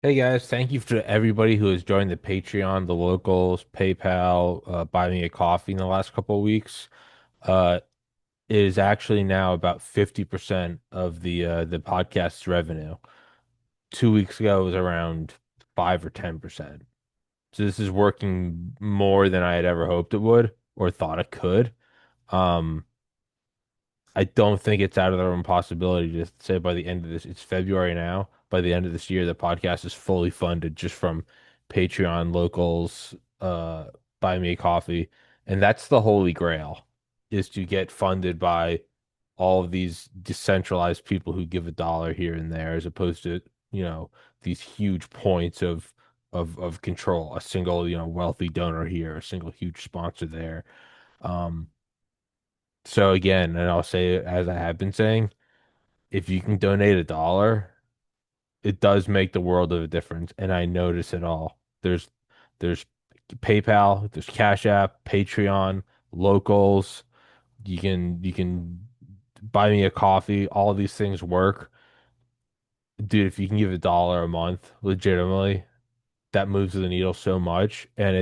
Hey guys, thank you to everybody who has joined the Patreon, the locals, PayPal, Buy Me a Coffee in the last couple of weeks. Uh, it is actually now about 50% of the podcast's revenue. 2 weeks ago it was around 5 or 10%. So this is working more than I had ever hoped it would or thought it could. Um, I don't think it's out of the realm of possibility to say by the end of this, it's February now. By the end of this year, the podcast is fully funded just from Patreon, locals, buy me a coffee. And that's the holy grail is to get funded by all of these decentralized people who give a dollar here and there, as opposed to, these huge points of control, a single, wealthy donor here, a single huge sponsor there. Um, so again, and I'll say it as I have been saying, if you can donate $1, it does make the world of a difference. And I notice it all. There's PayPal, there's Cash App, Patreon, locals. You can buy me a coffee. All of these things work. Dude, if you can give $1 a month, legitimately, that moves the needle so much. And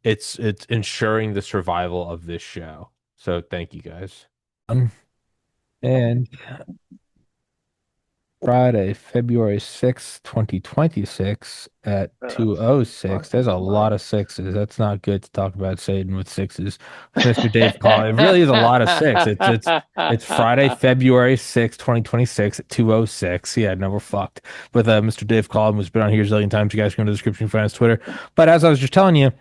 it's ensuring the survival of this show. So thank you guys. And Friday, February 6th, 2026 at Uh, 2:06. There's a lot of sixes. That's not good to talk about Satan with sixes. Mr. Dave Call. It really is a lot of six. It's Friday, February 6th, 2026 at 2:06. Yeah, no, we're fucked. With Mr. Dave Collum, who's been on here a zillion times. You guys can go to the description, find his Twitter. But as I was just telling you,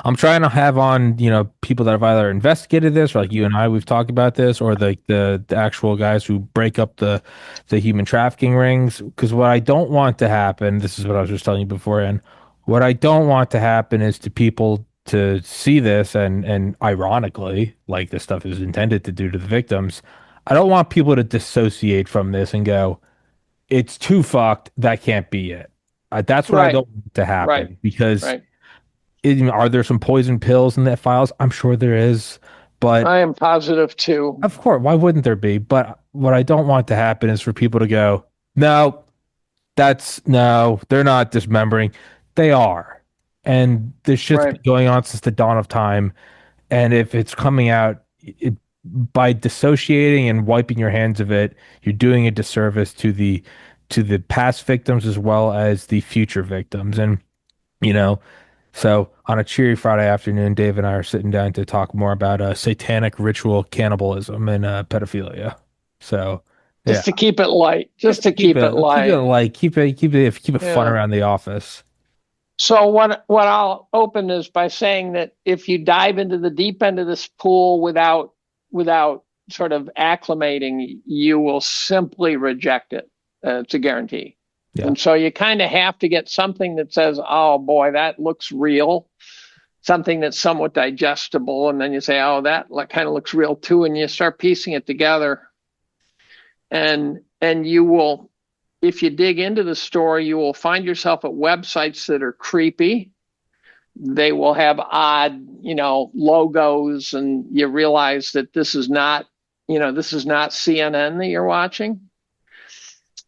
I'm trying to have on, people that have either investigated this, or like you and I, we've talked about this, or the actual guys who break up the human trafficking rings. Because what I don't want to happen, this is what I was just telling you beforehand, what I don't want to happen is to people to see this and ironically, like this stuff is intended to do to the victims. I don't want people to dissociate from this and go, it's too fucked. That can't be it. That's what I right, don't want to right, happen because right. are there some poison pills in that files? I'm sure there is, but I am positive too. of course, why wouldn't there be? But what I don't want to happen is for people to go, no, no, they're not dismembering. They are. And this shit's Right. been going on since the dawn of time. And if it's coming out by dissociating and wiping your hands of it, you're doing a disservice to the past victims as well as the future victims. And you know, so on a cheery Friday afternoon, Dave and I are sitting down to talk more about satanic ritual cannibalism and pedophilia. So yeah, Just to keep it light. just Just to to keep it keep it light. like keep it fun Yeah. around the office. So what I'll open is by saying that if you dive into the deep end of this pool without sort of acclimating, you will simply reject it. It's a guarantee. Yeah. And so you kind of have to get something that says, "Oh boy, that looks real." Something that's somewhat digestible, and then you say, "Oh, that kind of looks real too," and you start piecing it together, and you will, if you dig into the story, you will find yourself at websites that are creepy. They will have odd, logos, and you realize that this is not CNN that you're watching.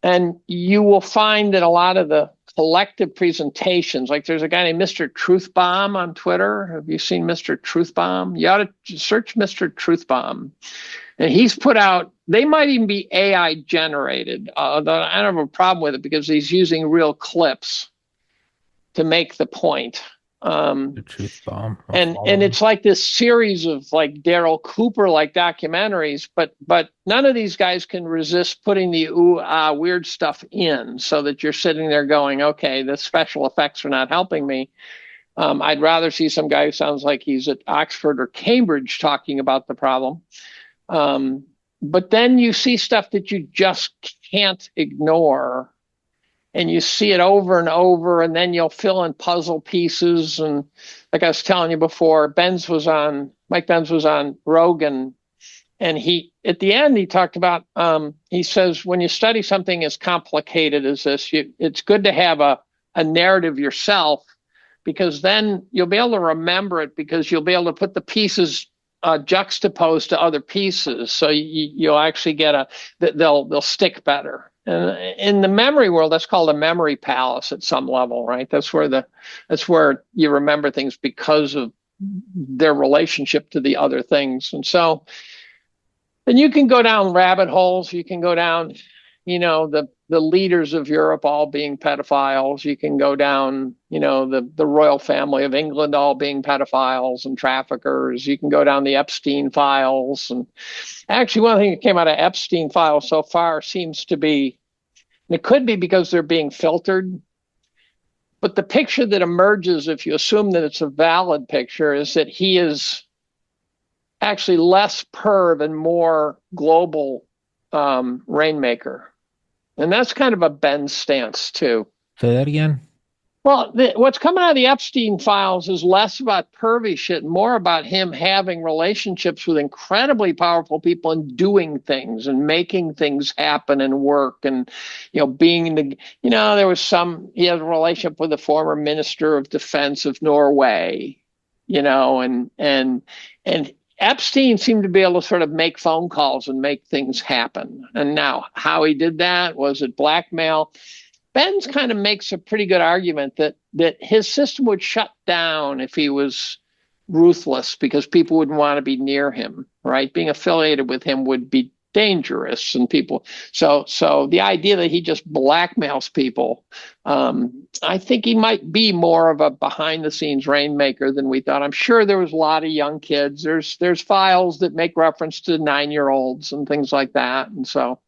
And you will find that a lot of the collective presentations, like there's a guy named Mr. Truthbomb on Twitter. Have you seen Mr. Truthbomb? You ought to search Mr. Truthbomb. And he's put out, they might even be AI generated, although I don't have a problem with it because he's using real clips to make the point. The truth bomb. I'll And follow him. it's like this series of like Daryl Cooper like documentaries, but none of these guys can resist putting the weird stuff in, so that you're sitting there going, okay, the special effects are not helping me. I'd rather see some guy who sounds like he's at Oxford or Cambridge talking about the problem. Um, but then you see stuff that you just can't ignore, and you see it over and over, and then you'll fill in puzzle pieces. And like I was telling you before, Mike Benz was on Rogan, and he at the end he talked about, he says, when you study something as complicated as this, it's good to have a narrative yourself, because then you'll be able to remember it, because you'll be able to put the pieces juxtaposed to other pieces, so you'll actually get they'll stick better. And in the memory world, that's called a memory palace at some level, right? That's where you remember things because of their relationship to the other things. And so, and you can go down rabbit holes. You can go down, the leaders of Europe all being pedophiles. You can go down, the royal family of England all being pedophiles and traffickers. You can go down the Epstein files. And actually, one thing that came out of Epstein files so far seems to be, and it could be because they're being filtered, but the picture that emerges, if you assume that it's a valid picture, is that he is actually less perv and more global rainmaker. And that's kind of a Ben stance, too. Say that again. Well, what's coming out of the Epstein files is less about pervy shit, more about him having relationships with incredibly powerful people and doing things and making things happen and work. And, being he had a relationship with the former Minister of Defense of Norway, and Epstein seemed to be able to sort of make phone calls and make things happen. And now how he did that, was it blackmail? Ben's kind of makes a pretty good argument that his system would shut down if he was ruthless because people wouldn't want to be near him, right? Being affiliated with him would be dangerous, and people. So the idea that he just blackmails people, I think he might be more of a behind the scenes rainmaker than we thought. I'm sure there was a lot of young kids. There's files that make reference to 9-year-olds and things like that, and so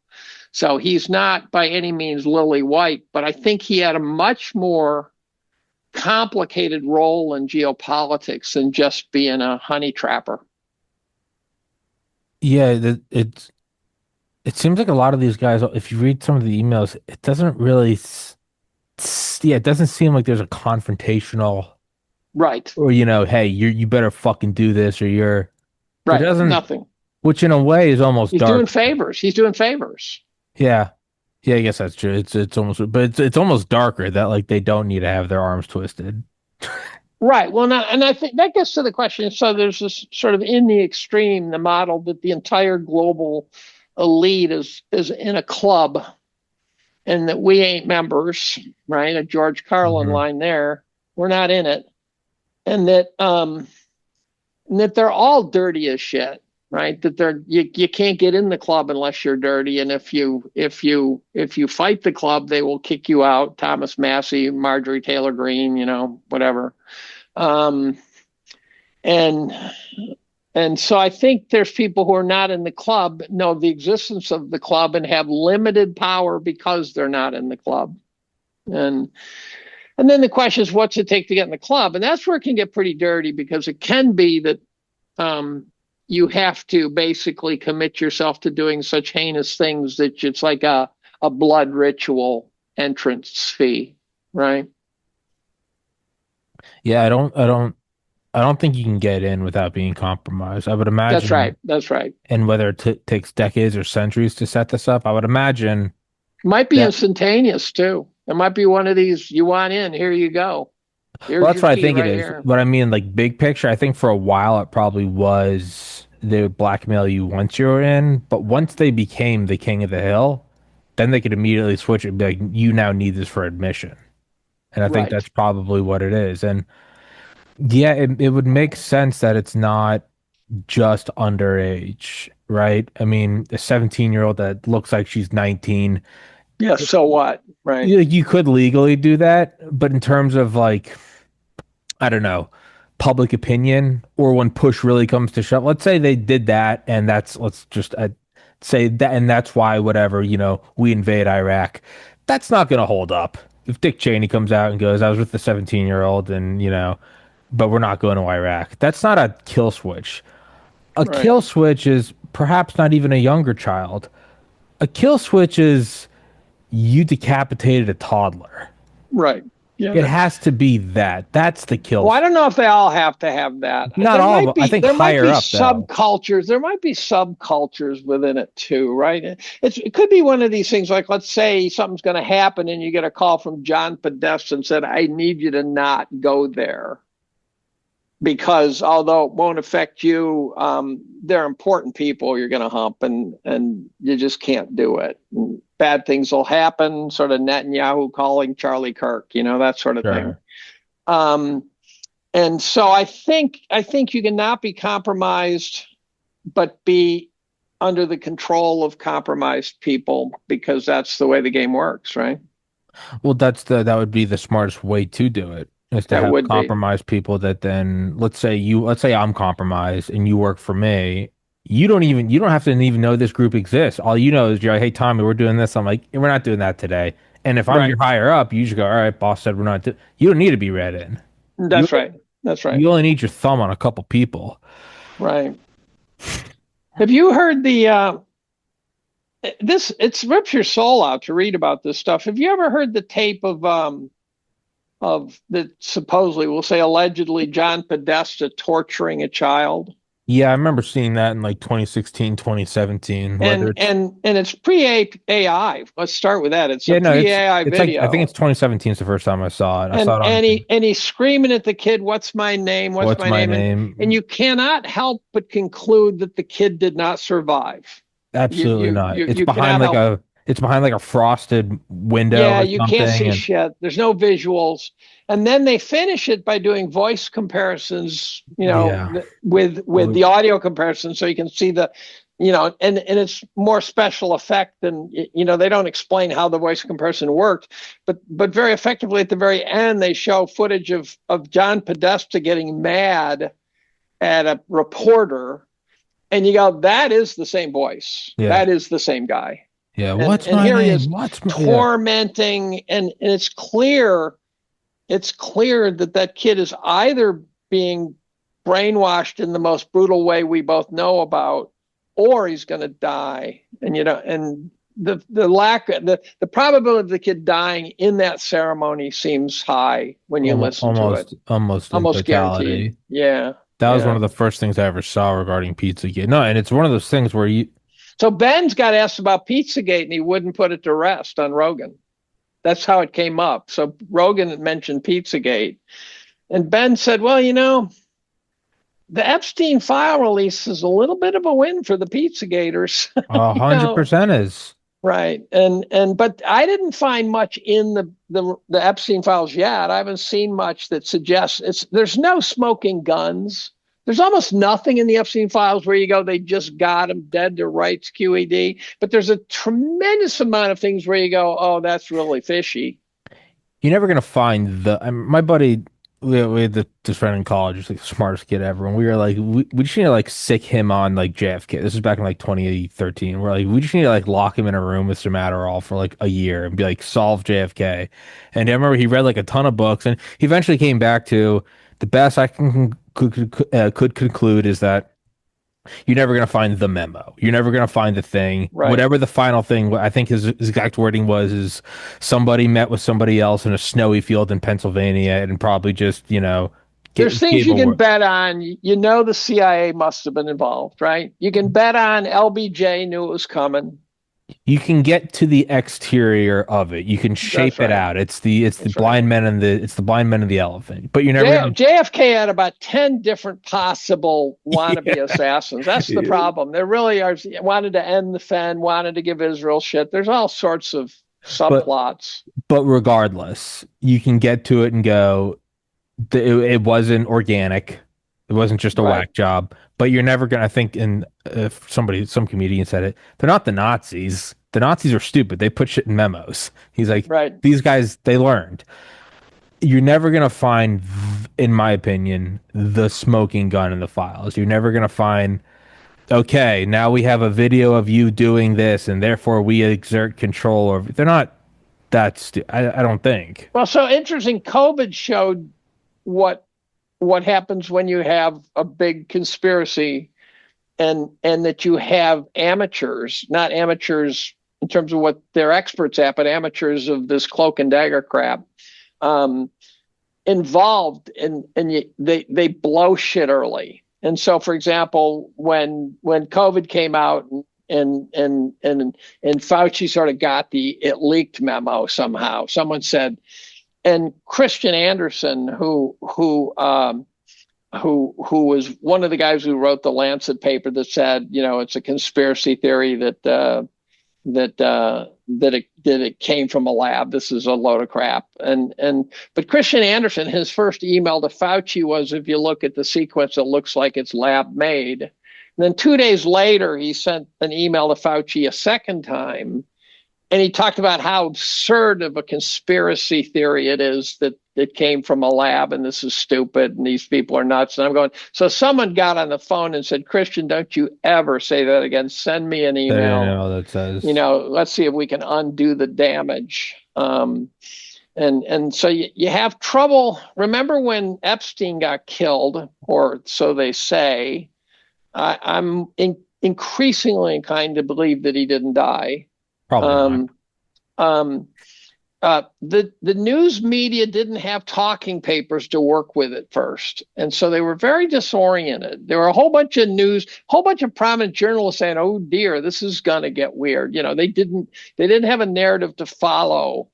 he's not by any means lily white, but I think he had a much more complicated role in geopolitics than just being a honey trapper. Yeah, it seems like a lot of these guys, if you read some of the emails, it doesn't really, it doesn't seem like there's a confrontational, right? Or, hey, you better fucking do this, or right. It doesn't, nothing. Which in a way is almost He's dark. He's doing favors. Yeah. Yeah, I guess that's true. It's almost, but it's almost darker that like they don't need to have their arms twisted. Right. Well, now, and I think that gets to the question. So there's this sort of in the extreme, the model that the entire global elite is in a club, and that we ain't members, right? A George Carlin line there. We're not in it, and that they're all dirty as shit, right? That you can't get in the club unless you're dirty, and if you fight the club, they will kick you out. Thomas Massey, Marjorie Taylor Greene, whatever. And so I think there's people who are not in the club, know the existence of the club, and have limited power because they're not in the club. And then the question is, what's it take to get in the club? And that's where it can get pretty dirty, because it can be that you have to basically commit yourself to doing such heinous things that it's like a blood ritual entrance fee, right? Yeah, I don't think you can get in without being compromised. I would imagine. That's right. That's right. And whether it takes decades or centuries to set this up, I would imagine it might be instantaneous too. It might be one of these, you want in, here you go. Well, that's what I think it is. Here. But I mean, like big picture, I think for a while it probably was they would blackmail you once you were in, but once they became the king of the hill, then they could immediately switch it and be like, you now need this for admission. And I think that's probably what it is. And yeah, it would make sense that it's not just underage, right? I mean, a 17-year-old that looks like she's 19. Yeah, so what? Right. You could legally do that, but in terms of like, I don't know, public opinion, or when push really comes to shove, let's say they did that, and let's just say that, and that's why whatever, we invade Iraq. That's not going to hold up. If Dick Cheney comes out and goes, I was with the 17-year-old and, but we're not going to Iraq. That's not a kill switch. A kill switch is perhaps not even a younger child. A kill switch is you decapitated a toddler. Right. Yeah. It has to be that. That's the kill. Well, I don't know if they all have to have that. Not all of them. I think higher up. Subcultures. There might be subcultures within it too, right? It could be one of these things. Like, let's say something's going to happen, and you get a call from John Podesta and said, "I need you to not go there." because although it won't affect you, they're important people you're going to hump, and you just can't do it. Bad things will happen, sort of Netanyahu calling Charlie Kirk, that sort of thing. Sure. And so I think you cannot be compromised, but be under the control of compromised people, because that's the way the game works, right? Well, that would be the smartest way to do it, is to That have would be. compromised people that then, let's say I'm compromised and you work for me. You don't have to even know this group exists. All you know is you're like, hey, Tommy, we're doing this. I'm like, we're not doing that today. And if I'm Right. your higher up, you just go, all right, boss said we're not. You don't need to be read in. You That's right. That's right. you only need your thumb on a couple people. Right. Have you heard it rips your soul out to read about this stuff. Have you ever heard the tape of that supposedly, we'll say allegedly, John Podesta torturing a child? Yeah, I remember seeing that in like 2016, 2017. Whether And it's and and it's pre-AI. Let's start with that. It's a Yeah, no, pre-AI it's like I think video. it's 2017 is the first time I saw it. I And saw it on and he and he's screaming at the kid, "What's my name? What's What's my My name?" And Name? you cannot help but conclude that the kid did not survive. You Absolutely you not. you you cannot help. It's behind like a frosted window Yeah, or you can't something. see And shit. There's no visuals. And then they finish it by doing voice comparisons, yeah, with the audio comparison, so you can see and it's more special effect than, they don't explain how the voice comparison worked, but very effectively at the very end they show footage of John Podesta getting mad at a reporter, and you go, that is the same voice. yeah, That is the same guy. yeah. And What's and my here he name? is What's my yeah? tormenting, and it's clear that kid is either being brainwashed in the most brutal way we both know about, or he's going to die. And the probability of the kid dying in that ceremony seems high when you listen to it. Almost in Almost guaranteed. totality. Yeah. That was one Yeah. of the first things I ever saw regarding Pizzagate. No, and it's one of those things where you So Ben's got asked about Pizzagate and he wouldn't put it to rest on Rogan. That's how it came up. So Rogan mentioned Pizzagate, and Ben said, well, the Epstein file release is a little bit of a win for the Pizzagators. a you hundred know, percent is. right. But I didn't find much in the Epstein files yet. I haven't seen much that suggests there's no smoking guns. There's almost nothing in the Epstein files where you go, they just got him dead to rights QED. But there's a tremendous amount of things where you go, oh, that's really fishy. You're never gonna find my buddy. We had this friend in college, who's like the smartest kid ever, and we were like, we just need to like sick him on like JFK. This is back in like 2013. We're like, we just need to like lock him in a room with some Adderall for like a year and be like, solve JFK. And I remember he read like a ton of books, and he eventually came back to the best I could conclude is that you're never going to find the memo. You're never going to find the thing. Right. Whatever the final thing, I think his exact wording was, is somebody met with somebody else in a snowy field in Pennsylvania and probably just, There's things gave you a can word. bet on. The CIA must have been involved, right? You can bet on LBJ knew it was coming. You can get to the exterior of it. You can That's shape it right. out. It's the That's right. blind men and the blind men and the elephant. But you're never gonna. JFK had about 10 different possible wannabe Yeah. assassins. That's the problem. There really are, wanted to end the Fen, wanted to give Israel shit. There's all sorts of But subplots. but regardless, you can get to it and go. It wasn't organic. It wasn't just a Right. whack job. But you're never gonna. I think some comedian said it. They're not the Nazis. The Nazis are stupid. They put shit in memos. He's like, Right. these guys, they learned. You're never gonna find, in my opinion, the smoking gun in the files. You're never gonna find, okay, now we have a video of you doing this, and therefore we exert control over. They're not I don't think. Well, so interesting. COVID showed what happens when you have a big conspiracy, and that you have amateurs, not amateurs in terms of what they're experts at, but amateurs of this cloak and dagger crap, um, involved, and they blow shit early. And so, for example, when COVID came out, and Fauci sort of got it leaked memo somehow. Someone said, and Christian Anderson, who who was one of the guys who wrote the Lancet paper that said, it's a conspiracy theory that it came from a lab. This is a load of crap. But Christian Anderson, his first email to Fauci was, if you look at the sequence, it looks like it's lab made. And then 2 days later, he sent an email to Fauci a second time, and he talked about how absurd of a conspiracy theory it is that it came from a lab, and this is stupid, and these people are nuts. And I'm going, so someone got on the phone and said, Christian, don't you ever say that again. Send me an email. That says, let's see if we can undo the damage. And so you have trouble. Remember when Epstein got killed, or so they say. I'm increasingly inclined to believe that he didn't die. probably not. The news media didn't have talking papers to work with at first, and so they were very disoriented. There were a whole bunch of prominent journalists saying, "Oh dear, this is going to get weird." They didn't have a narrative to follow,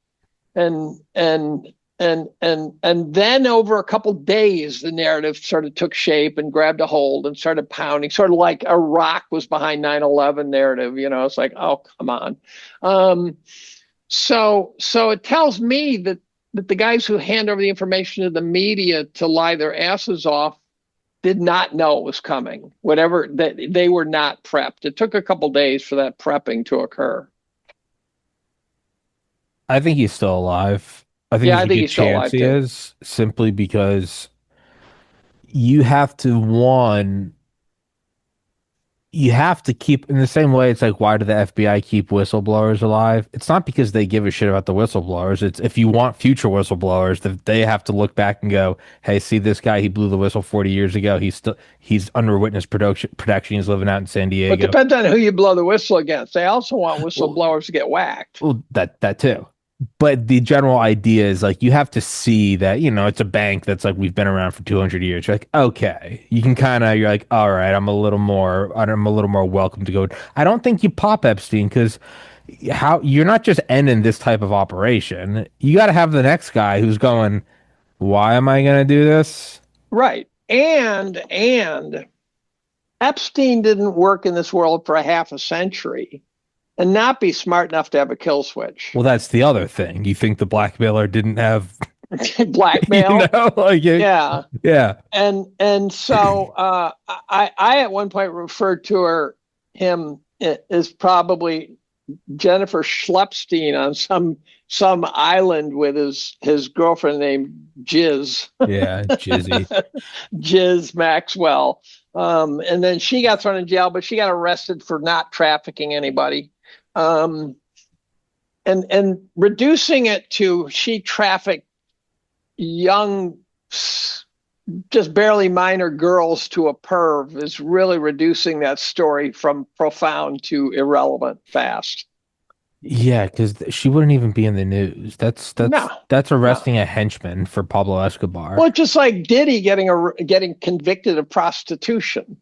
and then over a couple of days, the narrative sort of took shape and grabbed a hold and started pounding, sort of like Iraq was behind 9/11 narrative. It's like, oh, come on. So it tells me that the guys who hand over the information to the media to lie their asses off did not know it was coming. Whatever, that they were not prepped. It took a couple of days for that prepping to occur. I think he's still alive. I think Yeah, there's I a think good he's still chance alive he too. is, simply because you have to, one, you have to keep, in the same way it's like, why do the FBI keep whistleblowers alive? It's not because they give a shit about the whistleblowers. It's, if you want future whistleblowers, that they have to look back and go, hey, see this guy, he blew the whistle 40 years ago. He's under witness protection. He's living out in San But Diego. depends on who you blow the whistle against. They also want Well, whistleblowers to get whacked. well, that too. But the general idea is like, you have to see that, it's a bank that's like, we've been around for 200 years. You're like, okay, you can you're like, all right, I'm a little more welcome to go. I don't think you pop Epstein, because how, you're not just ending this type of operation. You got to have the next guy who's going, why am I going to do this? Right. And Epstein didn't work in this world for a half a century and not be smart enough to have a kill switch. Well, that's the other thing. You think the blackmailer didn't have, Blackmail. like, Yeah. yeah. And so I at one point referred to him as probably Jennifer Schlepstein on some island with his girlfriend named Jiz. Yeah, Jizzy. Jiz Maxwell. And then she got thrown in jail, but she got arrested for not trafficking anybody. And reducing it to she trafficked young, just barely minor girls to a perv is really reducing that story from profound to irrelevant fast. Yeah, because she wouldn't even be in the news. That's No, no. arresting a henchman for Pablo Escobar. Well, just like Diddy getting convicted of prostitution.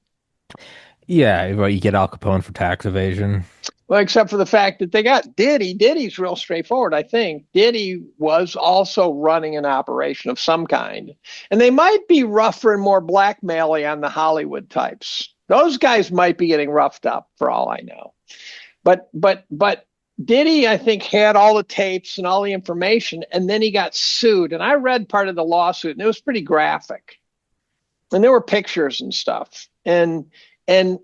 Yeah, well, you get Al Capone for tax evasion. Well, except for the fact that they got Diddy. Diddy's real straightforward, I think. Diddy was also running an operation of some kind. And they might be rougher and more blackmaily on the Hollywood types. Those guys might be getting roughed up for all I know. But Diddy, I think, had all the tapes and all the information, and then he got sued. And I read part of the lawsuit, and it was pretty graphic. And there were pictures and stuff. And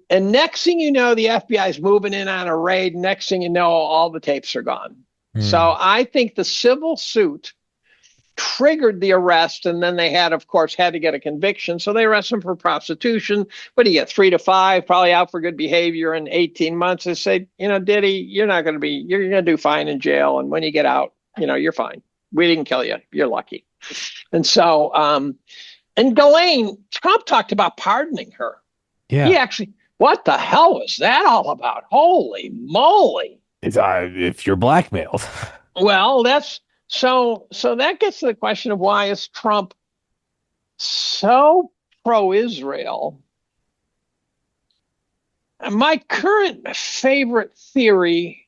next thing you know, the FBI is moving in on a raid. Next thing you know, all the tapes are gone. So I think the civil suit triggered the arrest, and then they had to get a conviction. So they arrest him for prostitution, but he got 3 to 5, probably out for good behavior in 18 months. They say, Diddy, you're going to do fine in jail. And when you get out, you're fine. We didn't kill you. You're lucky. And so, and Ghislaine, Trump talked about pardoning her. Yeah. He actually, what the hell was that all about? Holy moly. If you're blackmailed. Well, so that gets to the question of, why is Trump so pro-Israel? My current favorite theory,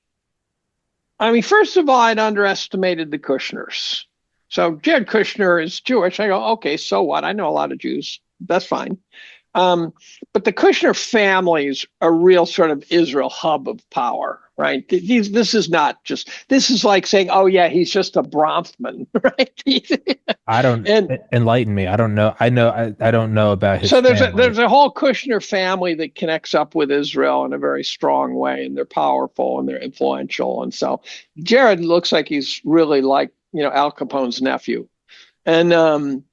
first of all, I'd underestimated the Kushners. So Jared Kushner is Jewish. I go, okay, so what? I know a lot of Jews. That's fine. But the Kushner family is a real sort of Israel hub of power, right? This is not just, this is like saying, oh yeah, he's just a Bronfman, right? I don't And enlighten me. I don't know. I don't know about his so family. there's a whole Kushner family that connects up with Israel in a very strong way, and they're powerful and they're influential. And so Jared looks like he's really like, Al Capone's nephew. And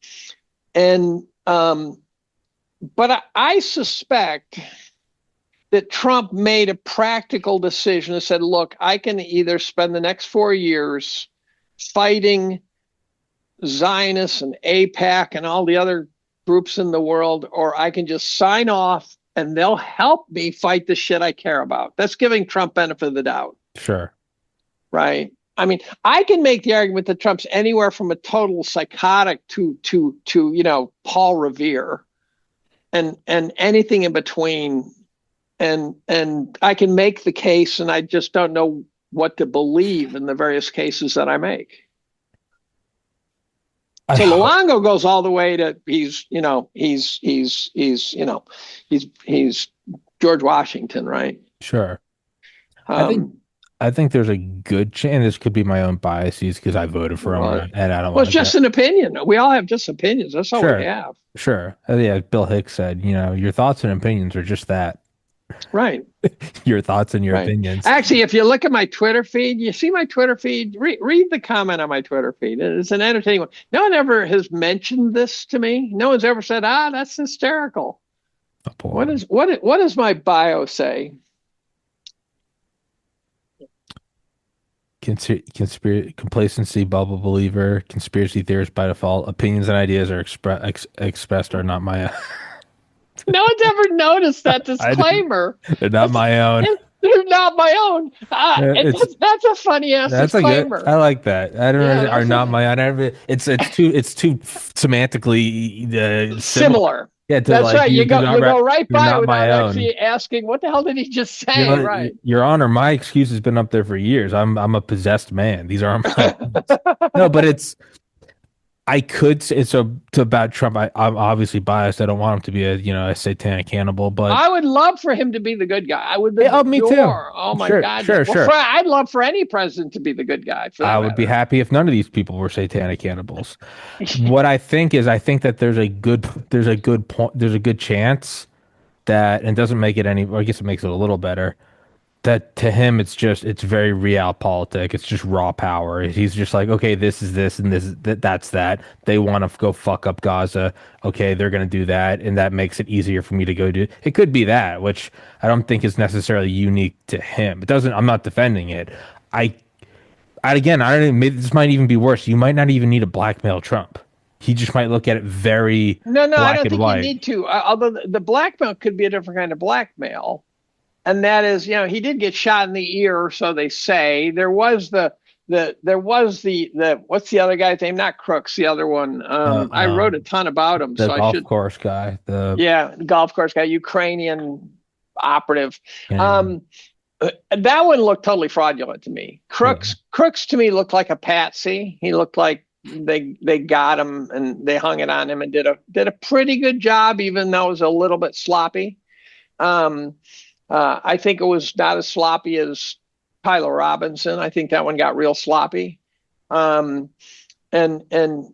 but I suspect that Trump made a practical decision and said, look, I can either spend the next 4 years fighting Zionists and AIPAC and all the other groups in the world, or I can just sign off and they'll help me fight the shit I care about. That's giving Trump benefit of the doubt. Sure. Right. I mean, I can make the argument that Trump's anywhere from a total psychotic to Paul Revere and anything in between. And I can make the case, and I just don't know what to believe in the various cases that I make. So Luongo goes all the way to he's George Washington, right? Sure. I think there's a good chance. This could be my own biases because I voted for him, and I don't. Well, it's just an opinion. We all have just opinions. That's all we have. Sure. Yeah. Bill Hicks said, your thoughts and opinions are just that. Right. Your thoughts and your opinions. Actually, if you look at my Twitter feed, you see my Twitter feed. Read the comment on my Twitter feed. It's an entertaining one. No one ever has mentioned this to me. No one's ever said, that's hysterical. Oh, what does my bio say? Complacency, bubble believer, conspiracy theorist by default. Opinions and ideas are expressed are not my own. No one's ever noticed that disclaimer. They're not my own. They're not my own. That's a funny ass disclaimer. I like that. I don't know. Are not my own. It's too semantically similar. Yeah, that's right. You go right by it without actually asking, what the hell did he just say? Right. Your Honor, my excuse has been up there for years. I'm a possessed man. These aren't my No, but it's I could say so about Trump. I'm obviously biased. I don't want him to be a satanic cannibal, but I would love for him to be the good guy. I would. Me too. Oh my God. Sure. I'd love for any president to be the good guy. I would be happy if none of these people were satanic cannibals. What I think that there's a good chance that, and it doesn't make it any. Well, I guess it makes it a little better. That to him, it's very realpolitik. It's just raw power. He's just like, okay, this is this and that's that. They want to go fuck up Gaza. Okay, they're going to do that. And that makes it easier for me to go do. It could be that, which I don't think is necessarily unique to him. It doesn't, I'm not defending it. Again, I don't know, this might even be worse. You might not even need to blackmail Trump. He just might look at it very No, black I don't think white. you need to. Although the blackmail could be a different kind of blackmail. And that is, he did get shot in the ear, so they say. There was the what's the other guy's name? Not Crooks, the other one. I wrote a ton about him. The golf course guy. The golf course guy, Ukrainian operative. Yeah. That one looked totally fraudulent to me. Crooks to me looked like a patsy. He looked like they got him and they hung it on him and did a pretty good job, even though it was a little bit sloppy. I think it was not as sloppy as Tyler Robinson. I think that one got real sloppy. But what the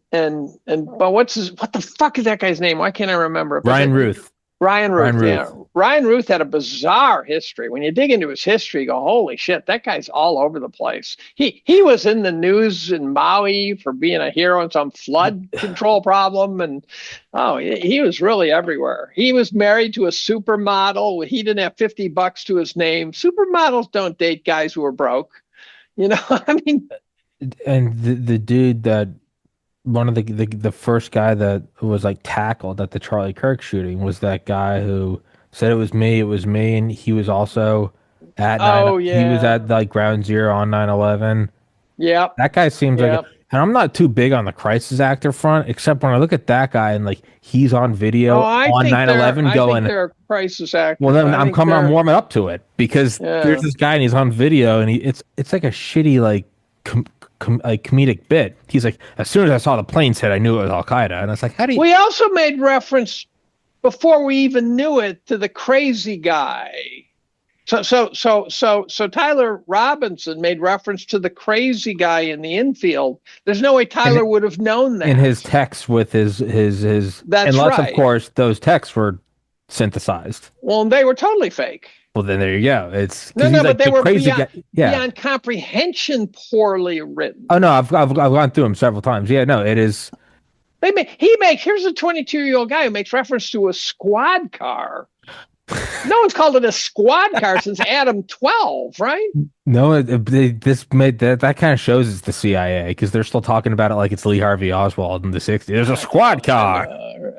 fuck is that guy's name? Why can't I remember? Ryan Ruth. Ryan Ruth. Yeah. Ryan Ruth had a bizarre history. When you dig into his history, you go, holy shit, that guy's all over the place. He was in the news in Maui for being a hero in some flood control problem. And he was really everywhere. He was married to a supermodel. He didn't have $50 to his name. Supermodels don't date guys who are broke. I mean. And the dude that one of the first guy that was like tackled at the Charlie Kirk shooting was that guy who said it was me, and he was also at he was at like ground zero on 9/11. Yeah, that guy seems like, and I'm not too big on the crisis actor front, except when I look at that guy and like he's on video on 9/11 going. I think they're a crisis actor. Well, then I'm warming up to it because there's this guy and he's on video and it's like a shitty like comedic bit. He's like, as soon as I saw the planes hit, I knew it was Al Qaeda, and I was like, how do you? We also made reference before we even knew it, to the crazy guy. So Tyler Robinson made reference to the crazy guy in the infield. There's no way Tyler would have known that in his text with his That's unless of right. course those texts were synthesized. Well, they were totally fake. Well, then there you go. It's No, because he's but like they the were crazy guy. Yeah. beyond comprehension, poorly written. Oh no, I've gone through them several times. Yeah, no, it is. Here's a 22-year-old guy who makes reference to a squad car. No one's called it a squad car since Adam 12, right? No, this made that kind of shows it's the CIA because they're still talking about it like it's Lee Harvey Oswald in the 60s. There's a squad car.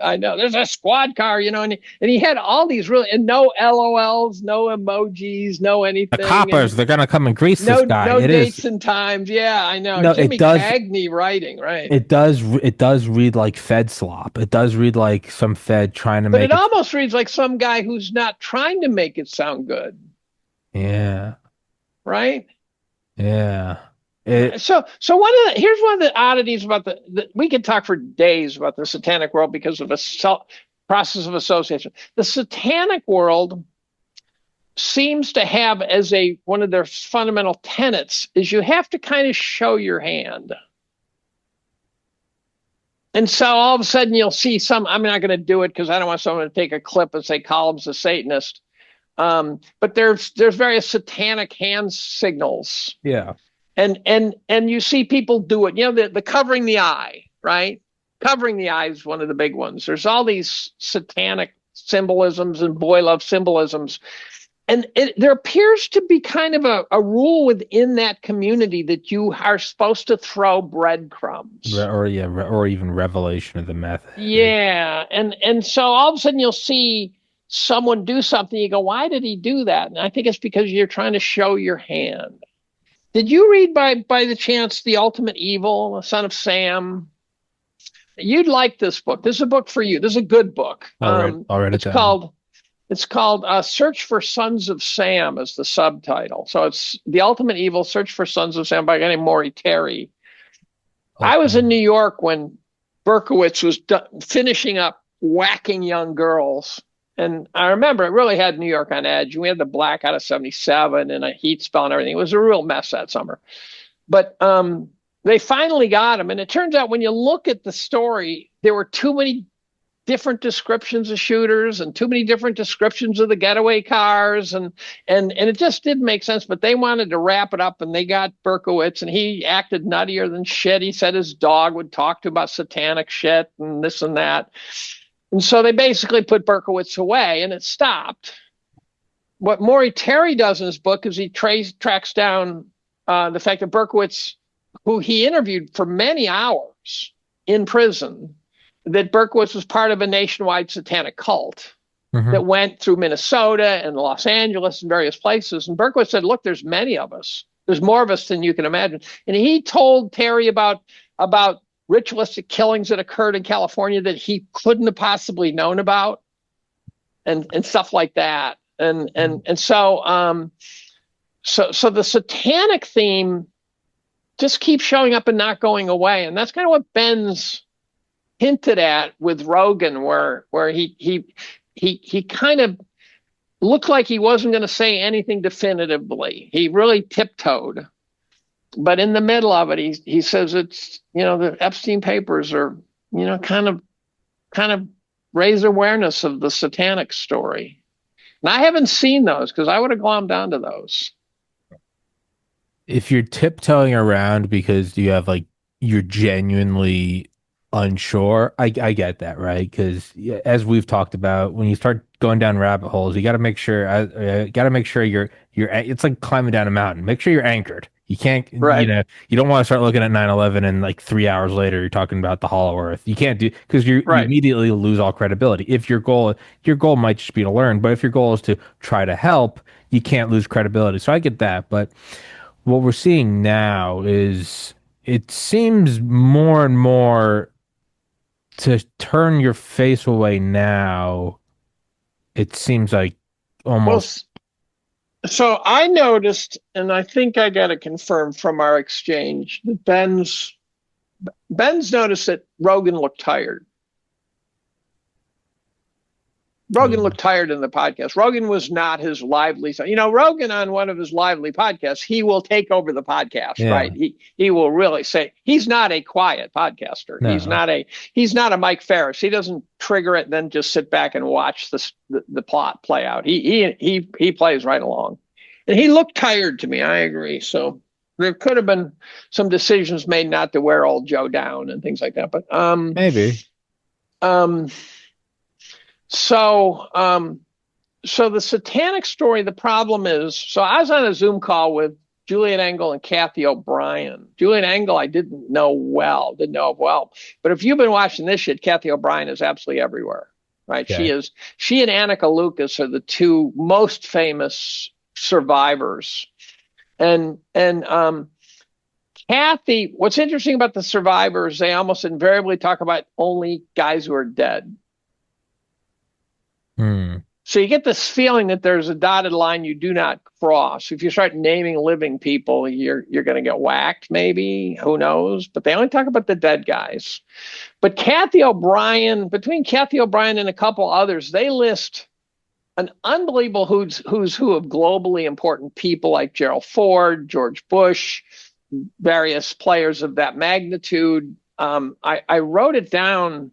I know. There's a squad car, and he had all these really, and no LOLs, no emojis, no anything. The coppers, they're gonna come and grease no, this guy. No it dates is. and times. Yeah, I know. No, Jimmy it does. Cagney writing, right? It does read like Fed slop. It does read like some Fed trying to but make it almost reads like some guy who's not trying to make it sound good. Yeah. Right? Yeah. Here's one of the oddities about we could talk for days about the satanic world because of a process of association. The satanic world seems to have as one of their fundamental tenets is you have to kind of show your hand. And so all of a sudden you'll see I'm not going to do it because I don't want someone to take a clip and say Collum's a Satanist. But there's various satanic hand signals. Yeah. And you see people do it. The covering the eye, right? Covering the eye is one of the big ones. There's all these satanic symbolisms and boy love symbolisms. And there appears to be kind of a rule within that community that you are supposed to throw breadcrumbs. Or even revelation of the method. Yeah. And so all of a sudden you'll see someone do something, you go, why did he do that? And I think it's because you're trying to show your hand. Did you read by the chance The Ultimate Evil, The Son of Sam? You'd like this book. This is a book for you. This is a good book. I'll read it down. It's called Search for Sons of Sam is the subtitle. So it's The Ultimate Evil, Search for Sons of Sam by a guy named Maury Terry. Okay. I was in New York when Berkowitz was finishing up whacking young girls. And I remember it really had New York on edge. We had the blackout of 77 and a heat spell and everything. It was a real mess that summer. But they finally got him. And it turns out when you look at the story, there were too many different descriptions of shooters and too many different descriptions of the getaway cars. And it just didn't make sense. But they wanted to wrap it up and they got Berkowitz and he acted nuttier than shit. He said his dog would talk to him about satanic shit and this and that. And so they basically put Berkowitz away, and it stopped. What Maury Terry does in his book is he tracks down the fact that Berkowitz, who he interviewed for many hours in prison, that Berkowitz was part of a nationwide satanic cult that went through Minnesota and Los Angeles and various places. And Berkowitz said, look, there's many of us. There's more of us than you can imagine. And he told Terry about ritualistic killings that occurred in California that he couldn't have possibly known about and stuff like that. And so the satanic theme just keeps showing up and not going away. And that's kind of what Ben's hinted at with Rogan, where he kind of looked like he wasn't going to say anything definitively. He really tiptoed. But in the middle of it, he says it's, the Epstein papers are, kind of raise awareness of the satanic story. And I haven't seen those because I would have glommed onto those. If you're tiptoeing around because you're genuinely unsure, I get that, right? Because as we've talked about, when you start going down rabbit holes, you got to make sure you're it's like climbing down a mountain. Make sure you're anchored. You can't, right. You don't want to start looking at 9/11 and like 3 hours later you're talking about the Hollow Earth. You can't do because you immediately lose all credibility. If your goal might just be to learn, but if your goal is to try to help, you can't lose credibility. So I get that, but what we're seeing now is it seems more and more to turn your face away now. It seems like almost. So I noticed, and I think I got it confirmed from our exchange, that Ben's noticed that Rogan looked tired. Rogan looked tired in the podcast. Rogan was not his lively. Rogan on one of his lively podcasts, he will take over the podcast, Yeah. right? He will really say he's not a quiet podcaster. No. He's not a Mike Ferris. He doesn't trigger it and then just sit back and watch the plot play out. He plays right along, and he looked tired to me. I agree. So there could have been some decisions made not to wear old Joe down and things like that. But Maybe. So the satanic story, the problem is, so I was on a Zoom call with Juliet Engel and Kathy O'Brien. Juliet Engel, I didn't know of well. But if you've been watching this shit, Kathy O'Brien is absolutely everywhere, right? Okay. She and Annika Lucas are the two most famous survivors. And Kathy, what's interesting about the survivors, they almost invariably talk about only guys who are dead. So you get this feeling that there's a dotted line you do not cross. If you start naming living people, you're going to get whacked, maybe. Who knows? But they only talk about the dead guys. But Kathy O'Brien, between Kathy O'Brien and a couple others, they list an unbelievable who's who of globally important people like Gerald Ford, George Bush, various players of that magnitude. I wrote it down.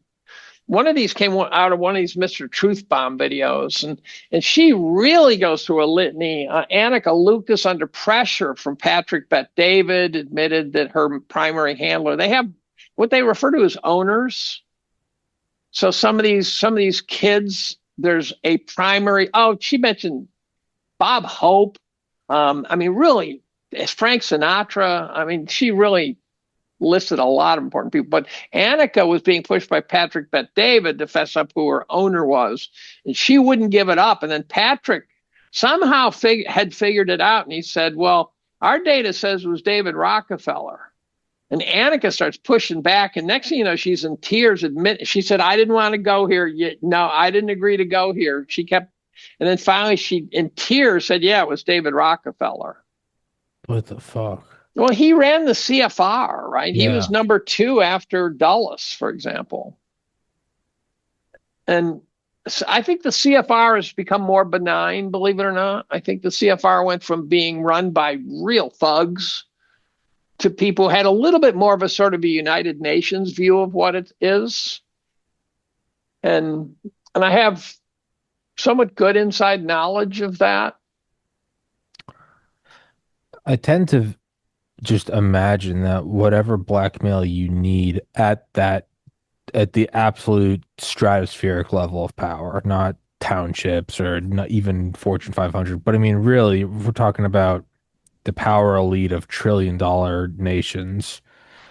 One of these came out of one of these Mr. Truthbomb videos, and she really goes through a litany. Annika Lucas, under pressure from Patrick Bet-David, admitted that her primary handler, they have what they refer to as owners. So some of these kids, there's a primary. Oh, she mentioned Bob Hope. Really, Frank Sinatra. She really listed a lot of important people, but Annika was being pushed by Patrick Bet-David to fess up who her owner was, and she wouldn't give it up. And then Patrick somehow had figured it out, and he said, well, our data says it was David Rockefeller. And Annika starts pushing back, and next thing you know, she's in tears. She said, I didn't want to go here. No, I didn't agree to go here. She kept, and then finally she, in tears, said, yeah, it was David Rockefeller. What the fuck? Well, he ran the CFR, right? Yeah. He was number 2 after Dulles, for example. And so I think the CFR has become more benign, believe it or not. I think the CFR went from being run by real thugs to people who had a little bit more of a sort of a United Nations view of what it is. And I have somewhat good inside knowledge of that. I tend to just imagine that whatever blackmail you need at the absolute stratospheric level of power, not townships or not even Fortune 500, but really, we're talking about the power elite of trillion-dollar nations.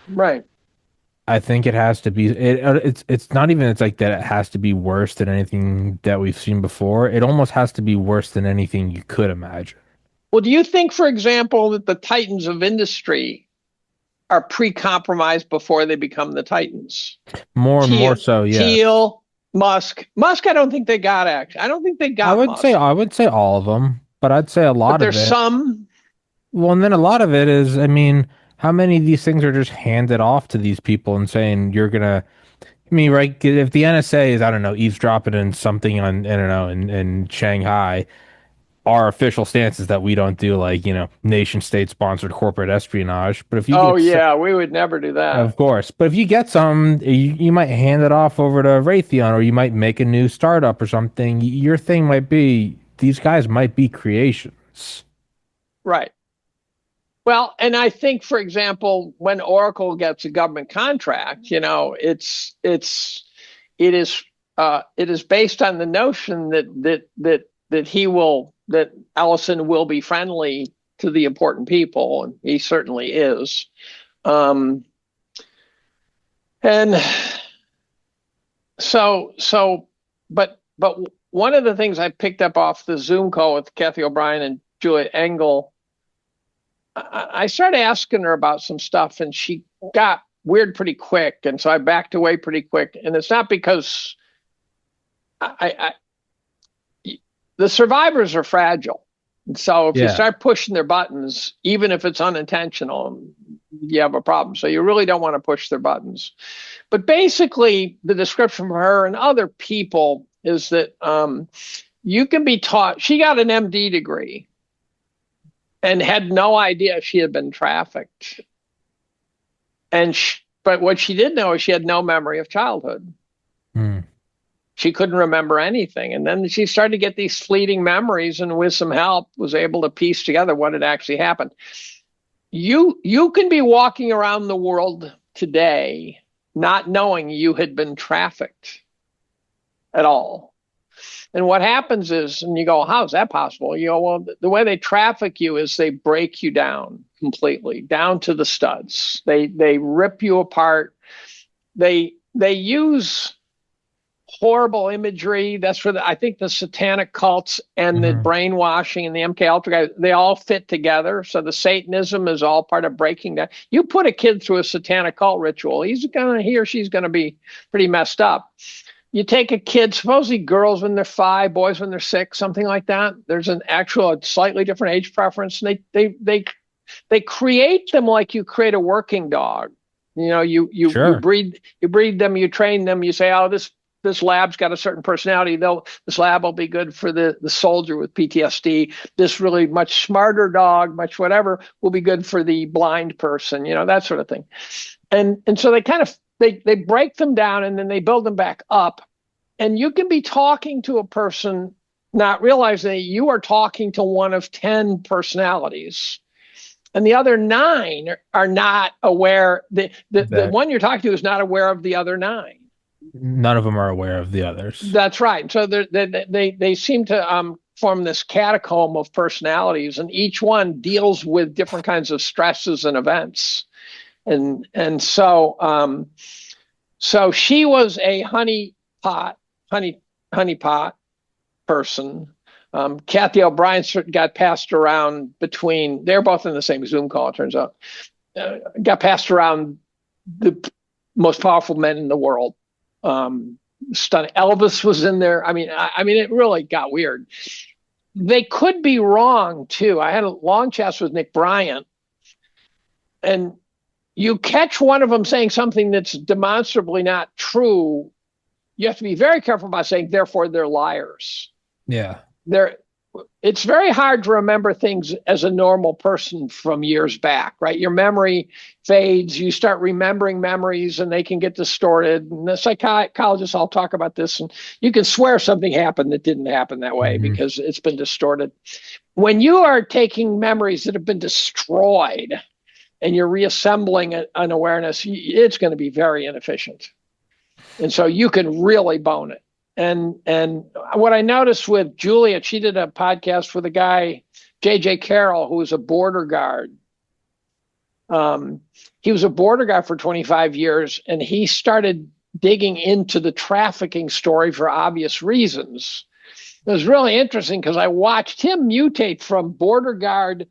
Right. I think it has to be it's not even it's like that it has to be worse than anything that we've seen before. It almost has to be worse than anything you could imagine. Well, do you think, for example, that the titans of industry are pre-compromised before they become the titans? More and more so, yeah. Thiel, Musk, I don't think they got actually. I don't think they got. I would say all of them, but I'd say a lot of it. There's some. Well, and then a lot of it is, how many of these things are just handed off to these people and saying you're gonna. Right? If the NSA is, I don't know, eavesdropping in something on, I don't know, in Shanghai. Our official stance is that we don't do nation state sponsored corporate espionage. But if you we would never do that. Of course. But if you get some, you might hand it off over to Raytheon, or you might make a new startup or something. Your thing might be, these guys might be creations. Right. Well, and I think, for example, when Oracle gets a government contract, it is based on the notion that Ellison will be friendly to the important people, and he certainly is. And but one of the things I picked up off the Zoom call with Kathy O'Brien and Juliet Engel, I started asking her about some stuff, and she got weird pretty quick, and so I backed away pretty quick. And it's not because the survivors are fragile. So if you start pushing their buttons, even if it's unintentional, you have a problem. So you really don't want to push their buttons. But basically, the description for her and other people is that you can be taught. She got an MD degree and had no idea she had been trafficked. But what she did know is she had no memory of childhood. She couldn't remember anything. And then she started to get these fleeting memories, and with some help was able to piece together what had actually happened. You can be walking around the world today not knowing you had been trafficked at all. And what happens is, and you go, how is that possible? You go, well, the way they traffic you is they break you down completely, down to the studs. They rip you apart. They use horrible imagery. That's where I think the satanic cults and the brainwashing and the MK Ultra guys, they all fit together. So the Satanism is all part of breaking down. You put a kid through a satanic cult ritual, he or she's gonna be pretty messed up. You take a kid, supposedly girls when they're 5, boys when they're 6, something like that. There's an actual slightly different age preference. And they create them like you create a working dog. You know, you breed them, you train them, you say, oh, this lab's got a certain personality. This lab will be good for the soldier with PTSD. This really much smarter dog, much whatever, will be good for the blind person, you know, that sort of thing. And so they kind of, they break them down and then they build them back up. And you can be talking to a person, not realizing that you are talking to one of 10 personalities. And the other 9 are not aware. The one you're talking to is not aware of the other 9. None of them are aware of the others. That's right. So they seem to form this catacomb of personalities, and each one deals with different kinds of stresses and events. And so she was a honeypot person. Kathy O'Brien got passed around between. They're both in the same Zoom call, it turns out. Got passed around the most powerful men in the world. Stunning. Elvis was in there. I mean, it really got weird. They could be wrong too. I had a long chat with Nick Bryant, and you catch one of them saying something that's demonstrably not true. You have to be very careful about saying, therefore, they're liars. Yeah. It's very hard to remember things as a normal person from years back, right? Your memory fades. You start remembering memories and they can get distorted. And the psychologists all talk about this. And you can swear something happened that didn't happen that way because it's been distorted. When you are taking memories that have been destroyed and you're reassembling an awareness, it's going to be very inefficient. And so you can really bone it. And what I noticed with Juliet, she did a podcast with a guy, J.J. Carroll, who was a border guard. He was a border guard for 25 years, and he started digging into the trafficking story for obvious reasons. It was really interesting because I watched him mutate from border guard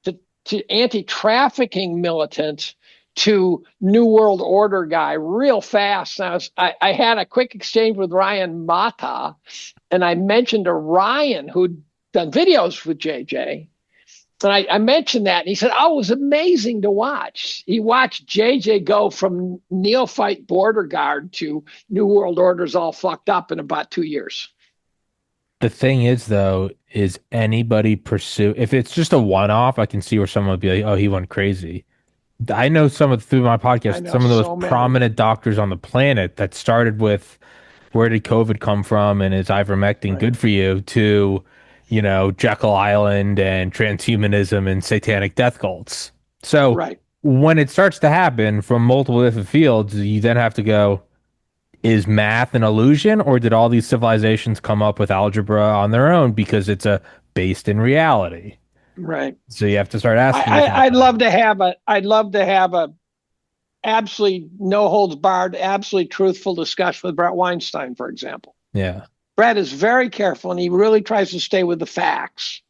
to anti-trafficking militant to New World Order guy real fast. I had a quick exchange with Ryan Mata, and I mentioned to Ryan, who'd done videos with JJ, and I mentioned that, and he said, oh, it was amazing to watch. He watched JJ go from neophyte border guard to New World Order's all fucked up in about 2 years. The thing is, though, is anybody if it's just a one-off, I can see where someone would be like, oh, he went crazy. I know through my podcast, some of those prominent doctors on the planet that started with where did COVID come from and is ivermectin good for you to, Jekyll Island and transhumanism and satanic death cults. So when it starts to happen from multiple different fields, you then have to go, is math an illusion, or did all these civilizations come up with algebra on their own because it's based in reality? Right. So you have to start asking. I'd love to have a absolutely no holds barred, absolutely truthful discussion with Brett Weinstein, for example. Yeah. Brett is very careful and he really tries to stay with the facts.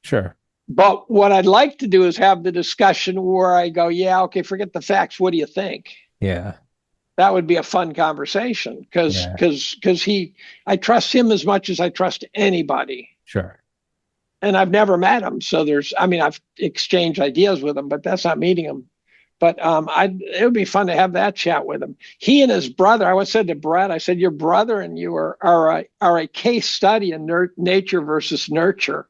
Sure. But what I'd like to do is have the discussion where I go, yeah, okay, forget the facts. What do you think? Yeah. That would be a fun conversation because I trust him as much as I trust anybody. Sure. And I've never met him. So I've exchanged ideas with him, but that's not meeting him. But it would be fun to have that chat with him. He and his brother. I said to Brett, I said, your brother and you are a case study in nature versus nurture,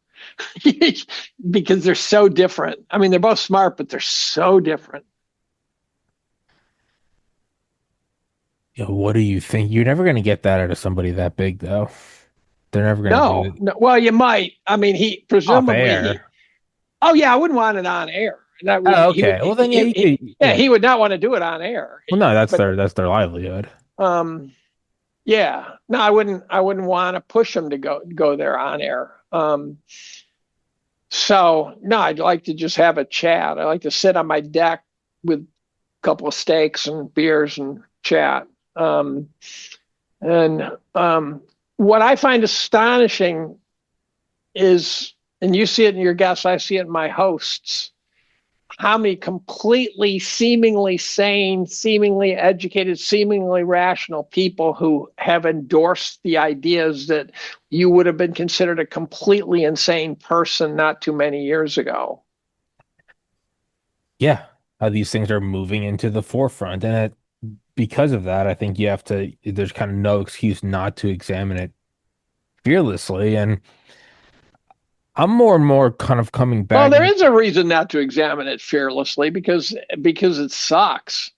because they're so different. I mean, they're both smart, but they're so different. What do you think? You're never going to get that out of somebody that big, though. They're never going to do No, it no. Well, you might. I mean, he off presumably he. air. Oh yeah, I wouldn't want it on air. That would Oh, he would okay. Well, then, yeah, you could. yeah, Yeah. he would not want to do it on air. Well, no, But that's their livelihood. um, yeah, no, I wouldn't want to push him to go there on air. So no, I'd like to just have a chat. I like to sit on my deck with a couple of steaks and beers and chat. And what I find astonishing is, and you see it in your guests, I see it in my hosts, how many completely, seemingly sane, seemingly educated, seemingly rational people who have endorsed the ideas that you would have been considered a completely insane person not too many years ago. Yeah, how these things are moving into the forefront, and because of that, I think you have to. There's kind of no excuse not to examine it fearlessly, and I'm more and more kind of coming Well, back. there is a reason not to examine it fearlessly because it sucks.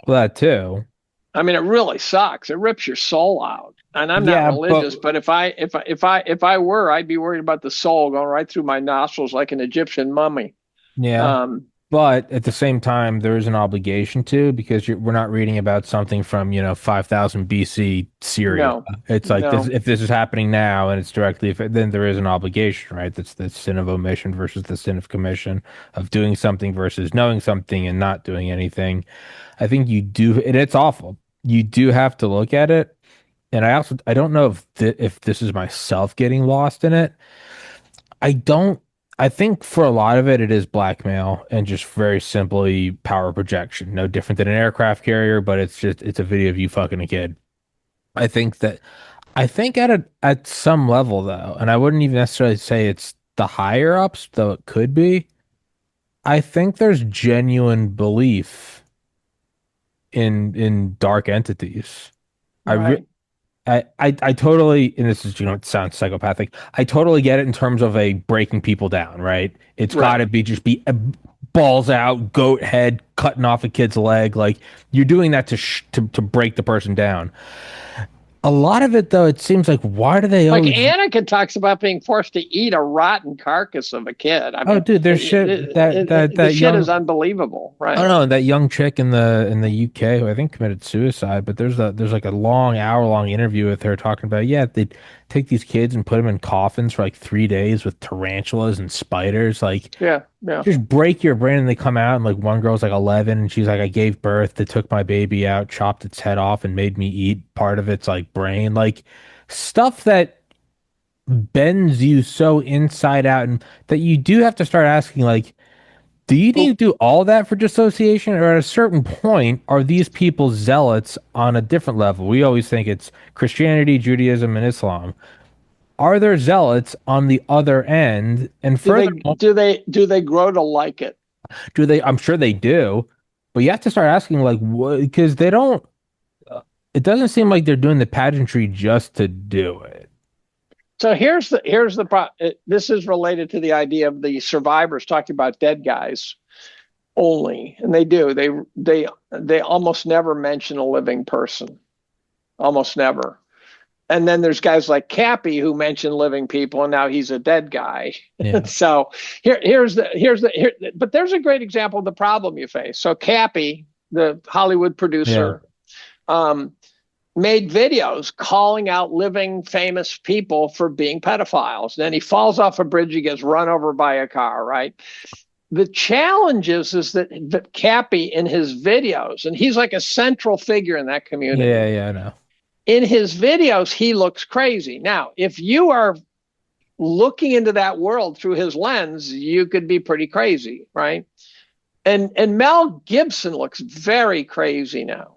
Well, that too. I mean, it really sucks. It rips your soul out. And I'm not Yeah, but religious, but if I were, I'd be worried about the soul going right through my nostrils like an Egyptian mummy. yeah. Um, But at the same time, there is an obligation to because we're not reading about something from, 5,000 BC Syria. no, It's like this, no, if this is happening now and it's directly, then there is an obligation, right? That's the sin of omission versus the sin of commission, of doing something versus knowing something and not doing anything. I think you do, and it's awful. You do have to look at it. And I don't know if this is myself getting lost in it. I don't. I think for a lot of it, it is blackmail and just very simply power projection. No different than an aircraft carrier, but it's a video of you fucking a kid. I think that at some level though, and I wouldn't even necessarily say it's the higher ups, though it could be. I think there's genuine belief in dark entities. I re right, I totally, and this is, it sounds psychopathic. I totally get it in terms of a breaking people down, right? It's got right. to be balls out, goat head, cutting off a kid's leg. Like you're doing that to break the person down. A lot of it, though, it seems like why do they Like always? Anakin talks about being forced to eat a rotten carcass of a kid. I Oh, mean, dude, there's shit the that shit is young. unbelievable, Oh right? no, that young chick in the UK who I think committed suicide, but there's like a long hour-long interview with her talking about, yeah, they'd take these kids and put them in coffins for like 3 days with tarantulas and spiders, like Yeah, yeah. just break your brain, and they come out and like one girl's like 11 and she's like, I gave birth, they took my baby out, chopped its head off and made me eat part of its like brain, like stuff that bends you so inside out, and that you do have to start asking like, do you need to Well, do all that for dissociation, or at a certain point, are these people zealots on a different level? We always think it's Christianity, Judaism, and Islam. Are there zealots on the other end? And do they furthermore, do they grow to like it? do they? I'm sure they do, but you have to start asking, like, what? Because they don't. It doesn't seem like they're doing the pageantry just to do it. So here's the problem. This is related to the idea of the survivors talking about dead guys only, and they do. They almost never mention a living person, almost never. And then there's guys like Cappy who mention living people, and now he's a dead guy. Yeah, So but there's a great example of the problem you face. So Cappy, the Hollywood yeah, producer, um, made videos calling out living famous people for being pedophiles. Then he falls off a bridge, he gets run over by a car, right? The challenge is that Cappy in his videos, and he's like a central figure in that yeah, community. yeah. I know. In his videos, he looks crazy. Now, if you are looking into that world through his lens, you could be pretty crazy, right? And Mel Gibson looks very crazy now,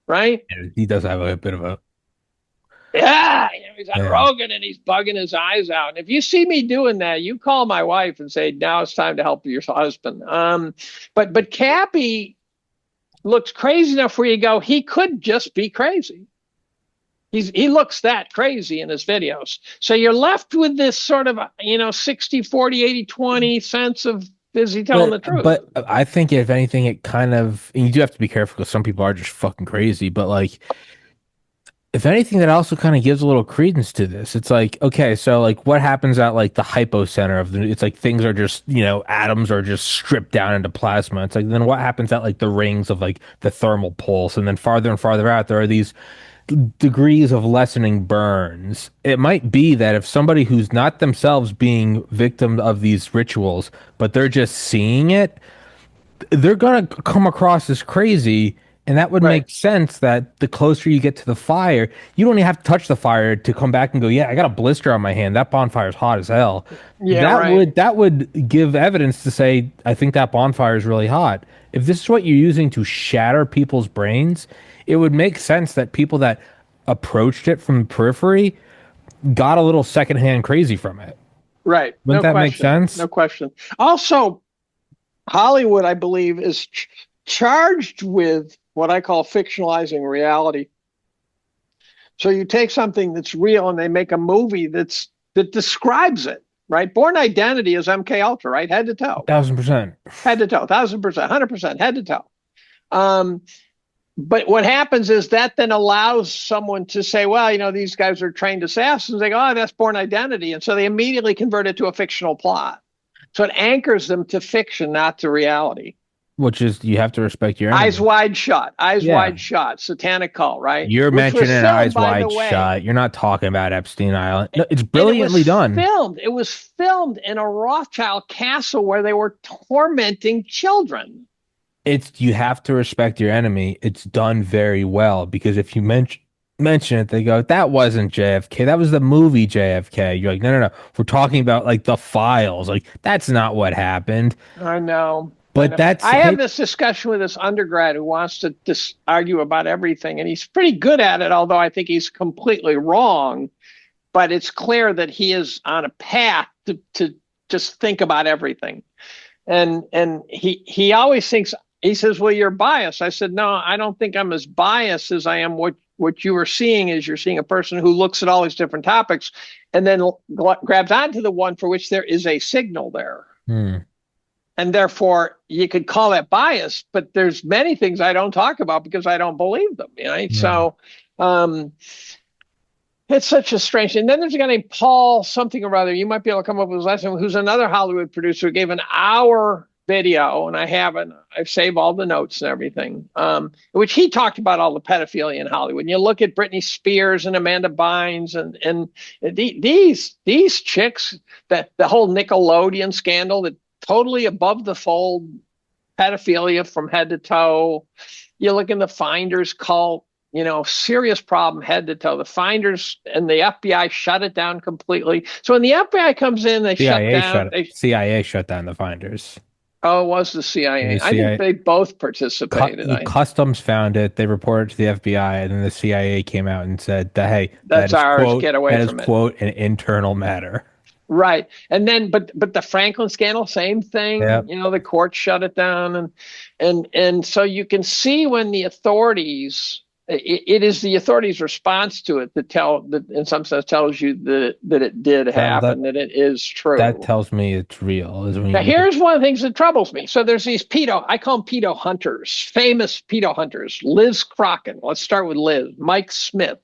right? He does have a bit of a. Yeah, he's on Yeah. Rogan and he's bugging his eyes out. And if you see me doing that, you call my wife and say, now it's time to help your husband. But Cappy looks crazy enough where you go, he could just be crazy. He looks that crazy in his videos. So you're left with this sort of, 60, 40, 80, 20 sense of, is he telling the truth? But I think if anything, it kind of, and you do have to be careful because some people are just fucking crazy. But like, if anything, that also kind of gives a little credence to this. It's like, okay, so like what happens at like the hypocenter of the, it's like things are just, atoms are just stripped down into plasma. It's like, then what happens at like the rings of like the thermal pulse? And then farther and farther out, there are these degrees of lessening burns. It might be that if somebody who's not themselves being victim of these rituals, but they're just seeing it, they're gonna come across as crazy, and that would Right. make sense that the closer you get to the fire, you don't even have to touch the fire to come back and go, yeah, I got a blister on my hand. That bonfire's hot as hell. Yeah, That right. would give evidence to say, I think that bonfire is really hot. If this is what you're using to shatter people's brains, it would make sense that people that approached it from the periphery got a little secondhand crazy from it. Right. Wouldn't No that make question. sense? No question. Also, Hollywood, I believe, is charged with what I call fictionalizing reality. So you take something that's real and they make a movie that describes it, right? Born Identity is MK Ultra, right? Head to toe, 1000%. head to toe, 1,000%, 100%, head to toe. Um, but what happens is that then allows someone to say, well, these guys are trained assassins. They go, oh, that's Born Identity. And so they immediately convert it to a fictional plot. So it anchors them to fiction, not to reality. Which is you have to respect your Eyes enemy. Wide Shut, Eyes Yeah. Wide Shut, Satanic Cult, right? You're Which was mentioning filmed, Eyes by the Wide way, Shut. You're not talking about Epstein Island. No, it's and it was brilliantly done. filmed. It was filmed in a Rothschild castle where they were tormenting children. It's you have to respect your enemy. It's done very well because if you mention it, they go, that wasn't JFK. That was the movie JFK. You're like, no, no, no. We're talking about like the files. Like that's not what happened. I know. I But know. that's I have hey, this discussion with this undergrad who wants to argue about everything, and he's pretty good at it, although I think he's completely wrong. But it's clear that he is on a path to just think about everything. And he always thinks, he says, well, you're biased. I said, no, I don't think I'm as biased as I am. What you are seeing is you're seeing a person who looks at all these different topics and then grabs onto the one for which there is a signal there. hmm, And therefore you could call that bias, but there's many things I don't talk about because I don't believe them. Right? yeah. So it's such a strange thing. And then there's a guy named Paul something or other. You might be able to come up with his last name, who's another Hollywood producer who gave an hour video, and I haven't. I've saved all the notes and everything, which he talked about all the pedophilia in Hollywood. And you look at Britney Spears and Amanda Bynes and these chicks, that the whole Nickelodeon scandal, that totally above the fold pedophilia from head to toe. You look in the Finders cult, serious problem head to toe. The Finders and the FBI shut it down completely. So when the FBI comes in, they shut down. CIA shut down the finders. Oh, it was the Yeah, CIA. I think CIA they both participated. Customs found it. They reported to the FBI, and then the CIA came out and said that hey, That's ours. Get away that is from it. quote an internal matter. Right. And then, but the Franklin scandal, same thing. Yep. The court shut it down, and so you can see when the authorities. It is the authorities' response to it that in some sense tells you that it did happen, that it is true. That tells me it's real. Now, here's one of the things that troubles me. So there's these I call them pedo hunters, famous pedo hunters. Liz Crocken. Let's start with Liz. Mike Smith.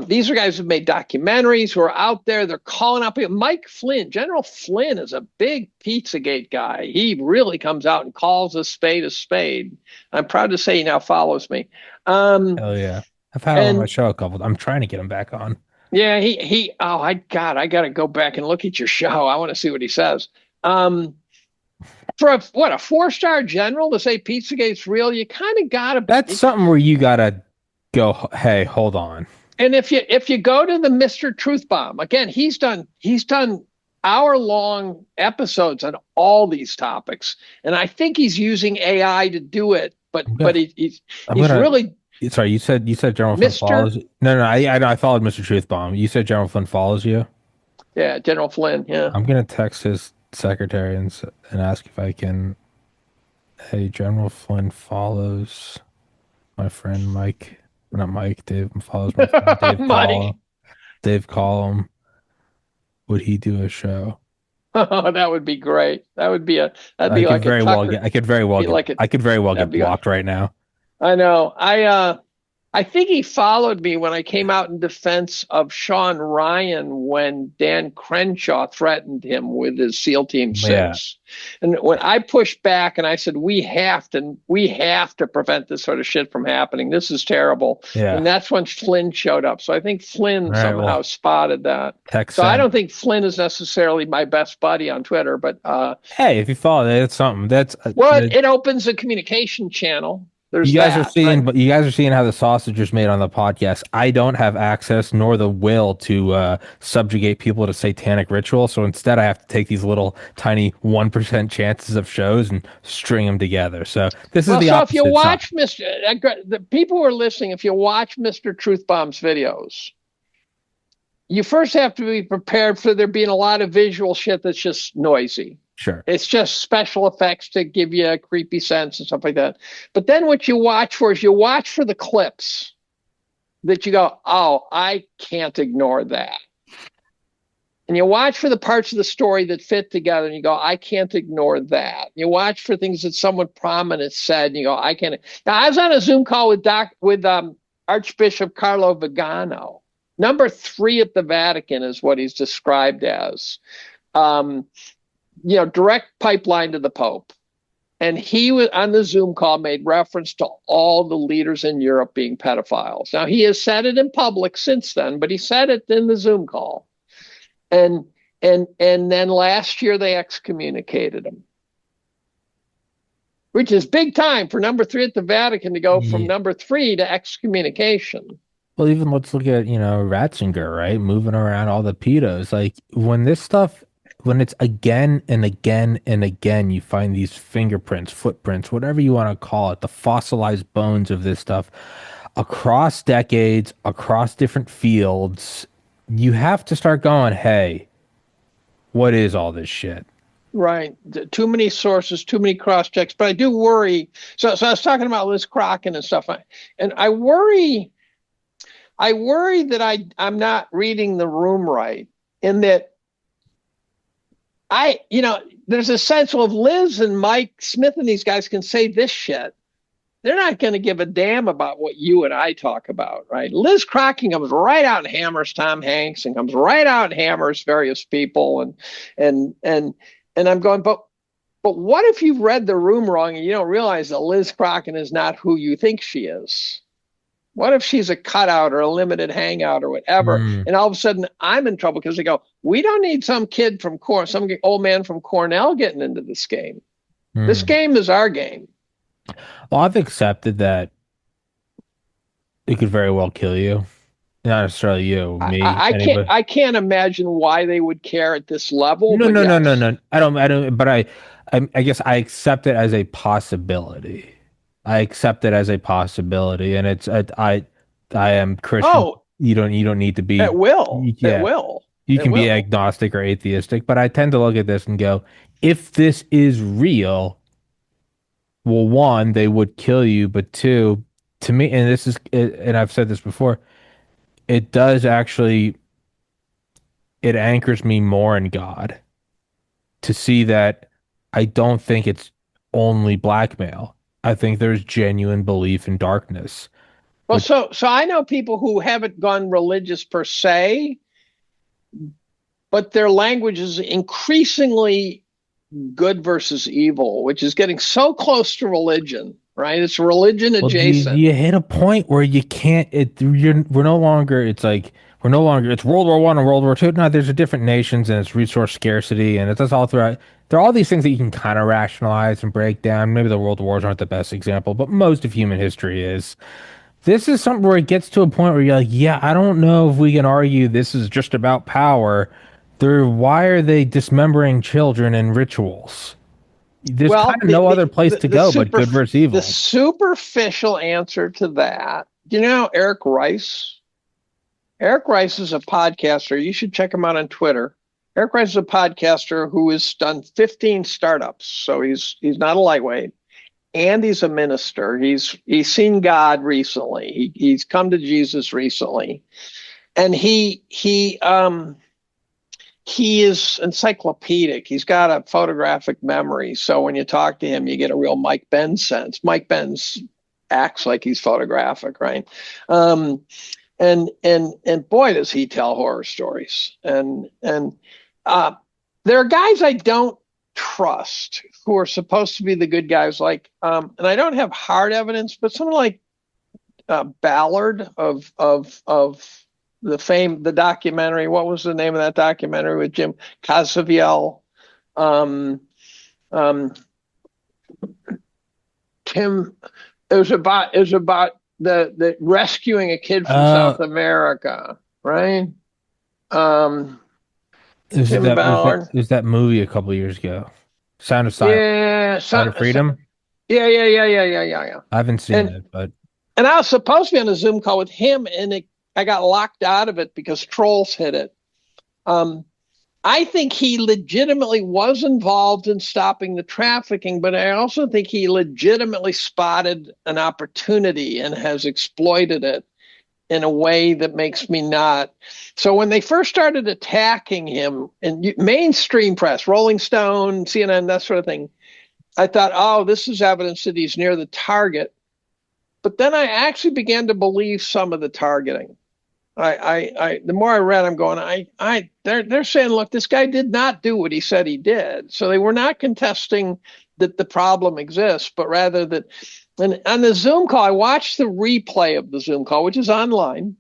These are guys who've made documentaries, who are out there. They're calling up Mike Flynn. General Flynn is a big Pizzagate guy. He really comes out and calls a spade a spade. I'm proud to say he now follows me. Hell yeah. I've had him on my show a couple. I'm trying to get him back on. Yeah, I got to go back and look at your show. I want to see what he says. For a 4-star general to say Pizzagate's real, you kind of got to. That's something where you gotta go, hey, hold on. And if you go to the Mr. Truthbomb, again, he's done hour-long episodes on all these topics, and I think he's using AI to do it. But he's really Sorry, you said General Flynn Mister. follows. No, no, I followed Mr. Truthbomb. You said General Flynn follows you. Yeah, General Flynn. Yeah. I'm gonna text his secretary and ask if I can. Hey, General Flynn follows my friend Mike. Not Mike. Dave follows my friend Dave Mike. Collum. Dave Collum. Would he do a show? Oh, that would be great. That'd I be could like a very well Tucker. get. I could very well Be get. like a I could very well that'd get be like blocked right now. I know. I think he followed me when I came out in defense of Sean Ryan when Dan Crenshaw threatened him with his SEAL Team Yeah, 6. And when I pushed back and I said, we have to prevent this sort of shit from happening. This is terrible. yeah. And that's when Flynn showed up. So I think All Flynn right. somehow Well, spotted that. text So I sent. don't think Flynn is necessarily my best buddy on Twitter, but Hey, if you follow that, it's something. well, it opens a communication channel. There's You guys are that, seeing, right? but you guys are seeing how the sausage is made on the podcast. I don't have access nor the will to subjugate people to satanic ritual. So instead, I have to take these little tiny 1% chances of shows and string them together. So this is Well, the so if you opposite side. watch the people who are listening, if you watch Mr. Truthbomb's videos, you first have to be prepared for there being a lot of visual shit that's just noisy. Sure. It's just special effects to give you a creepy sense and stuff like that. But then what you watch for is you watch for the clips that you go, oh, I can't ignore that. And you watch for the parts of the story that fit together and you go, I can't ignore that. You watch for things that someone prominent said and you go, I can't. Now, I was on a Zoom call with Archbishop Carlo Vigano. Number 3 at the Vatican is what he's described as. Direct pipeline to the Pope. And he was on the Zoom call made reference to all the leaders in Europe being pedophiles. Now, he has said it in public since then, but he said it in the Zoom call. And then last year they excommunicated him, which is big time for number 3 at the Vatican to go from Yeah. number 3 to excommunication. Well, even let's look at, Ratzinger, right? Moving around all the pedos. Like when it's again and again and again, you find these fingerprints, footprints, whatever you want to call it, the fossilized bones of this stuff across decades, across different fields. You have to start going, hey, what is all this shit? Right. Too many sources, too many cross checks. But I do worry. So I was talking about Liz Crocken and stuff. And I worry that I'm not reading the room right, in that there's a sense of Liz and Mike Smith and these guys can say this shit. They're not going to give a damn about what you and I talk about, right? Liz Crocken comes right out and hammers Tom Hanks and comes right out and hammers various people, and I'm going, but what if you've read the room wrong and you don't realize that Liz Crocken is not who you think she is? What if she's a cutout or a limited hangout or whatever? Mm, And all of a sudden I'm in trouble because they go, we don't need some kid from some old man from Cornell getting into this game. This mm. game is our game. Well, I've accepted that it could very well kill you. Not necessarily you, me, I can't anybody. I can't imagine why they would care at this level, No, but no, no, no, yes. no. I don't, but I guess I accept it as a possibility. I accept it as a possibility, and I am Christian. Oh, You don't need to it be, will. It yeah, will. you It can be will. agnostic or atheistic, but I tend to look at this and go, if this is real, well, one, they would kill you, but two, to me, and and I've said this before, it does actually, it anchors me more in God to see that I don't think it's only blackmail. I think there's genuine belief in darkness, Well, which, so I know people who haven't gone religious per se, but their language is increasingly good versus evil, which is getting so close to religion, right? It's religion well, do adjacent. you hit a point where you can't, we're no longer, it's like, we're no longer, it's World War One and World War Two. No, there's a different nations and it's resource scarcity and it's all throughout. There are all these things that you can kind of rationalize and break down. Maybe the world wars aren't the best example, but most of human history is. This is something where it gets to a point where you're like, yeah, I don't know if we can argue this is just about power. Why are they dismembering children in rituals? There's kind Well, of no other place to go but good versus the evil. superficial answer to that, you know, Eric Rice? Eric Rice is a podcaster. You should check him out on Twitter. Eric Rice is a podcaster who has done 15 startups. So he's not a lightweight. And he's a minister. He's seen God recently. He's come to Jesus recently. And he is encyclopedic. He's got a photographic memory. So when you talk to him, you get a real Mike Benn sense. Mike Benn acts like he's photographic, right? And boy, does he tell horror stories. And there are guys I don't trust who are supposed to be the good guys. Like, and I don't have hard evidence, but someone like Ballard of the documentary. What was the name of that documentary with Jim Cazaville? Tim. It was about the rescuing a kid from South America, right? Tim Ballard. It was that movie a couple years ago. Sound of Silence. Yeah, Sound of Freedom. yeah. I haven't seen it, but I was supposed to be on a Zoom call with him, and I got locked out of it because trolls hit it. I think he legitimately was involved in stopping the trafficking, but I also think he legitimately spotted an opportunity and has exploited it in a way that makes me not. So when they first started attacking him in mainstream press, Rolling Stone, CNN, that sort of thing, I thought, oh, this is evidence that he's near the target. But then I actually began to believe some of the targeting. The more I read, I'm going, they're saying, look, this guy did not do what he said he did. So they were not contesting that the problem exists, but rather that. And on the Zoom call, I watched the replay of the Zoom call, which is online,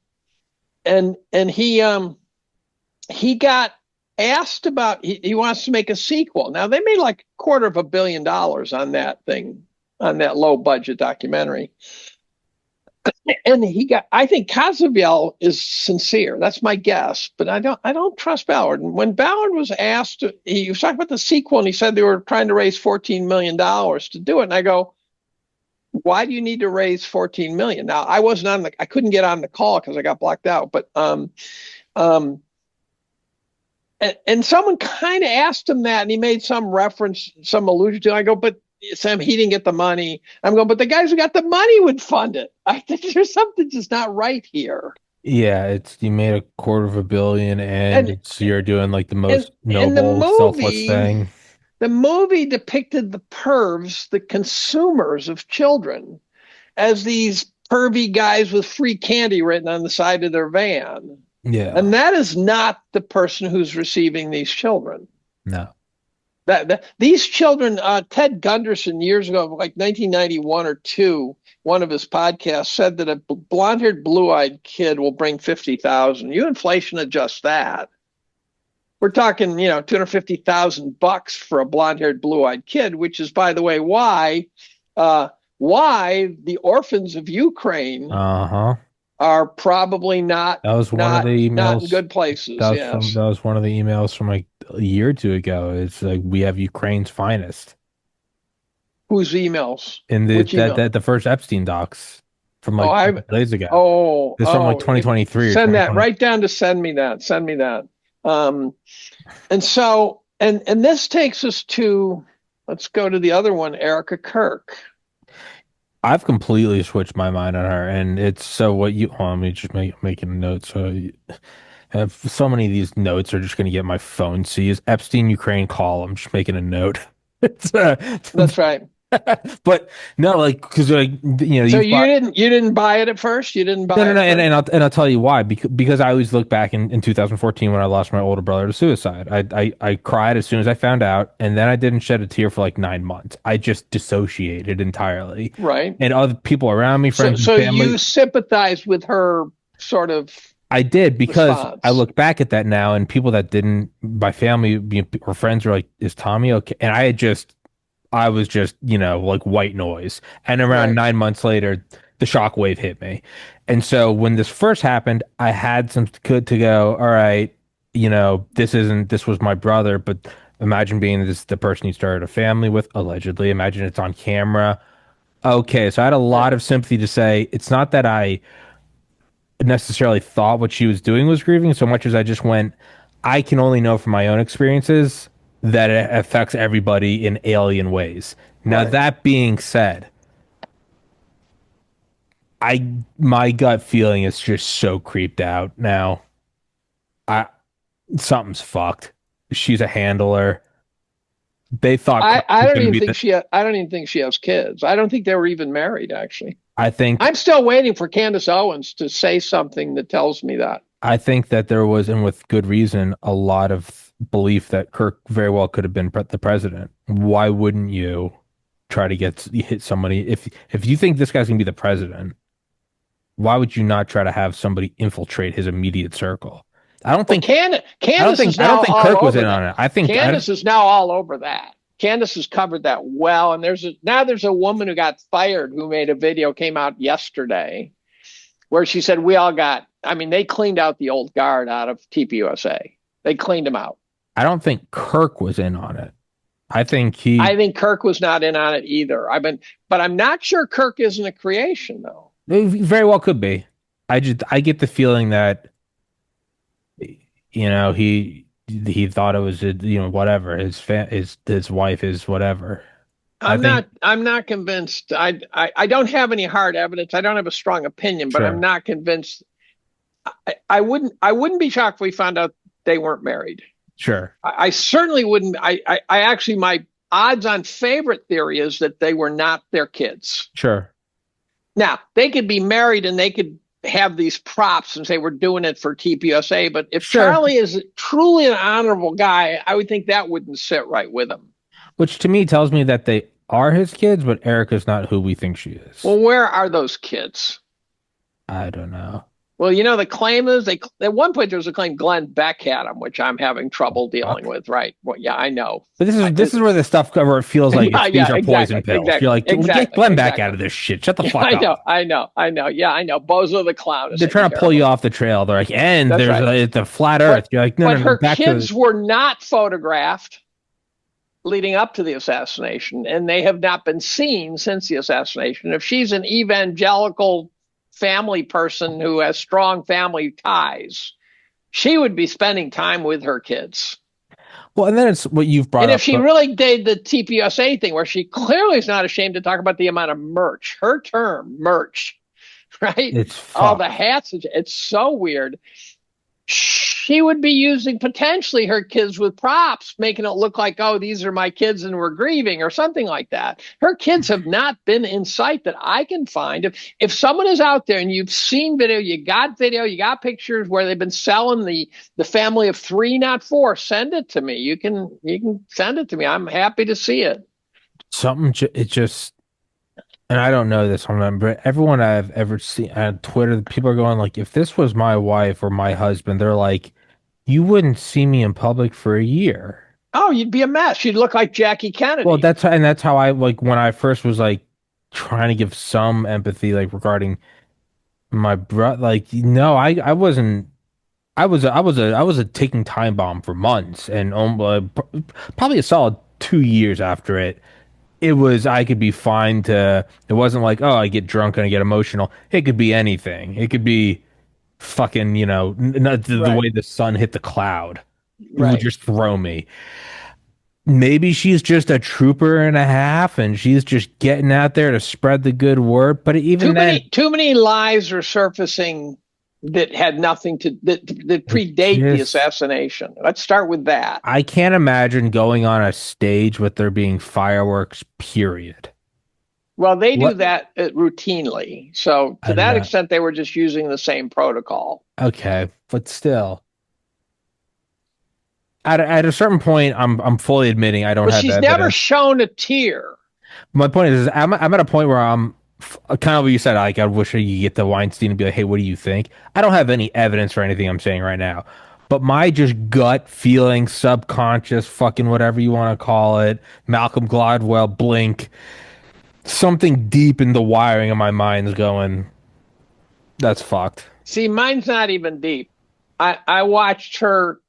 and he got asked about he wants to make a sequel. Now they made like $250 million on that thing, on that low budget documentary. And I think Cazaville is sincere. That's my guess, but I don't trust Ballard. And when Ballard was asked, he was talking about the sequel, and he said they were trying to raise $14 million to do it. And I go, why do you need to raise $14 million? Now, I couldn't get on the call because I got blocked out. But and someone kind of asked him that, and he made some reference, some allusion to it. I go, but Sam, he didn't get the money. I'm going, but the guys who got the money would fund it. I think there's something just not right here. yeah, you made $250 million, and you're doing like the most noble, selfless thing. The movie depicted the pervs, the consumers of children, as these pervy guys with free candy written on the side of their van. Yeah. And that is not the person who's receiving these children. No. These children, Ted Gunderson, years ago, like 1991 or two, one of his podcasts said that a blonde-haired, blue-eyed kid will bring 50,000. You inflation adjust that. We're talking, $250,000 for a blonde-haired, blue-eyed kid, which is, by the way, why the orphans of Ukraine are probably not. That was one of the emails. Not in good places. That was one of the emails from like a year or two ago. It's like, we have Ukraine's finest. Whose emails? In the first Epstein docs from like days ago. It's from like 2023. Send that right down to send me that. Send me that. And so, and this takes us to, let's go to the other one, Erica Kirk. I've completely switched my mind on her, and it's so what you. Let me just making a note. So many of these notes are just going to get my phone seized. Epstein Ukraine call. I'm just making a note. That's right. But no, like, because so you didn't buy it at first. You didn't buy it. No, and I'll tell you why. Because I always look back in 2014 when I lost my older brother to suicide. I cried as soon as I found out, and then I didn't shed a tear for like 9 months. I just dissociated entirely. Right. And other people around me, friends, and family. So you sympathized with her sort of. I did, because response. I look back at that now, and people that didn't, my family or friends were like, "Is Tommy okay?" And I was just, like white noise. And around 9 months later, the shockwave hit me. And so when this first happened, I had some good to go, all right, this was my brother, but Imagine being the person you started a family with, allegedly. Imagine it's on camera. Okay, so I had a lot of sympathy to say. It's not that I necessarily thought what she was doing was grieving so much as I just went, I can only know from my own experiences that it affects everybody in alien ways. Now, Right. that being said, my gut feeling is just so creeped out now. I Something's fucked. She's a handler. They thought Kirk I was don't going to even be think the. I don't even think she has kids. I don't think they were even married, actually. I think I'm still waiting for Candace Owens to say something that tells me that. I think that there was, and with good reason, a lot of belief that Kirk very well could have been the president. Why wouldn't you try to hit somebody if you think this guy's gonna be the president? Why would you not try to have somebody infiltrate his immediate circle? I don't Well, think Candace is I don't now think all Kirk was over in on that. it. I think Candace is now all over that. Candace has covered that well, and now there's a woman who got fired who made a video came out yesterday where she said we all got. I mean, they cleaned out the old guard out of TPUSA. They cleaned them out. I don't think Kirk was in on it. I think I think Kirk was not in on it either. But I'm not sure Kirk isn't a creation though. he very well could be. I get the feeling that he thought it was whatever his wife is whatever. I think I'm not convinced. I don't have any hard evidence. I don't have a strong opinion, but I'm sure, not convinced. I wouldn't be shocked if we found out they weren't married. sure, I certainly wouldn't. I actually my odds on favorite theory is that they were not their kids. sure, Now they could be married and they could have these props and say we're doing it for TPUSA. But if sure. Charlie is truly an honorable guy, I would think that wouldn't sit right with him. Which to me tells me that they are his kids, but Erica's not who we think she is. Well, where are those kids? I don't know. Well, the claim is they at one point there was a claim Glenn Beck had them, which I'm having trouble dealing Fuck. with. Right? Well, yeah, I know. But this is where the stuff where it feels like Yeah, these yeah, are poison exactly, pills. You're exactly, like, get Glenn back out exactly. of this shit. Shut the fuck I up. know, I know. Yeah, I know. Bozo the Clown is They're taking trying to care pull of you them. off the trail. They're like, and That's there's right. it's a flat Earth. But You're like, no, but no, no, her back to kids were not photographed leading up to the assassination, and they have not been seen since the assassination. If she's an evangelical family person who has strong family ties, she would be spending time with her kids. well, and then it's what you've brought And if up. she really did the TPSA thing, where she clearly is not ashamed to talk about the amount of merch, her term, merch, right? It's All the fucked. hats, it's so weird. She would be using potentially her kids with props, making it look like, oh, these are my kids and we're grieving or something like that. Her kids have not been in sight that I can find. If someone is out there and you've seen video, you got pictures where they've been selling the family of 3, not 4, send it to me. You can send it to me. I'm happy to see it. It just, and I don't know this one, but everyone I've ever seen on Twitter, people are going like, if this was my wife or my husband, they're like, you wouldn't see me in public for a year. Oh, you'd be a mess. You'd look like Jackie Well, Kennedy. that's how I like when I first was like trying to give some empathy like regarding my brother. Like, no, I wasn't. I was a ticking time bomb for months, and probably a solid 2 years after it. It was I could be fine to. It wasn't like, oh, I get drunk and I get emotional. It could be anything. It could be fucking, the Right, way the sun hit the cloud. It would right. just throw me. Maybe she's just a trooper and a half and she's just getting out there to spread the good word. But even then, Too many lies are surfacing that had nothing to that it predate the just, assassination. Let's start with that. I can't imagine going on a stage with there being fireworks, period. Well, they do What? that routinely. So to I don't that know. extent, they were just using the same protocol. Okay, but still, at a certain point, I'm fully admitting I don't But have she's never evidence. shown a tear. My point is, I'm at a point where I'm kind of what you said. Like, I wish you get the Weinstein and be like, hey, what do you think? I don't have any evidence for anything I'm saying right now, but my just gut feeling, subconscious, fucking whatever you want to call it, Malcolm Gladwell, blink, something deep in the wiring of my mind is going, that's fucked. See, mine's not even deep. I watched her.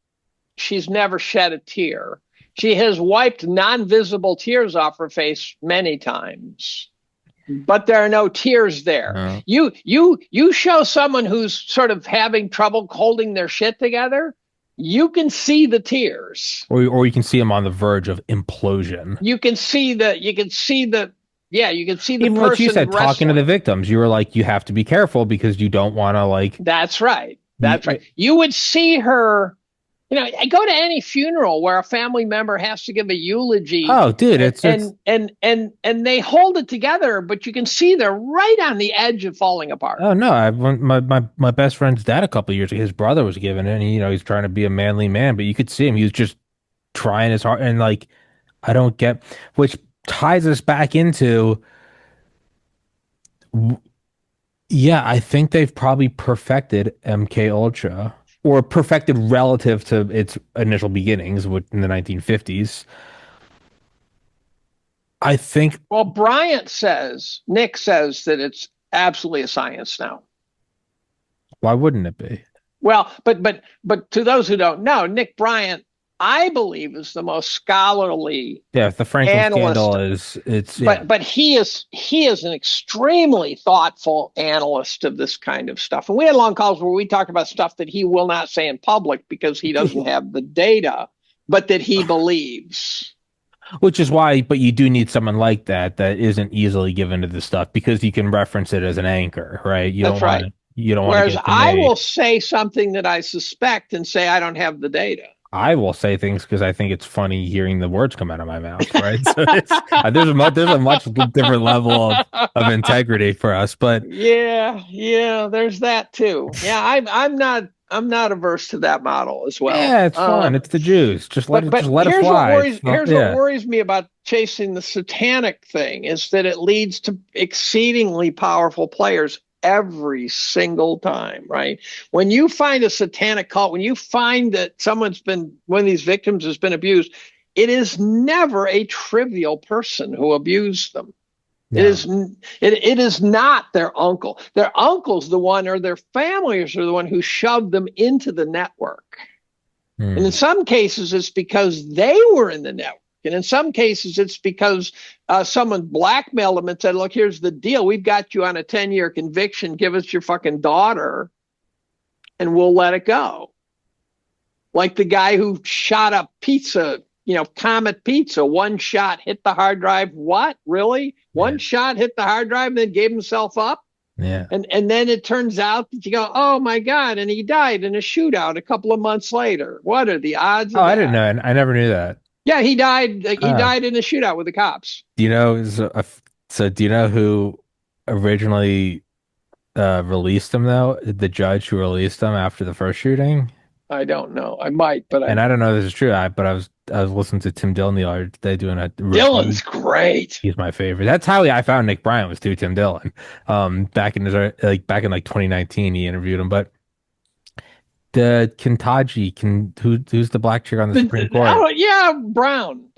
She's never shed a tear. She has wiped non-visible tears off her face many times, but there are no tears there. No. You show someone who's sort of having trouble holding their shit together, you can see the tears. Or you can see them on the verge of implosion. You can see the Even what you person said, talking to the wrestling. victims, you were like, you have to be careful because you don't want to like. That's right. That's right. You would see her. I go to any funeral where a family member has to give a eulogy. Oh, dude, it's and they hold it together, but you can see they're right on the edge of falling apart. Oh no, my best friend's dad a couple of years ago, his brother was giving it, and he's trying to be a manly man, but you could see him. He was just trying his hard, and like I don't get, which ties us back into. Yeah, I think they've probably perfected MK Ultra or perfected relative to its initial beginnings in the 1950s. I think, Well, Nick says that it's absolutely a science now. why wouldn't it be? Well, but to those who don't know, Nick Bryant, I believe, is the most scholarly Yeah, if the Franklin analyst. scandal it's yeah. But he is an extremely thoughtful analyst of this kind of stuff. And we had long calls where we talked about stuff that he will not say in public because he doesn't have the data, but that he believes. Which is why, but you do need someone like that isn't easily given to the stuff because you can reference it as an anchor, right? That's right. You don't want to Whereas get I delayed. will say something that I suspect and say I don't have the data. I will say things because I think it's funny hearing the words come out of my mouth, right? So there's a much different level of integrity for us, but yeah, there's that too. Yeah, I'm not averse to that model as well. yeah, it's fun. It's the Jews. Just let But it here's fly. What worries me about chasing the satanic thing is that it leads to exceedingly powerful players every single time, right? When you find a satanic cult, when you find that one of these victims has been abused, it is never a trivial person who abused them. No. It is not their uncle. Their uncle's the one, or their families are the one who shoved them into the network. And in some cases, it's because they were in the network. And in some cases, it's because someone blackmailed them and said, look, here's the deal. We've got you on a 10-year conviction. Give us your fucking daughter and we'll let it go. Like the guy who shot up pizza, Comet Pizza. One shot hit the hard drive. What? Really? One shot hit the hard drive and then gave himself up? Yeah. And then it turns out that you go, oh my God, and he died in a shootout a couple of months later. What are the odds of that? I didn't know. I never knew that. Yeah, he died. He died in a shootout with the cops. Do you know? Do you know who originally released him though? The judge who released him after the first shooting? I don't know. I might, but I don't know if this is true. But I was listening to Tim Dillon the other day doing a. Dillon's great. He's my favorite. That's how I found Nick Bryant was through Tim Dillon. Back in 2019, he interviewed him, but. The Kentaji, who's the black chick on the Supreme Court? Oh yeah, Brown.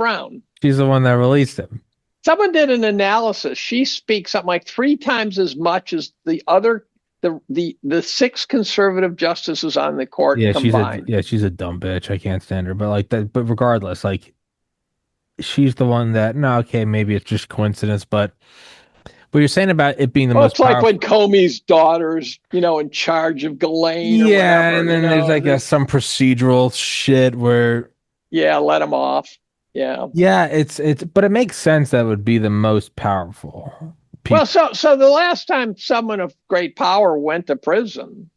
She's the one that released him. Someone did an analysis. She speaks something like 3 times as much as the other the 6 conservative justices on the court combined. She's a dumb bitch. I can't stand her. But like that. But regardless, like she's the one that maybe it's just coincidence, but. What you're saying about it being the most it's like when Comey's daughter's, in charge of Ghislaine. Yeah, and then there's some procedural shit where. Yeah, let him off. Yeah. Yeah, but it makes sense that it would be the most powerful. Well, so the last time someone of great power went to prison,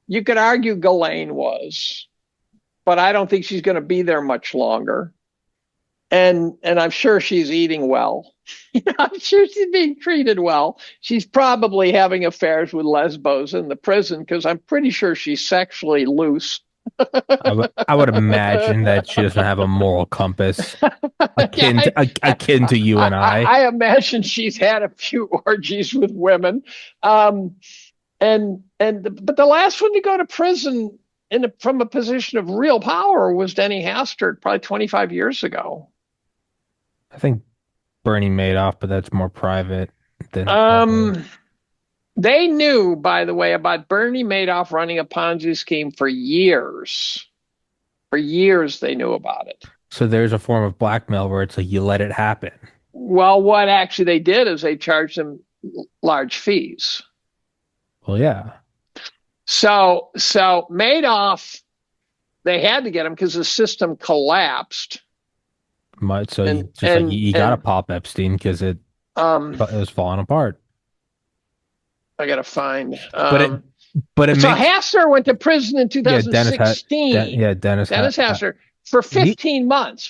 you could argue Ghislaine was, but I don't think she's going to be there much longer. And I'm sure she's eating well. I'm sure she's being treated well. She's probably having affairs with lesbos in the prison because I'm pretty sure she's sexually loose. I would imagine that she doesn't have a moral compass akin to you and I. I imagine she's had a few orgies with women. But the last one to go to prison from a position of real power was Denny Hastert, probably 25 years ago. I think Bernie Madoff, but that's more private than. They knew, by the way, about Bernie Madoff running a Ponzi scheme for years. For years, they knew about it. So there's a form of blackmail where it's like you let it happen. Well, what actually they did is they charged them large fees. Well, yeah. So Madoff, they had to get him because the system collapsed. So you And just like and you got to and pop Epstein because um it was falling apart. I gotta find But it so makes Hastert went to prison in yeah Dennis had 2016. Dennis had Dennis Hastert for he 15 months,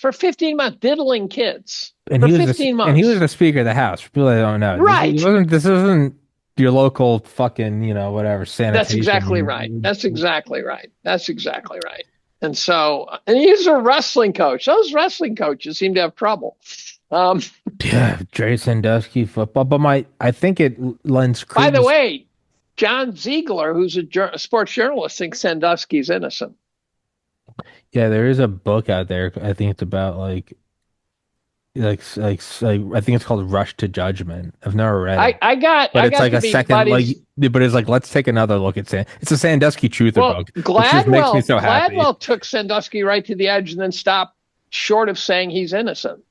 diddling kids and for he was 15 he was months. the Speaker of the House. For people that don't know, Right. this wasn't your local fucking whatever That's exactly sanitation. right. That's exactly right. That's exactly right. And he's a wrestling coach. Those wrestling coaches seem to have trouble. Um, Yeah, Dre Sandusky football, but I think it lends by the credence. way, John Ziegler, who's a sports journalist, thinks Sandusky's innocent. Yeah, there is a book out there. I think it's about like I think it's called Rush to Judgment. I've never read it, but I it's got like to a be second buddies. but it's like let's take another look at it's a Sandusky truther Well, book, which just makes me so happy. Gladwell took Sandusky right to the edge and then stopped short of saying he's innocent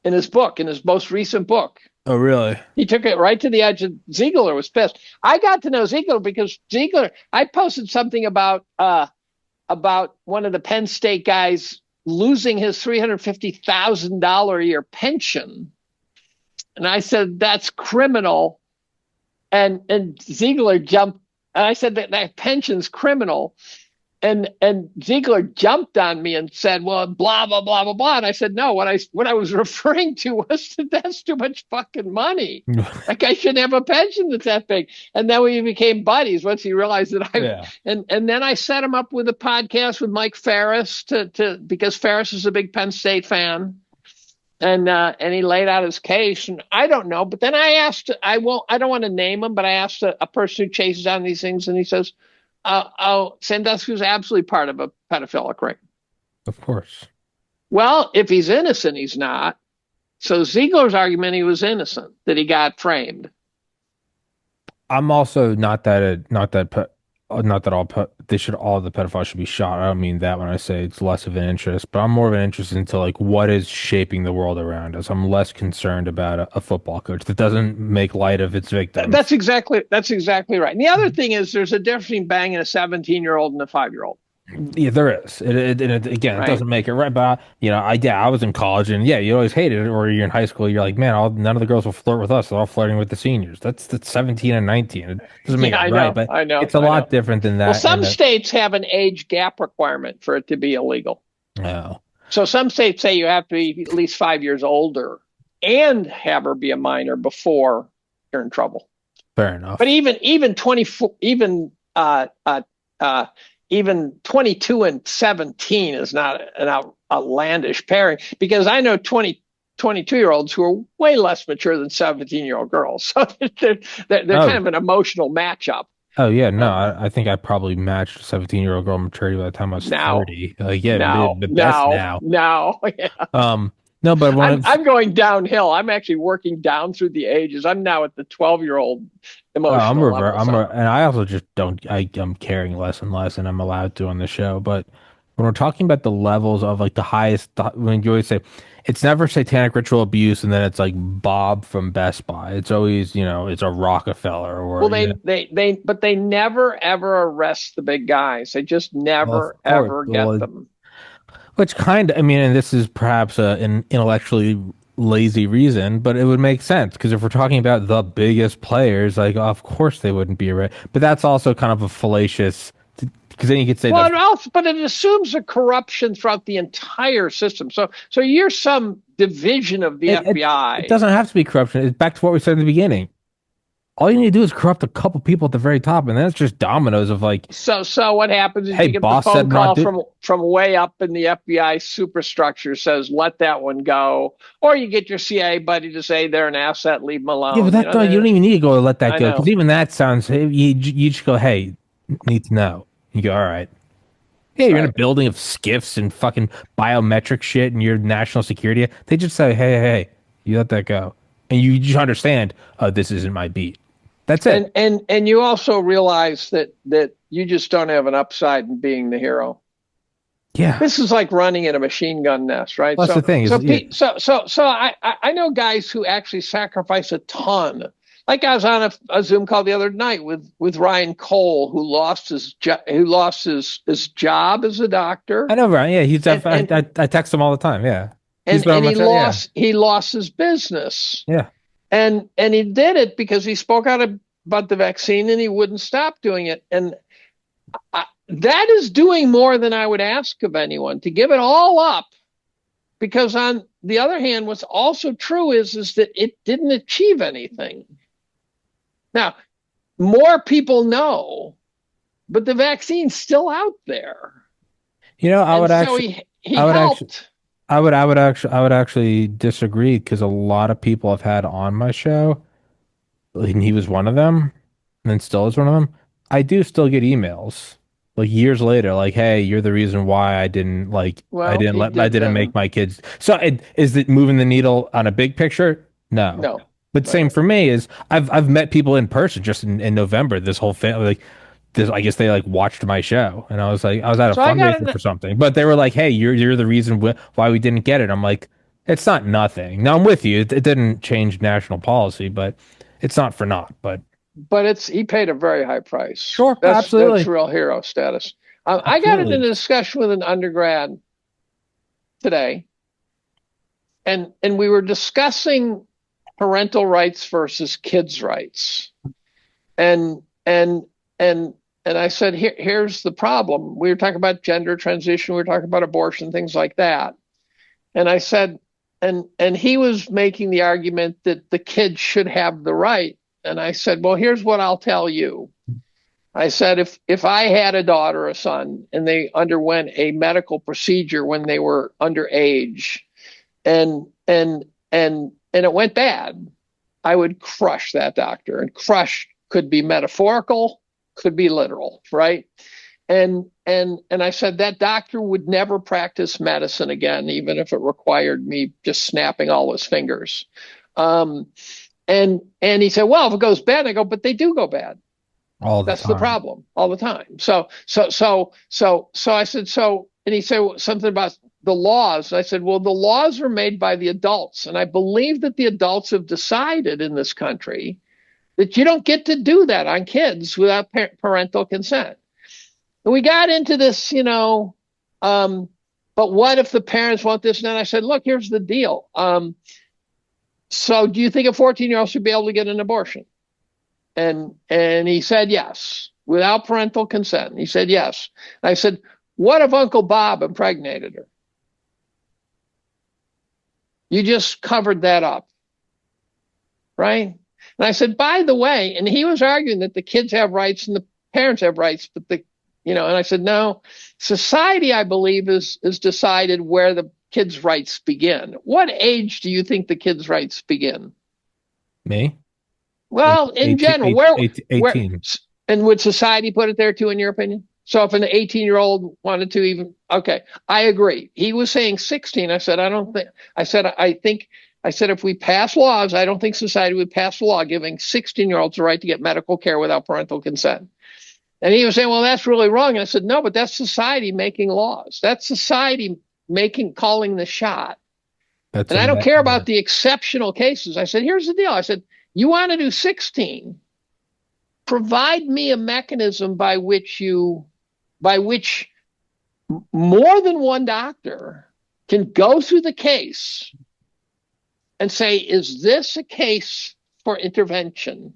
in his book, in his most recent book. Oh, really? He took it right to the edge, and Ziegler was pissed. I got to know Ziegler because I posted something about one of the Penn State guys losing his $350,000 a year pension, and I said that's criminal. And Ziegler jumped, and I said that pension's criminal. And Ziegler jumped on me and said, "Well, blah blah blah blah blah." And I said, "No, what I was referring to was that that's too much fucking money. Like I shouldn't have a pension that's that big." And then we became buddies once he realized that I. Yeah. And then I set him up with a podcast with Mike Ferris to because Ferris is a big Penn State fan. And he laid out his case, and I don't know. But then I asked, I don't want to name him, but I asked a person who chases down these things, and he says, Sandusky was absolutely part of a pedophilic ring. Of course. Well, if he's innocent, he's not. So Ziegler's argument, he was innocent, that he got framed. I'm also not that all the pedophiles should be shot. I don't mean that when I say it's less of an interest, but I'm more of an interest into like what is shaping the world around us. I'm less concerned about a football coach that doesn't make light of its victims. That's exactly right. And the other thing is there's a difference between banging a 17-year-old and a 5-year-old. Yeah, there is. Again, it Right. doesn't make it right. But I was in college, and yeah, you always hated it. Or you're in high school, you're like, man, none of the girls will flirt with us. They're all flirting with the seniors. That's 17 and 19. It doesn't make Yeah, it I right, know. but I know. it's a I lot know. different than Well, that. some states have an age gap requirement for it to be illegal. Oh, So some states say you have to be at least 5 years older and have her be a minor before you're in trouble. fair enough. But even 24, even 22 and 17 is not an outlandish pairing, because I know 22-year-olds who are way less mature than 17-year-old girls. So they're kind of an emotional matchup. Oh yeah, no, I think I probably matched a 17-year-old girl maturity by the time I was Now, 30. Yeah, the best now. Yeah. No, but I'm going downhill. I'm actually working down through the ages. I'm now at the 12-year-old emotional level. and I also just don't. I'm caring less and less, and I'm allowed to on the show. But when we're talking about the levels of like the highest, when you always say it's never satanic ritual abuse, and then it's like Bob from Best Buy. It's always it's a Rockefeller or Well, they never ever arrest the big guys. They just never ever get them. Which I mean, and this is perhaps an intellectually lazy reason, but it would make sense because if we're talking about the biggest players, like of course they wouldn't be arrested. But that's also kind of a fallacious, because then you could say but it assumes a corruption throughout the entire system. So you're some division of the FBI. It doesn't have to be corruption. It's back to what we said in the beginning. All you need to do is corrupt a couple people at the very top, and then it's just dominoes of like. So what happens is hey, you get boss the phone said not call from way up in the FBI superstructure says let that one go, or you get your CIA buddy to say they're an asset, leave them alone. Yeah, but you don't even need to go let that go, because even that sounds. You just go, hey, need to know. You go, all right. Yeah, you're in a building of skiffs and fucking biometric shit, and your national security. They just say, hey, you let that go, and you just understand. Oh, this isn't my beat. That's it. And you also realize that you just don't have an upside in being the hero. Yeah. This is like running in a machine gun nest, right? Well, that's the thing is, yeah, So I know guys who actually sacrifice a ton. Like I was on a Zoom call the other night with Ryan Cole, who lost his job as a I doctor, know, Brian. Yeah, and and I text him all the time. Yeah. He's and been on and my he show. Yeah. lost his business, Yeah. and he did it because he spoke out about the vaccine and he wouldn't stop doing it. And that is doing more than I would ask of anyone, to give it all up. Because on the other hand, what's also true is that it didn't achieve anything. Now, more people know, but the vaccine's still out there. You know, And so he I would actually, helped. I would actually disagree because a lot of people I've had on my show, and he was one of them, and then still is one of them. I do still get emails like years later, like, "Hey, you're the reason why Well, he I did didn't make then. my kids." So, is it moving the needle on a big picture? No. No, But same no. for me is I've met people in person just in November. This whole family, like this, I guess they like watched my show, and I was like, I was at a So I got fundraiser an for something, but they were like, "Hey, you're the reason why we didn't get it." I'm like, it's not nothing. Now I'm with you. It didn't change national policy, but it's not for naught. But but it's he paid a very high price. sure, That's absolutely, real hero status. I got into a absolutely. discussion with an undergrad today, and we were discussing parental rights versus kids' rights. And and and and I said, here's the problem. We were talking about gender transition, we were talking about abortion, things like that. And I said, and he was making the argument that the kids should have the right. And I said, well, here's what I'll tell you. I said, if I had a daughter or a son and they underwent a medical procedure when they were underage, and it went bad, I would crush that doctor. And crush could be metaphorical, could be literal, right? And I said that doctor would never practice medicine again, even if it required me just snapping all his fingers. Um, and he said, well, if it goes bad, I go, but they do go bad. All the That's the time. problem, all the time. So I said, so, and he said something about the laws. I said, well, the laws are made by the adults, and I believe that the adults have decided in this country that you don't get to do that on kids without parental consent. And we got into this, but what if the parents want this? And then I said, look, here's the deal. So do you think a 14-year-old should be able to get an abortion? And he said yes, without parental consent. He said yes. And I said, what if Uncle Bob impregnated her? You just covered that up, right? And I said, by the way, and he was arguing that the kids have rights and the parents have rights, but and I said, no, society, I believe, is decided where the kids' rights begin. What age do you think the kids' rights begin? Me? Well, in general, 18. and would society put it there too, in your opinion? So if an 18-year-old wanted to even, okay, I agree. He was saying 16. I said, I don't think, I said, if we pass laws, I don't think society would pass a law giving 16-year-olds the right to get medical care without parental consent. And he was saying, well, that's really wrong. And I said, no, but that's society making laws. That's society calling the shot. That's And a I don't met. care Yeah. about the exceptional cases. I said, here's the deal. I said, you want to do 16, provide me a mechanism by which more than one doctor can go through the case and say, is this a case for intervention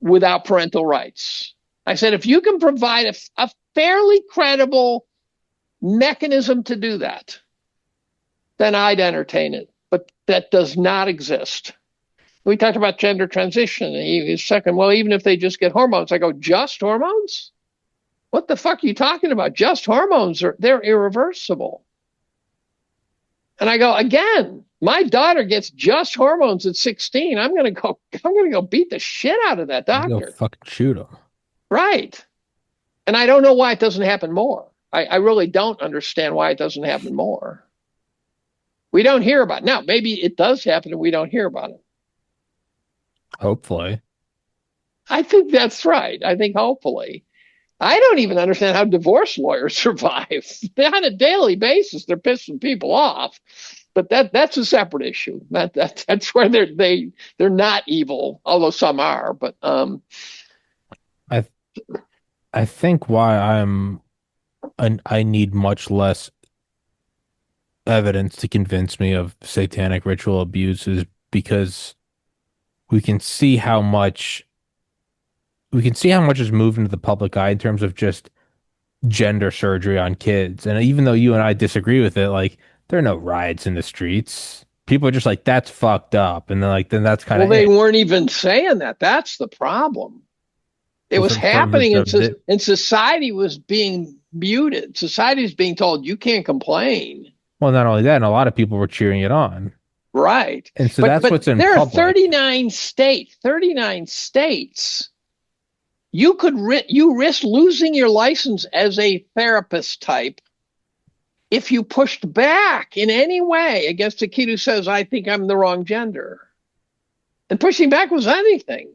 without parental rights? I said, if you can provide a fairly credible mechanism to do that, then I'd entertain it. But that does not exist. We talked about gender transition. And he was second, well, even if they just get hormones, I go, just hormones? What the fuck are you talking about? Just hormones they're irreversible. And I go, again, my daughter gets just hormones at 16. I'm gonna go beat the shit out of that Go doctor. fucking shoot him. Right. And I don't know why it doesn't happen more. I really don't understand why it doesn't happen more. We don't hear about it. Now, maybe it does happen and we don't hear about it. Hopefully. I think that's right. I think hopefully. I don't even understand how divorce lawyers survive. On a daily basis, they're pissing people off. But that's a separate issue. That's where they're not evil, although some are. But I I think why I need much less evidence to convince me of satanic ritual abuse is because we can see how much we can see how much is moved into the public eye in terms of just gender surgery on kids. And even though you and I disagree with it, like there are no riots in the streets. People are just like, that's fucked up. And then that's kind well, of they it. weren't even saying that. That's the problem. It Well, was for purpose happening, of the, and society was being muted. Society is being told you can't complain. well, not only that, and a lot of people were cheering it on. Right. And so But that's but what's in there are public. 39 states. You risk losing your license as a therapist type if you pushed back in any way against a kid who says, I think I'm the wrong gender. And pushing back was anything.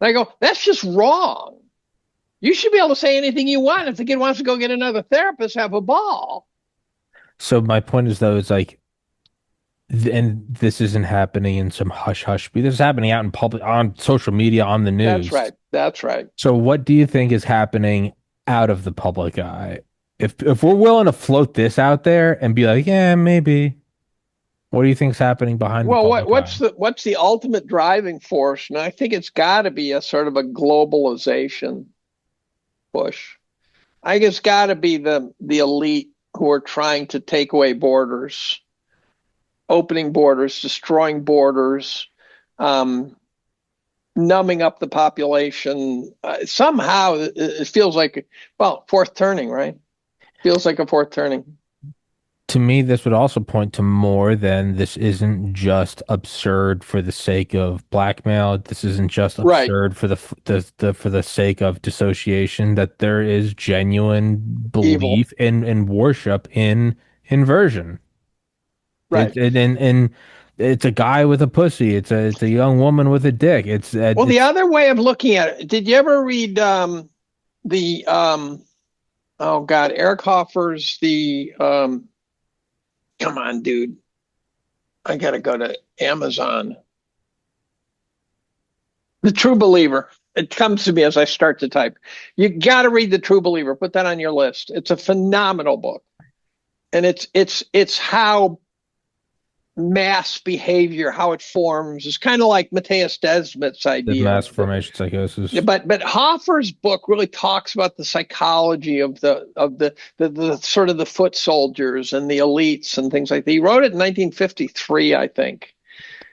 And I go, that's just wrong. You should be able to say anything you want. If the kid wants to go get another therapist, have a ball. So my point is though, is like, and this isn't happening in some hush hush. This is happening out in public, on social media, on the That's news. right. That's right. So what do you think is happening out of the public eye? If we're willing to float this out there and be like, yeah, maybe, what do you think's happening behind the Well, public eye? what's the ultimate driving force? And I think it's got to be a sort of a globalization push. I think it's got to be the elite who are trying to take away borders, opening borders, destroying borders, um, numbing up the population. Somehow it feels like, well, fourth turning, right? Feels like a fourth turning. To me, this would also point to more than this isn't just absurd for the sake of blackmail. This isn't just Right. absurd for for the sake of dissociation, that there is genuine Evil. belief and worship in inversion. Right. And it's a guy with a pussy. It's a young woman with a dick. Well, the other way of looking at it, did you ever read the oh God, Eric Hoffer's the come on, dude. I gotta go to Amazon. The True Believer. It comes to me as I start to type. You gotta read The True Believer. Put that on your list. It's a phenomenal book. And it's how mass behavior, how it forms. It's kind of like Matthias Desmet's the idea. mass formation psychosis. But Hoffer's book really talks about the psychology of the sort of the foot soldiers and the elites and things like that. He wrote it in 1953, I think.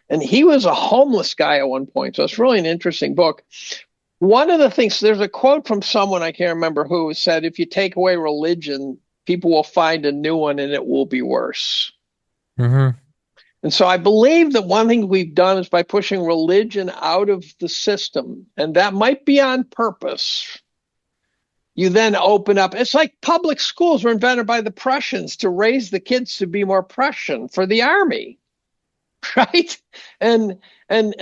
And he was a homeless guy at one point. So it's really an interesting book. One of the things, there's a quote from someone, I can't remember who, said, if you take away religion, people will find a new one and it will be worse. Hmm. And so I believe that one thing we've done is by pushing religion out of the system, and that might be on purpose. You then open up. It's like public schools were invented by the Prussians to raise the kids to be more Prussian for the army, right? And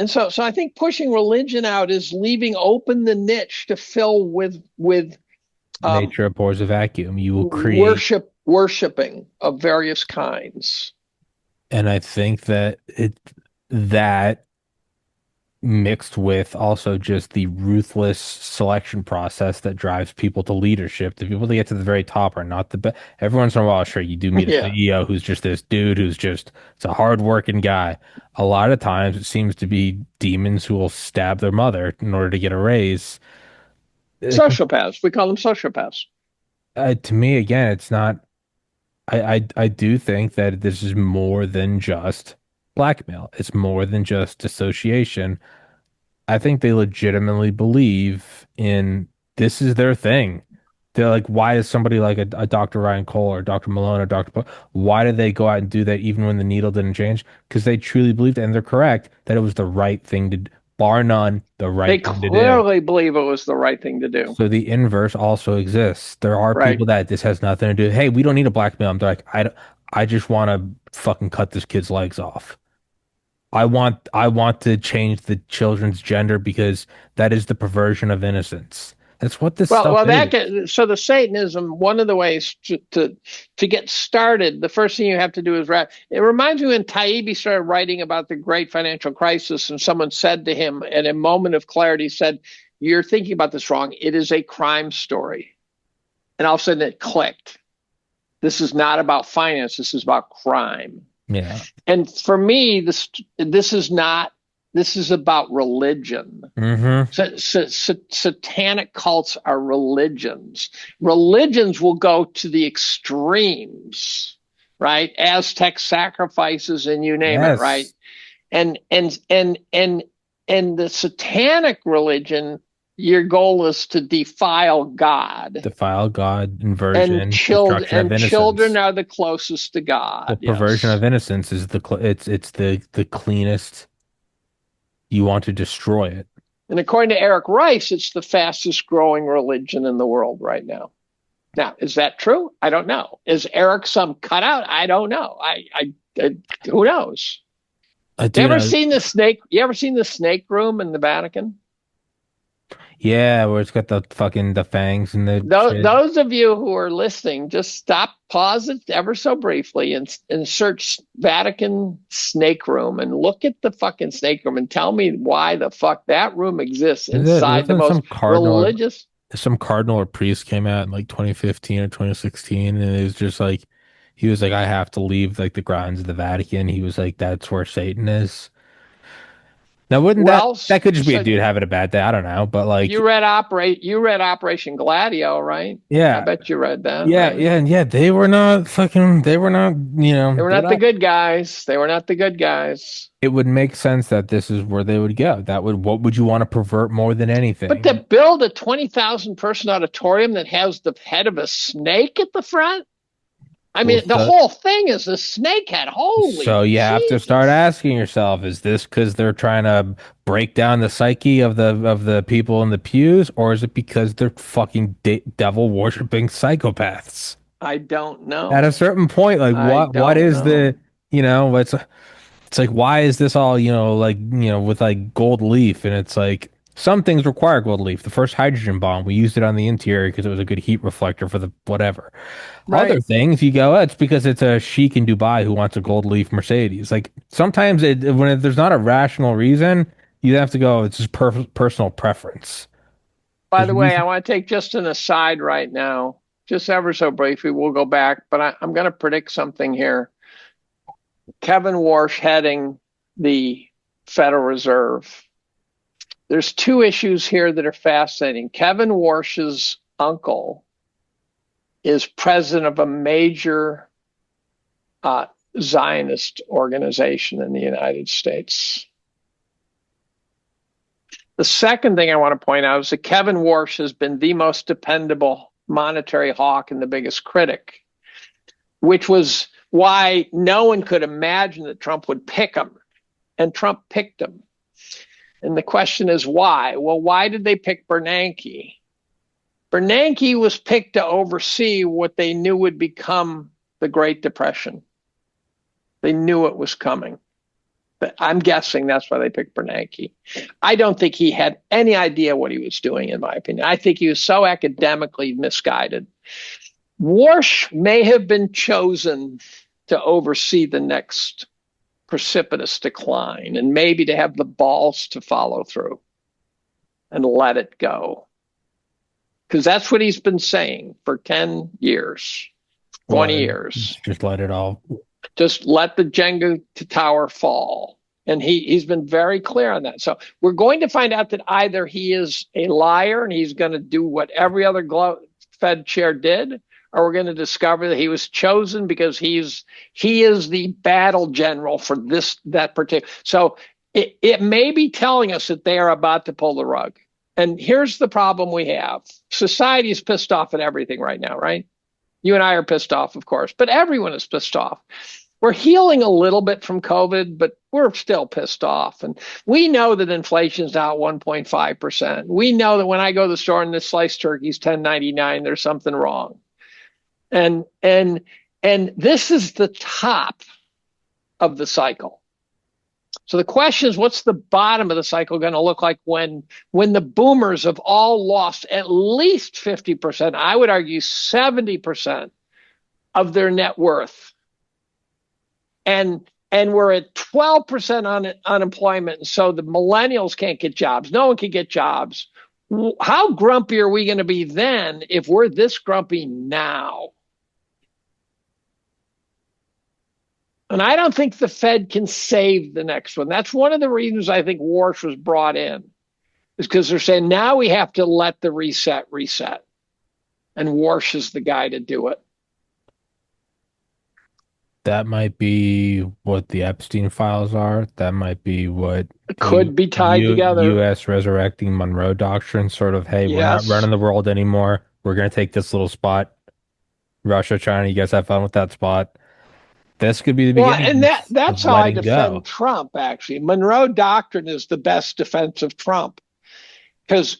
so I think pushing religion out is leaving open the niche to fill with Nature abhors a vacuum. You will create, worshiping of various kinds. and I think that mixed with also just the ruthless selection process that drives people to leadership. The people that get to the very top are not the best. Every once in a while, sure, you do meet a Yeah. CEO who's just this dude who's just, it's a hard-working guy. A lot of times it seems to be demons who will stab their mother in order to get a raise. Sociopaths. We call them sociopaths. To me, again, it's not. I do think that this is more than just blackmail. It's more than just dissociation. I think they legitimately believe in this is their thing. They're like, why is somebody like a Dr. Ryan Cole or Dr. Malone or why did they go out and do that even when the needle didn't change? Because they truly believed, and they're correct, that it was the right thing to do, bar none, the They right thing to do. clearly believe it was the right thing to do. So the inverse also exists. There are Right. people that this has nothing to do. Hey, we don't need a blackmail. They're like, I just want to fucking cut this kid's legs off. I want to change the children's gender because that is the perversion of innocence. That's what this Well, stuff well, is. so the Satanism. One of the ways to get started, the first thing you have to do is write. It reminds me when Taibbi started writing about the great financial crisis, and someone said to him, at a moment of clarity, said, "You're thinking about this wrong. It is a crime story." And all of a sudden, it clicked. This is not about finance. This is about crime. Yeah. And for me, this is not. This is about religion. Mm-hmm. Satanic cults are religions. Religions will go to the extremes, right? Aztec sacrifices and you name it, right? Yes. And the satanic religion, your goal is to defile God. Defile God, And inversion, destruction of children innocence. are the closest to God. Well, perversion Yes. of innocence is it's the cleanest. You want to destroy it. And according to Eric Rice, it's the fastest growing religion in the world right now. Now, is that true? I don't know. Is Eric some cutout? I don't know. Who knows? You ever seen the snake? You ever seen the snake room in the Vatican? Yeah, where it's got the fangs and the shit. Those of you who are listening, just stop, pause it ever so briefly, and search Vatican snake room and look at the fucking snake room and tell me why the fuck that room exists inside the most religious. Some cardinal or priest came out in like 2015 or 2016, and it was just like he was like, I have to leave like the grounds of the Vatican. He was like, that's where Satan is. Now, wouldn't Well, that could just be a so dude having a bad day? I don't know, but like, you read Operation Gladio, right? I yeah, bet you read that, yeah, right? yeah, yeah. They were not fucking. They were not. They were They're not the not. good guys. They were not the good guys. It would make sense that this is where they would go. That would. What would you want to pervert more than But to anything? build a 20,000 person auditorium that has the head of a snake at the front, I Well, mean, the whole thing is a snake head. Holy so you have to start Jesus. asking yourself, is this because they're trying to break down the psyche of the people in the pews, or is it because they're fucking devil worshiping psychopaths? I don't At a know. certain point, like I what don't is know. the, it's like why is this all, like, with like gold leaf, and it's like some things require gold leaf. The first hydrogen bomb, we used it on the interior because it was a good heat reflector for the whatever. Other Right. things, you go, oh, it's because it's a sheik in Dubai who wants a gold leaf Mercedes. Like sometimes there's not a rational reason, you have to go, it's just personal preference. By There's the way, I reason. want to take just an aside right now, just ever so briefly. We'll go back, but I'm going to predict something here. Kevin Warsh heading the Federal Reserve. There's two issues here that are fascinating. Kevin Warsh's uncle is president of a major Zionist organization in the United States. The second thing I want to point out is that Kevin Warsh has been the most dependable monetary hawk and the biggest critic, which was why no one could imagine that Trump would pick him. And Trump picked him. And the question is why? Well, why did they pick Bernanke? Bernanke was picked to oversee what they knew would become the Great Depression. They knew it was coming. But I'm guessing that's why they picked Bernanke. I don't think he had any idea what he was doing, in my opinion. I think he was so academically misguided. Warsh may have been chosen to oversee the next precipitous decline and maybe to have the balls to follow through and let it go. Because that's what he's been saying for 10 years, 20 years. Just let it all. Just let the Jenga tower fall. And he's been very clear on that. So we're going to find out that either he is a liar and he's going to do what every other Fed chair did, or we're going to discover that he was chosen because he is the battle general for that particular. So it may be telling us that they are about to pull the rug. And here's the problem we have. Society is pissed off at everything right now, right? You and I are pissed off, of course, but everyone is pissed off. We're healing a little bit from COVID, but we're still pissed off. And we know that inflation is now 1.5%. We know that when I go to the store and this sliced turkey is $10.99, there's something wrong. And this is the top of the cycle. So the question is, what's the bottom of the cycle going to look like when the boomers have all lost at least 50%, I would argue 70% of their net worth? And we're at 12% unemployment, so the millennials can't get jobs. No one can get jobs. How grumpy are we going to be then if we're this grumpy now? And I don't think the Fed can save the next one. That's one of the reasons I think Warsh was brought in, is because they're saying now we have to let the reset. And Warsh is the guy to do it. That might be what the Epstein files are. That might be what It could be tied together. U.S. resurrecting Monroe Doctrine, sort of, hey, we're not running the world anymore. We're going to take this little spot. Russia, China, you guys have fun with that spot. This could be the beginning. Well, and that's how I defend Trump, actually. Monroe Doctrine is the best defense of Trump. Because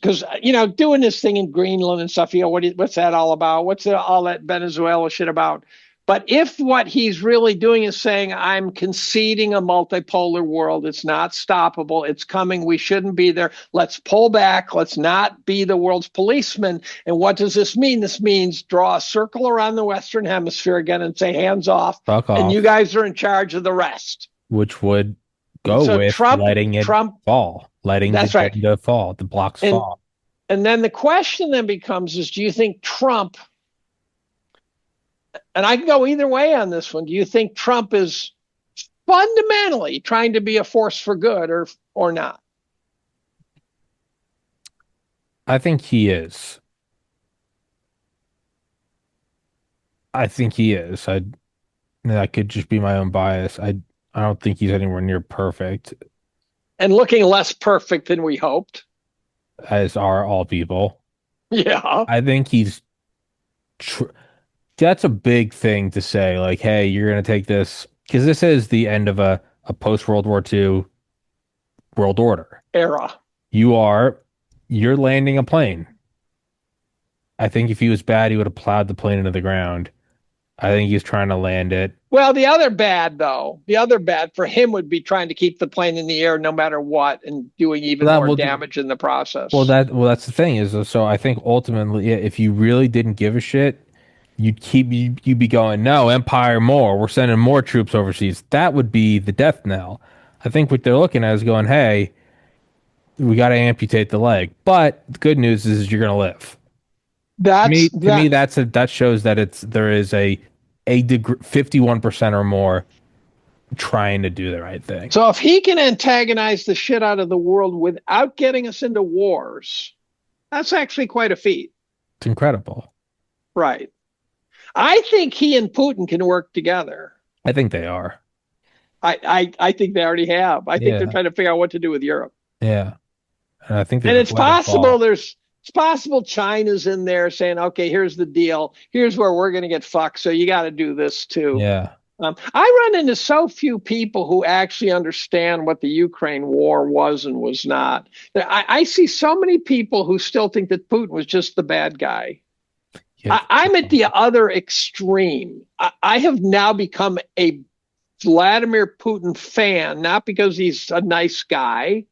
doing this thing in Greenland and stuff, what's that all about? What's all that Venezuela shit about? But if what he's really doing is saying, I'm conceding a multipolar world, it's not stoppable, it's coming, we shouldn't be there, let's pull back, let's not be the world's policeman. And what does this mean? This means draw a circle around the Western Hemisphere again and say, hands off, and you guys are in charge of the rest. Which would go with letting it fall, letting the fall, the blocks fall. And then the question then becomes is, do you think Trump... And I can go either way on this one. Do you think Trump is fundamentally trying to be a force for good or not? I think he is. That could just be my own bias. I don't think he's anywhere near perfect. And looking less perfect than we hoped. As are all people. Yeah. I think he's... That's a big thing to say, like, hey, you're going to take this, because this is the end of a post-World War II world order. Era. You're landing a plane. I think if he was bad, he would have plowed the plane into the ground. I think he's trying to land it. Well, the other bad for him would be trying to keep the plane in the air no matter what and doing even more damage in the process. Well, that's the thing is, so I think ultimately, if you really didn't give a shit, you'd be going, no, empire more. We're sending more troops overseas. That would be the death knell. I think what they're looking at is going, hey, we got to amputate the leg. But the good news is you're going to live. To me, that shows that there is a degree, 51% or more trying to do the right thing. So if he can antagonize the shit out of the world without getting us into wars, that's actually quite a feat. It's incredible. Right. I think he and Putin can work together. I think they are. I think they already have. I think they're trying to figure out what to do with Europe. Yeah. And I think it's possible it's possible China's in there saying, okay, here's the deal. Here's where we're going to get fucked. So you got to do this too. Yeah. I run into so few people who actually understand what the Ukraine war was and was not. I see so many people who still think that Putin was just the bad guy. I'm at the other extreme. I have now become a Vladimir Putin fan, not because he's a nice guy,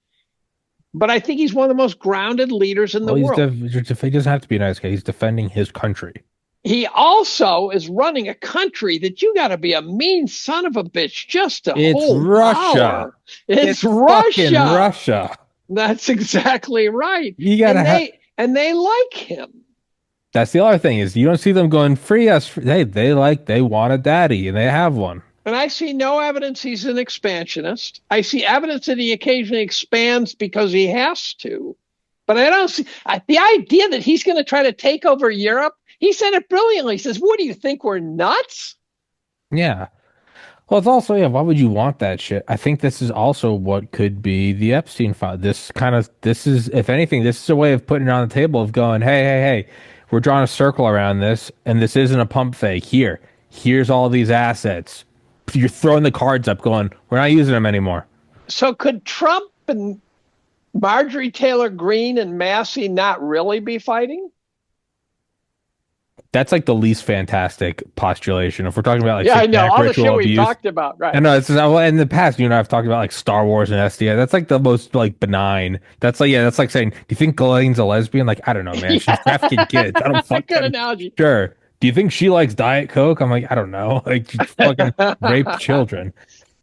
but I think he's one of the most grounded leaders in the world. He doesn't have to be a nice guy. He's defending his country. He also is running a country that you got to be a mean son of a bitch just to hold Russia. Power. It's Russia. Russia. That's exactly right. You gotta and they like him. That's the other thing is you don't see them going free us. They want a daddy and they have one. And I see no evidence he's an expansionist. I see evidence that he occasionally expands because he has to. But I don't see the idea that he's going to try to take over Europe. He said it brilliantly. He says, what do you think? We're nuts? Yeah. Well, it's also, why would you want that shit? I think this is also what could be the Epstein file. This is, if anything, this is a way of putting it on the table of going, hey, we're drawing a circle around this, and this isn't a pump fake. Here's all these assets. You're throwing the cards up going, we're not using them anymore. So could Trump and Marjorie Taylor Greene and Massey not really be fighting? that's like the least fantastic postulation. If we're talking about like Yeah, I know. satanic All the shit ritual we abuse, talked about, right? and no, it's well, in the past, you and I have talked about like Star Wars and SDI. That's like the most like benign. That's like, yeah, that's like saying, do you think Ghislaine's a lesbian? Like, I don't know, man. She's trafficking kids. I don't Good fucking analogy. sure. Do you think she likes Diet Coke? I'm like, I don't know. Like, she fucking raped children.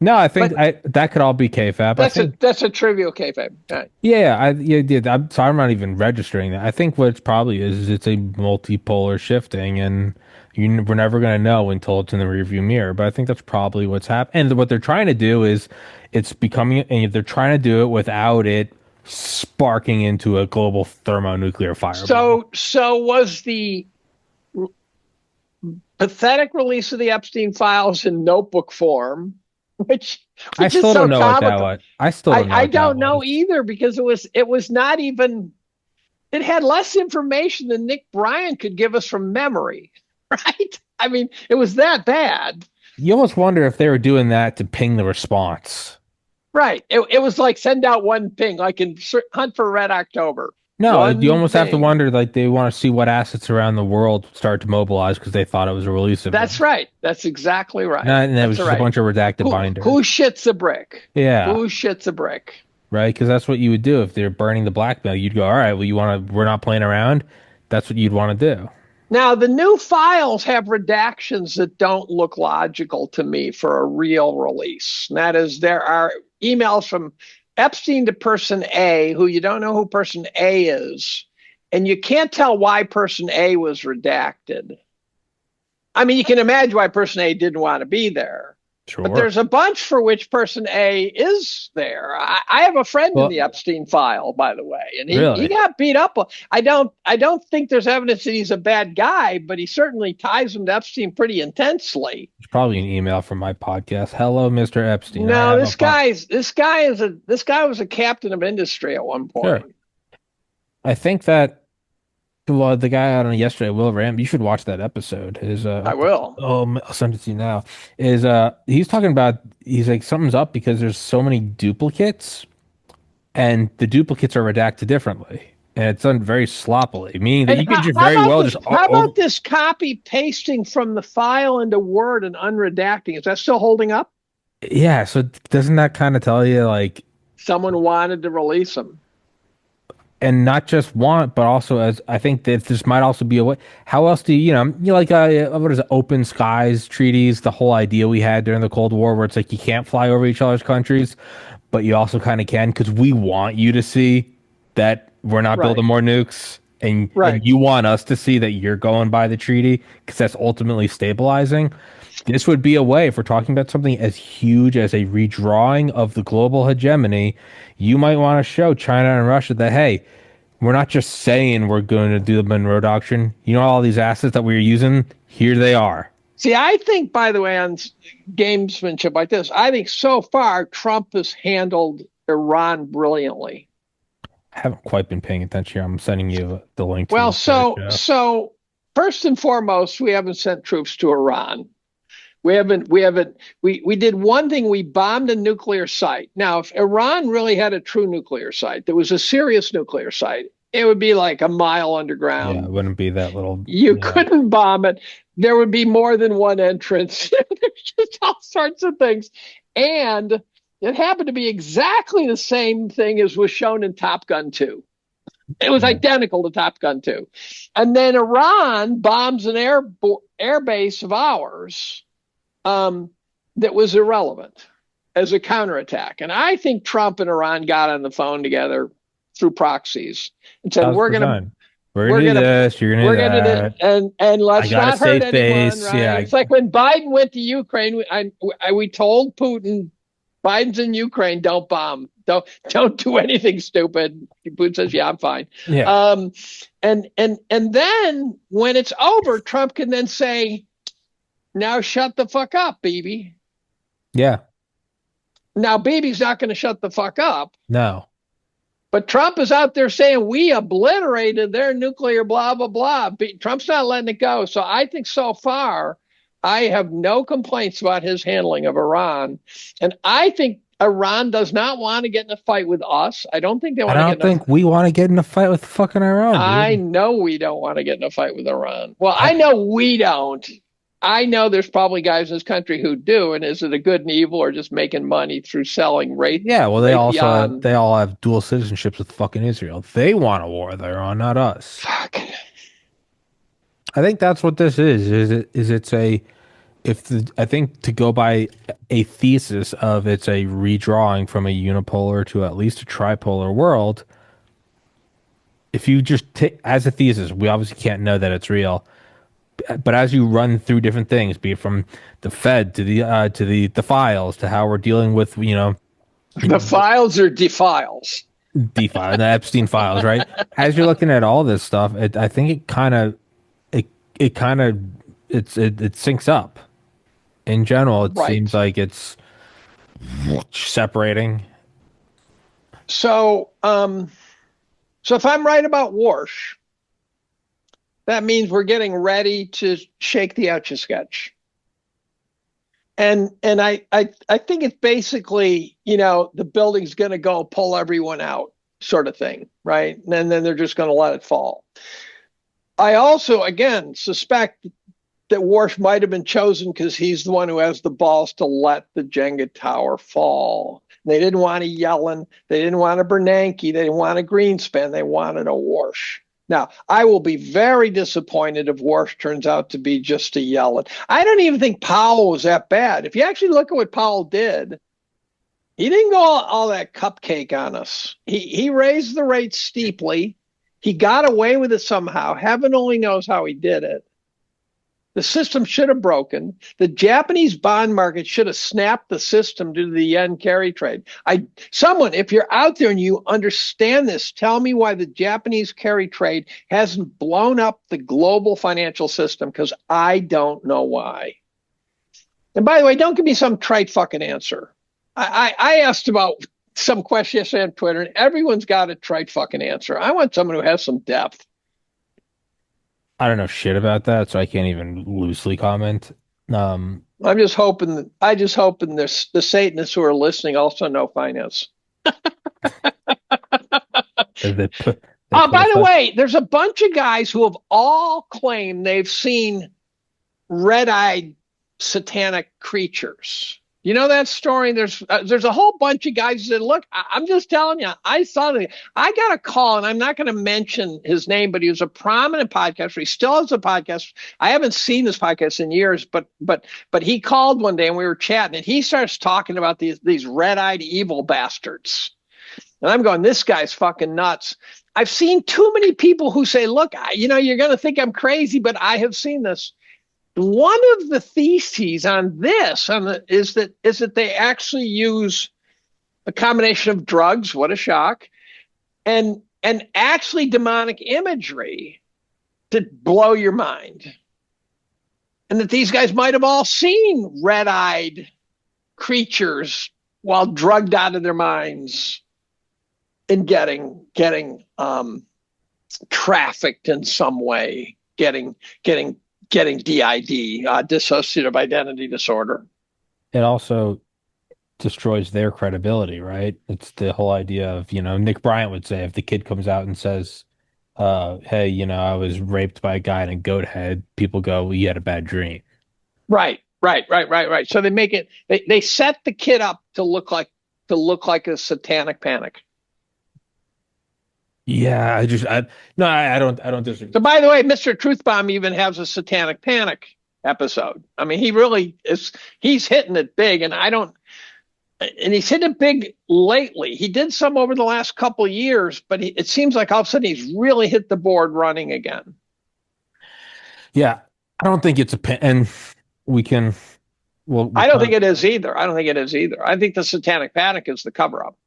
No, I think But that could all be kayfabe. I think that's a trivial kayfabe. Right. yeah, so I'm not even registering that. I think what it probably is it's a multipolar shifting, and we're never going to know until it's in the rearview mirror. But I think that's probably what's happening. And what they're trying to do is it's becoming, and they're trying to do it without it sparking into a global thermonuclear fireball. So was the pathetic release of the Epstein files in notebook form, which I is still so don't know what that comical. was. I still don't know I what that don't know was. either because it was not even it had less information than Nick Bryan could give us from memory, right? I mean, it was that bad. You almost wonder if they were doing that to ping the response. Right. It was like send out one ping, like in Hunt for Red October. No, you One almost have to ping. wonder, like they want to see what assets around the world start to mobilize because they thought it was a release That's event. right. That's exactly right. And it was That's just a right. bunch of redacted Who binders. shits a brick? Yeah, Who shits a brick? right. Because that's what you would do if they're burning the blackmail. You'd go, all right, well, you want to? We're not playing around. That's what you'd want to do. Now, the new files have redactions that don't look logical to me for a real release. And that is, there are emails from Epstein to person A, who you don't know who person A is, and you can't tell why person A was redacted. I mean, you can imagine why person A didn't want to be there. But Sure. there's a bunch for which person A is there. I have a friend in the Well, Epstein file, by the way, and he really, got beat up. I don't think there's evidence that he's a bad guy, but he certainly ties him to Epstein pretty intensely. it's probably an email from my podcast. Hello, Mr. Epstein. I No, have a pod. this guy was a captain of industry at one Sure. point. I think that. Well, the guy out on yesterday, Will Ram, you should watch that episode. His I will. I'll send it to you now. Is he's talking about he's like something's up because there's so many duplicates and the duplicates are redacted differently. And it's done very sloppily, meaning that And you could just how very about well this? just How over about this copy pasting from the file into Word and unredacting? Is that still holding up? yeah, so doesn't that kind of tell you like Someone wanted to release them. and not just want, but also as I think that this might also be a way. How else do you like what is it, open skies treaties? The whole idea we had during the Cold War, where it's like you can't fly over each other's countries, but you also kind of can because we want you to see that we're not Right. building more nukes, and Right. you want us to see that you're going by the treaty because that's ultimately stabilizing. This would be a way, if we're talking about something as huge as a redrawing of the global hegemony, you might want to show China and Russia that, hey, we're not just saying we're going to do the Monroe Doctrine. You know, all these assets that we're using, here they are. See, I think, by the way, on gamesmanship like this, I think so far Trump has handled Iran brilliantly. I haven't quite been paying attention here. I'm sending you the link to Well, the show. so first and foremost, we haven't sent troops to Iran. We did one thing. We bombed a nuclear site. Now, if Iran really had a true nuclear site, that was a serious nuclear site, it would be like a mile Yeah, underground. it wouldn't be that little. You Yeah. couldn't bomb it. There would be more than one entrance. There's just all sorts of things. And it happened to be exactly the same thing as was shown in Top Gun 2. It was Yeah. identical to Top Gun 2. And then Iran bombs an air base of ours that was irrelevant as a counterattack. And I think Trump and Iran got on the phone together through proxies and said, "We're gonna do this. You're gonna we're do gonna that. do and let's I gotta not hurt save anyone." face. Right? Yeah. It's like when Biden went to Ukraine. We told Putin, "Biden's in Ukraine. Don't bomb. Don't do anything stupid." Putin says, "Yeah, I'm fine." Yeah. And then when it's over, Trump can then say, "Now shut the fuck up, Bibi." Yeah. Now Bibi's not going to shut the fuck up, No. but Trump is out there saying we obliterated their nuclear blah blah blah. Trump's not letting it go. So I think so far I have no complaints about his handling of Iran, and I think Iran does not want to get in a fight with us. I don't think they I want to get don't in a. think we want to get in a fight with fucking Iran, I dude. know we don't want to get in a fight with Iran. Well, I I, know we don't. I know there's probably guys in this country who do. And is it a good and evil or just making money through selling yeah, well, Raytheon? they all have dual citizenships with fucking Israel. They want a war with Iran, not us. Fuck. I think that's what this is. It's a if the I think to go by a thesis of it's a redrawing from a unipolar to at least a tripolar world. If you just take as a thesis, we obviously can't know that it's real, but as you run through different things, be it from the Fed to the files to how we're dealing with The files are defiles. DeFi and the Epstein files, right? As you're looking at all this stuff, I think it it kind of it syncs up. In general, it seems Right. like it's separating. So, so if I'm right about Warsh, that means we're getting ready to shake the Etch-a-Sketch. And I think it's basically, the building's going to go pull everyone out sort of thing, right? And then they're just going to let it fall. I also, again, suspect that Warsh might have been chosen because he's the one who has the balls to let the Jenga tower fall. They didn't want a Yellen. They didn't want a Bernanke. They didn't want a Greenspan. They wanted a Warsh. Now, I will be very disappointed if Warsh turns out to be just a Yellen. I don't even think Powell was that bad. If you actually look at what Powell did, he didn't go all that cupcake on us. He raised the rates steeply. He got away with it somehow. Heaven only knows how he did it. The system should have broken. The Japanese bond market should have snapped the system due to the yen carry trade. Someone, if you're out there and you understand this, tell me why the Japanese carry trade hasn't blown up the global financial system, because I don't know why. And by the way, don't give me some trite fucking answer. I asked about some question yesterday on Twitter, and everyone's got a trite fucking answer. I want someone who has some depth. I don't know shit about that, so I can't even loosely comment. Um, I just hoping the Satanists who are listening also know finance. they put By us the up. way, there's a bunch of guys who have all claimed they've seen red-eyed satanic creatures. You know that story? There's a whole bunch of guys that said, "Look, I'm just telling you, I saw the. I got a call, and I'm not going to mention his name, but he was a prominent podcaster. He still has a podcast. I haven't seen this podcast in years, but he called one day, and we were chatting, and he starts talking about these red-eyed evil bastards. And I'm going, this guy's fucking nuts. I've seen too many people who say, look, you're going to think I'm crazy, but I have seen this. One of the theses on this is that they actually use a combination of drugs, what a shock, and actually demonic imagery to blow your mind. And that these guys might have all seen red-eyed creatures while drugged out of their minds and getting trafficked in some way, getting DID, dissociative identity disorder. It also destroys their credibility, right? It's the whole idea of, Nick Bryant would say if the kid comes out and says, hey, I was raped by a guy in a goat head, people go, well, you had a bad dream. Right. So they make it. They set the kid up to look like a satanic panic. Yeah, no, I don't disagree. So, by the way, Mr. Truthbomb even has a satanic panic episode. I mean, he really is. He's hitting it big, and he's hitting it big lately. He did some over the last couple of years, but it seems like all of a sudden he's really hit the board running again. Yeah, I don't think it's and we can. I don't think it is either. I think the satanic panic is the cover up.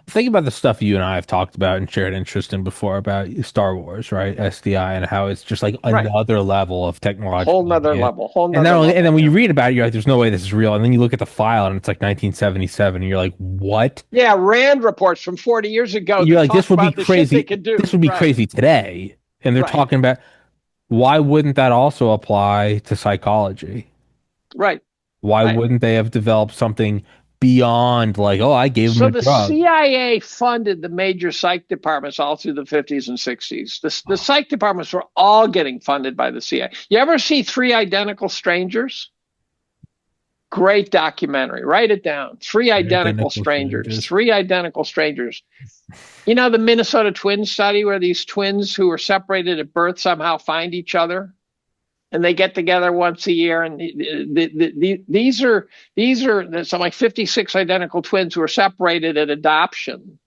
Think about the stuff you and I have talked about and shared interest in before about Star Wars, right? SDI and how it's just like another level of technological. Whole nother level. And then when you read about it, you're like, there's no way this is real. And then you look at the file and it's like 1977 and you're like, what? Yeah, Rand reports from 40 years ago. You're like, this would be crazy. This would be crazy today. And they're talking about why wouldn't that also apply to psychology? Right. Why wouldn't they have developed something beyond like, oh, I gave him So a the drug. CIA funded the major psych departments all through the 50s and 60s. The psych departments were all getting funded by the CIA. You ever see Three Identical Strangers? Great documentary. Write it down. Three Identical Identical Strangers. strangers. Three Identical Strangers. You know the Minnesota twin study where these twins who were separated at birth somehow find each other? And they get together once a year. And these are some like 56 identical twins who are separated at adoption,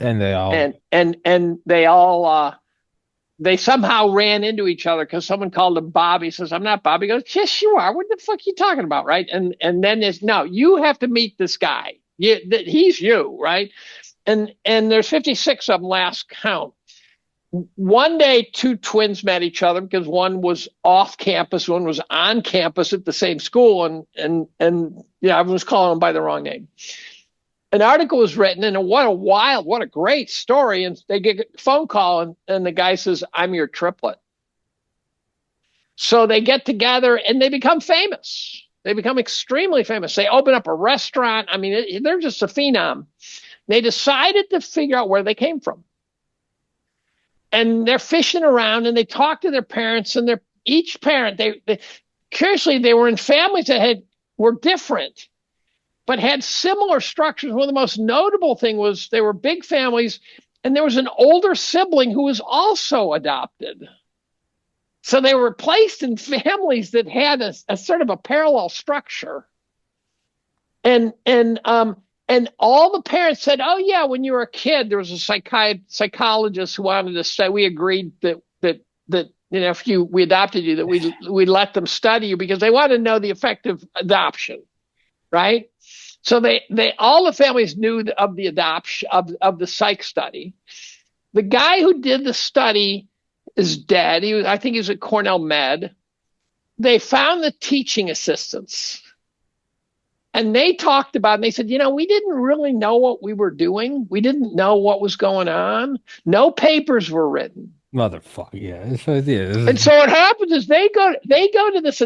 And they all, and they somehow ran into each other because someone called him Bob. He says, "I'm not Bob." He goes, "Yes, you are. What the fuck are you talking about, right?" And then there's no, you have to meet this guy. He's you, right? And there's 56 of them last count. One day, two twins met each other because one was off campus, one was on campus at the same school, and yeah, everyone was calling them by the wrong name. An article was written, and what a great story. And they get a phone call, and the guy says, "I'm your triplet." So they get together and they become famous. They become extremely famous. They open up a restaurant. I mean, they're just a phenom. They decided to figure out where they came from. And they're fishing around and they talk to their parents, and each parent, curiously, they were in families that were different, but had similar structures. One of the most notable thing was they were big families, and there was an older sibling who was also adopted. So they were placed in families that had a sort of a parallel structure. And all the parents said, "Oh yeah, when you were a kid, there was a psychologist who wanted to study. We agreed that if we adopted you, that we let them study you because they wanted to know the effect of adoption, right?" So they all the families knew of the adoption of the psych study. The guy who did the study is dead. I think he was at Cornell Med. They found the teaching assistants. And they talked about, and they said, we didn't really know what we were doing. We didn't know what was going on. No papers were written. motherfucker. Yeah. So, yeah. And so what happens is they go to this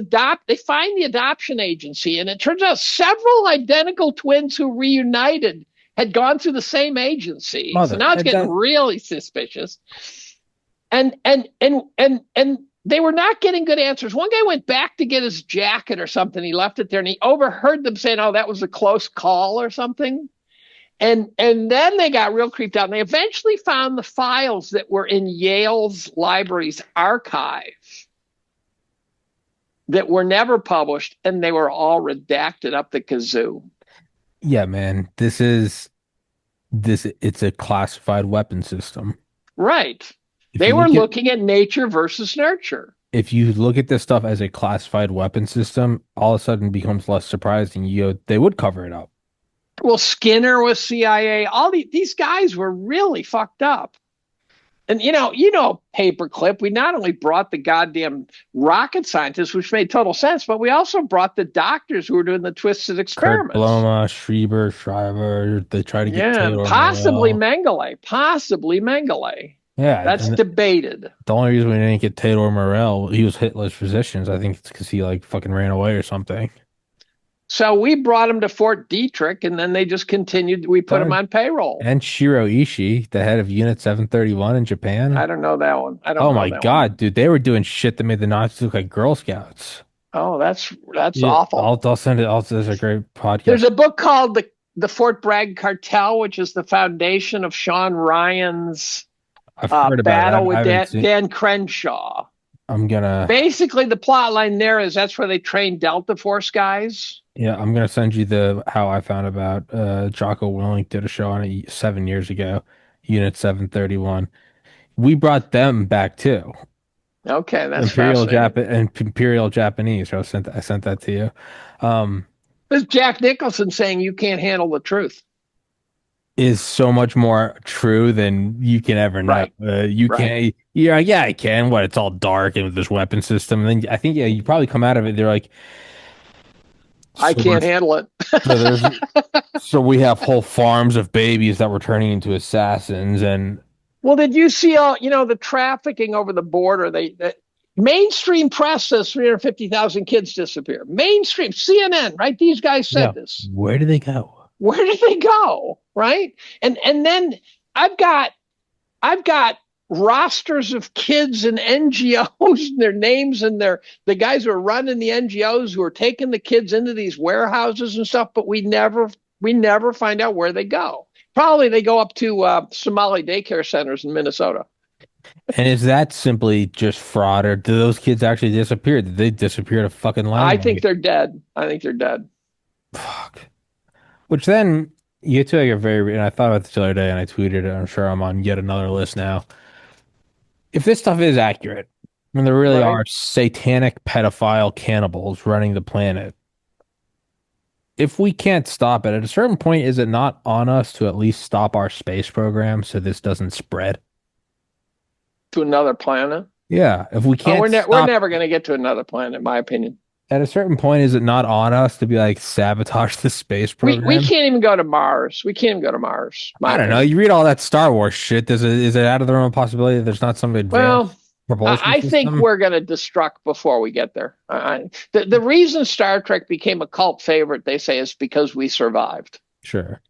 they find the adoption agency, and it turns out several identical twins who reunited had gone through the same agency. So now it's getting really suspicious. And they were not getting good answers. One guy went back to get his jacket or something. He left it there, and he overheard them saying, "Oh, that was a close call" or something. And then they got real creeped out, and they eventually found the files that were in Yale's library's archive that were never published, and they were all redacted up the kazoo. Yeah, man. It's a classified weapon system. Right. If They you were look at looking at nature versus nurture. if you look at this stuff as a classified weapon system, all of a sudden it becomes less surprising. They would cover it up. Well, Skinner was CIA. All these guys were really fucked up. And Paperclip. We not only brought the goddamn rocket scientists, which made total sense, but we also brought the doctors who were doing the twisted Kurt experiments. Bloma, Schreiber, they try to get Theodore possibly Morell. Mengele. Yeah, That's debated. the only reason we didn't get Theodore Morell, he was Hitler's physicians. I think it's because he like fucking ran away or something. So we brought him to Fort Detrick, and then they just continued. We put him on payroll. And Shiro Ishii, the head of Unit 731 in Japan. I don't know that one. Oh my God, dude, they were doing shit that made the Nazis look like Girl Scouts. Oh, that's awful. I'll send it. There's a great podcast. There's a book called the Fort Bragg Cartel, which is the foundation of Sean Ryan's I've heard about battle with seen... Dan Crenshaw. Basically the plot line there is that's where they train Delta Force guys. Yeah, I'm gonna send you how I found about Jocko Willink did a show on it 7 years ago, Unit 731. We brought them back too. Okay, that's Imperial Japanese. I sent that to you. This Jack Nicholson saying you can't handle the truth is so much more true than you can ever know. Right. Can't. Yeah, I can. What? It's all dark and with this weapon system. And then I think you probably come out of it. They're like, I can't handle it. So we have whole farms of babies that were turning into assassins. And well, did you see all the trafficking over the border? Mainstream press says 350,000 kids disappear. Mainstream CNN, right? These guys Yeah. said this. Where do they go? Where did they go? Right? And then I've got I've got rosters of kids and NGOs and their names and the guys who are running the NGOs who are taking the kids into these warehouses and stuff, but we never find out where they go. Probably they go up to Somali daycare centers in Minnesota. And is that simply just fraud, or do those kids actually disappear? Did they disappear to fucking I think limelight? they're dead. I think they're dead. Fuck. Which then you get to like a very, and I thought about this the other day and I tweeted it. I'm sure I'm on yet another list now. If this stuff is accurate, when there really Right? are satanic pedophile cannibals running the planet, if we can't stop it, at a certain point, is it not on us to at least stop our space program so this doesn't spread? To another planet. Yeah, if we Oh, can't we're stop never going to get to another planet, in my opinion. at a certain point, is it not on us to be like sabotage the space We program? can't even go to Mars. We can't even go to Mars. I don't know. You read all that Star Wars shit. Is it out of the realm of possibility that there's not some advanced Well, propulsion I think system? we're going to destruct before we get there. The reason Star Trek became a cult favorite, they say, is because we survived. Sure.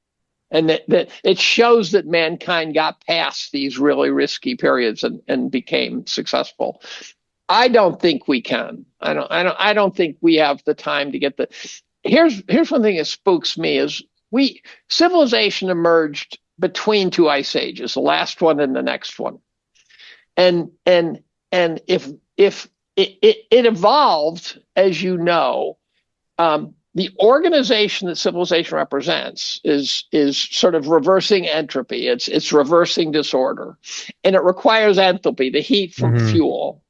And that it shows that mankind got past these really risky periods and became successful. I don't think we can. I don't think we have the time to get the. Here's one thing that spooks me is civilization emerged between two ice ages, the last one and the next one, and if it evolved, as you know, the organization that civilization represents is sort of reversing entropy. It's reversing disorder, and it requires enthalpy, the heat from fuel.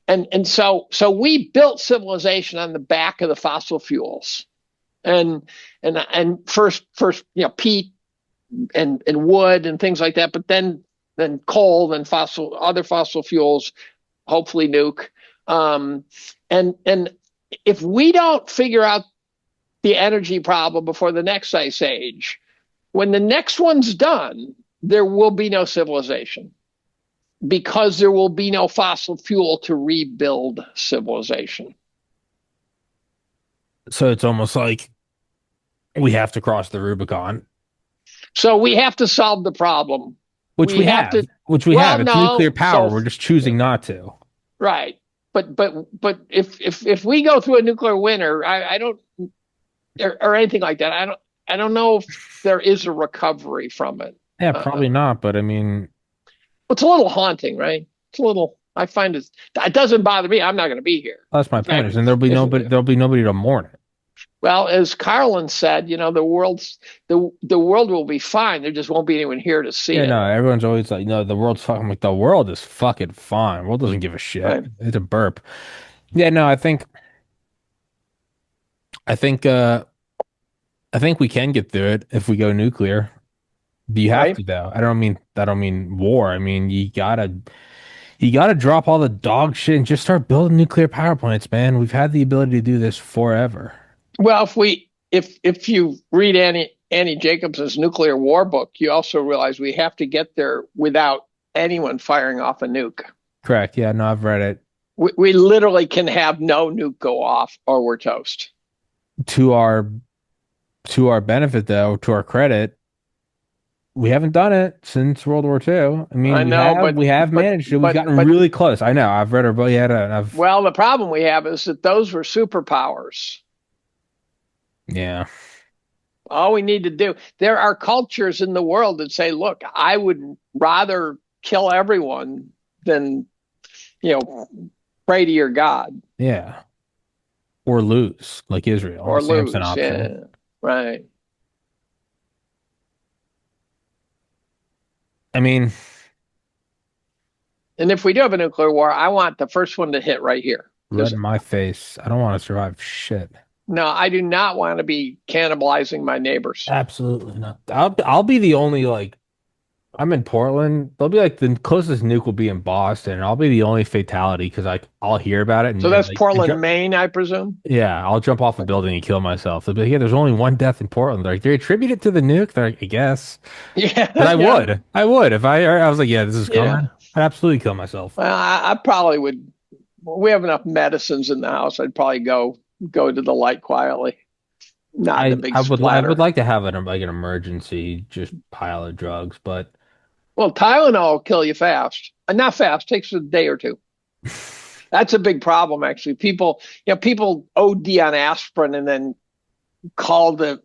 And so we built civilization on the back of the fossil fuels, and first peat and wood and things like that, but then coal, then other fossil fuels, hopefully nuke, and if we don't figure out the energy problem before the next ice age, when the next one's done, there will be no civilization, because there will be no fossil fuel to rebuild civilization. So it's almost like we have to cross the Rubicon, So we have to solve the problem. which we have. Which we have. It's nuclear power. We're just choosing not to. Right. But if we go through a nuclear winter, I don't, or anything like that, I don't know if there is a recovery from it. Yeah, probably not. But I mean, It's a little haunting, right? It's a little. I find it doesn't bother me. I'm not going to be here. that's my point. And there'll be nobody to mourn it. Well, as Carlin said, the world will be fine. There just won't be anyone here to see it. No, everyone's always like, no, the world's fucking. I'm like, the world is fucking fine. The world doesn't give a shit. Right. It's a burp. Yeah, no, I think we can get through it if we go nuclear. Do you have to though? I don't mean war. I mean you gotta drop all the dog shit and just start building nuclear power plants, man. We've had the ability to do this forever. Well, if you read Annie Jacobson's nuclear war book, you also realize we have to get there without anyone firing off a nuke. Correct. Yeah, no, I've read it. We literally can have no nuke go off or we're toast. To our benefit though, to our credit, we haven't done it since World War II. I mean, we have managed it. We've gotten really close. I know. I've read her book. Yeah, well, the problem we have is that those were superpowers. Yeah. All we need to do. There are cultures in the world that say, "Look, I would rather kill everyone than, pray to your God." Yeah. Or lose, like Israel. Or lose. Option. Yeah. Right. I mean, and if we do have a nuclear war, I want the first one to hit right here. Right in my face. I don't want to survive shit. No, I do not want to be cannibalizing my neighbors. Absolutely not. I'll be the only I'm in Portland. They'll be like the closest nuke will be in Boston, and I'll be the only fatality because I'll hear about it. And so that's Portland, Maine, I presume. Yeah, I'll jump off a building and kill myself. They'll be like, yeah, there's only one death in Portland. They're like, they attribute it to the nuke. They're like, I guess. Yeah, but I would if I was like, yeah, this is coming. I'd absolutely kill myself. Well, I probably would we have enough medicines in the house. I'd probably go to the light quietly, not in a big I would splatter. like to have an emergency just pile of drugs, but Well, Tylenol will kill you fast. Not fast, takes a day or two. That's a big problem, actually. People OD on aspirin and then call the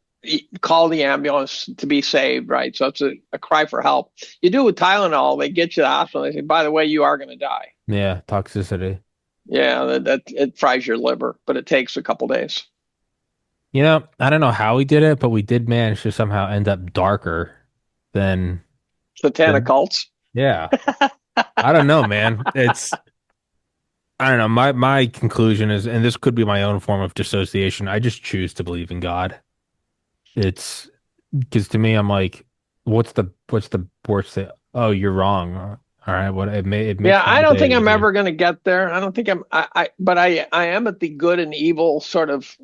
call the ambulance to be saved, right? So it's a cry for help. You do with Tylenol, they get you to the hospital. They say, by the way, you are going to die. yeah, toxicity. Yeah, that it fries your liver, but it takes a couple days. I don't know how we did it, but we did manage to somehow end up darker than Satanic than cults. yeah. I don't know, man. I don't know. My conclusion is, and this could be my own form of dissociation. I just choose to believe in God. It's because to me, I'm like, what's the worst thing? Oh, you're wrong. All right, what it Yeah, makes I my don't think day I'm easier. ever going to get there. I don't think but I am at the good and evil sort of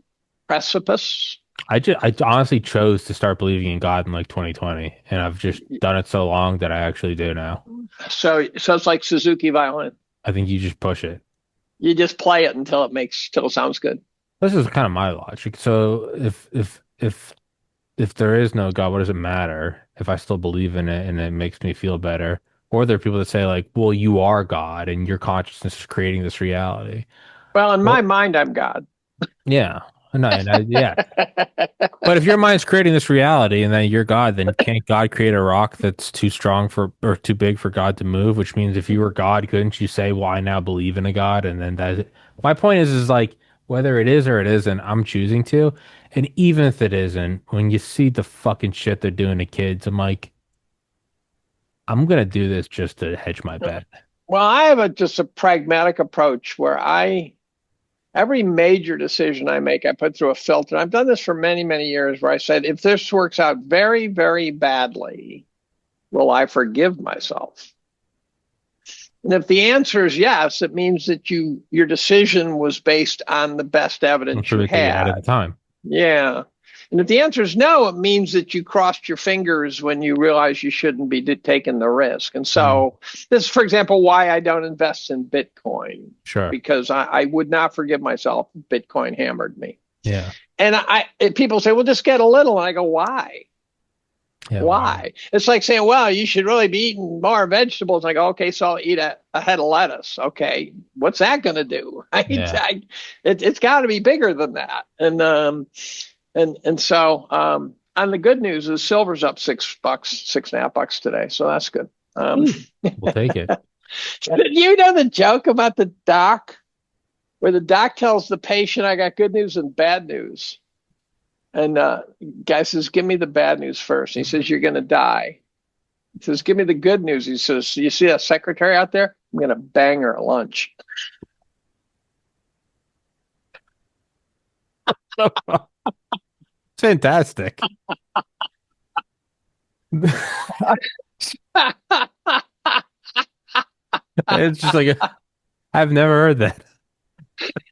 precipice. I honestly chose to start believing in God in like 2020, and I've just done it so long that I actually do now. So it's like Suzuki violin. I think you just push it. You just play it till it sounds good. This is kind of my logic. So if there is no God, what does it matter if I still believe in it and it makes me feel better? Or there are people that say like, well, you are God and your consciousness is creating this reality. Well, in my Well, mind, I'm God. yeah, no, yeah. But if your mind's creating this reality and then you're God, then can't God create a rock that's too strong for or too big for God to move? Which means if you were God, couldn't you say, well, I now believe in a God? And then my point is like whether it is or it isn't, I'm choosing to. And even if it isn't, when you see the fucking shit they're doing to kids, I'm like, I'm gonna do this just to hedge my bet. Well, I have just a pragmatic approach where every major decision I make, I put through a filter. I've done this for many, many years where I said, if this works out very, very badly, will I forgive myself? And if the answer is yes, it means that your decision was based on the best evidence you Information that you had at had. the time. Yeah. And if the answer is no, it means that you crossed your fingers when you realize you shouldn't be taking the risk. And Mm, so, this is, for example, why I don't invest in Bitcoin, sure. because I would not forgive myself if Bitcoin hammered me. Yeah. And people say, well, just get a little. And I go, why? Yeah. Why? Why? It's like saying, well, you should really be eating more vegetables. I go, okay, so I'll eat a head of lettuce. Okay, what's that going to do? Yeah. It's got to be bigger than that. And so on the good news is silver's up $6, $6.50 today. So that's good. Ooh, we'll take it. Did you know the joke about the doc where the doc tells the patient, I got good news and bad news? And guy says, give me the bad news first. He says, you're going to die. He says, give me the good news. He says, you see that secretary out there? I'm going to bang her at lunch. Fantastic. It's just like I've never heard that.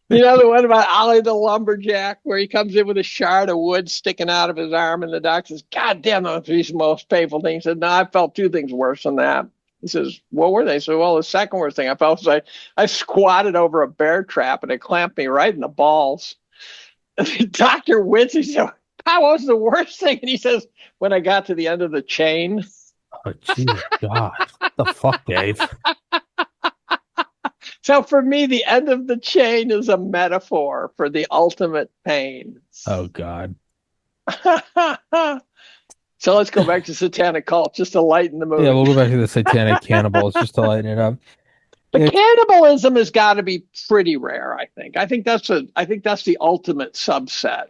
You know the one about Ollie the lumberjack, where he comes in with a shard of wood sticking out of his arm, and the doctor says, "God damn, those are the most painful thing." He said, "No, I felt two things worse than that." He says, "What were they?" So, well, the second worst thing I felt was I squatted over a bear trap and it clamped me right in the balls. And the doctor winces. He said, "What was the worst thing?" And he says, "When I got to the end of the chain." Oh, Jesus God. What the fuck, Dave? So for me, the end of the chain is a metaphor for the ultimate pain. Oh God. So let's go back to satanic cult just to lighten the Yeah, mood. we'll go back to the satanic cannibals just to lighten it up. But It's cannibalism has got to be pretty rare, I think. I think that's the ultimate subset.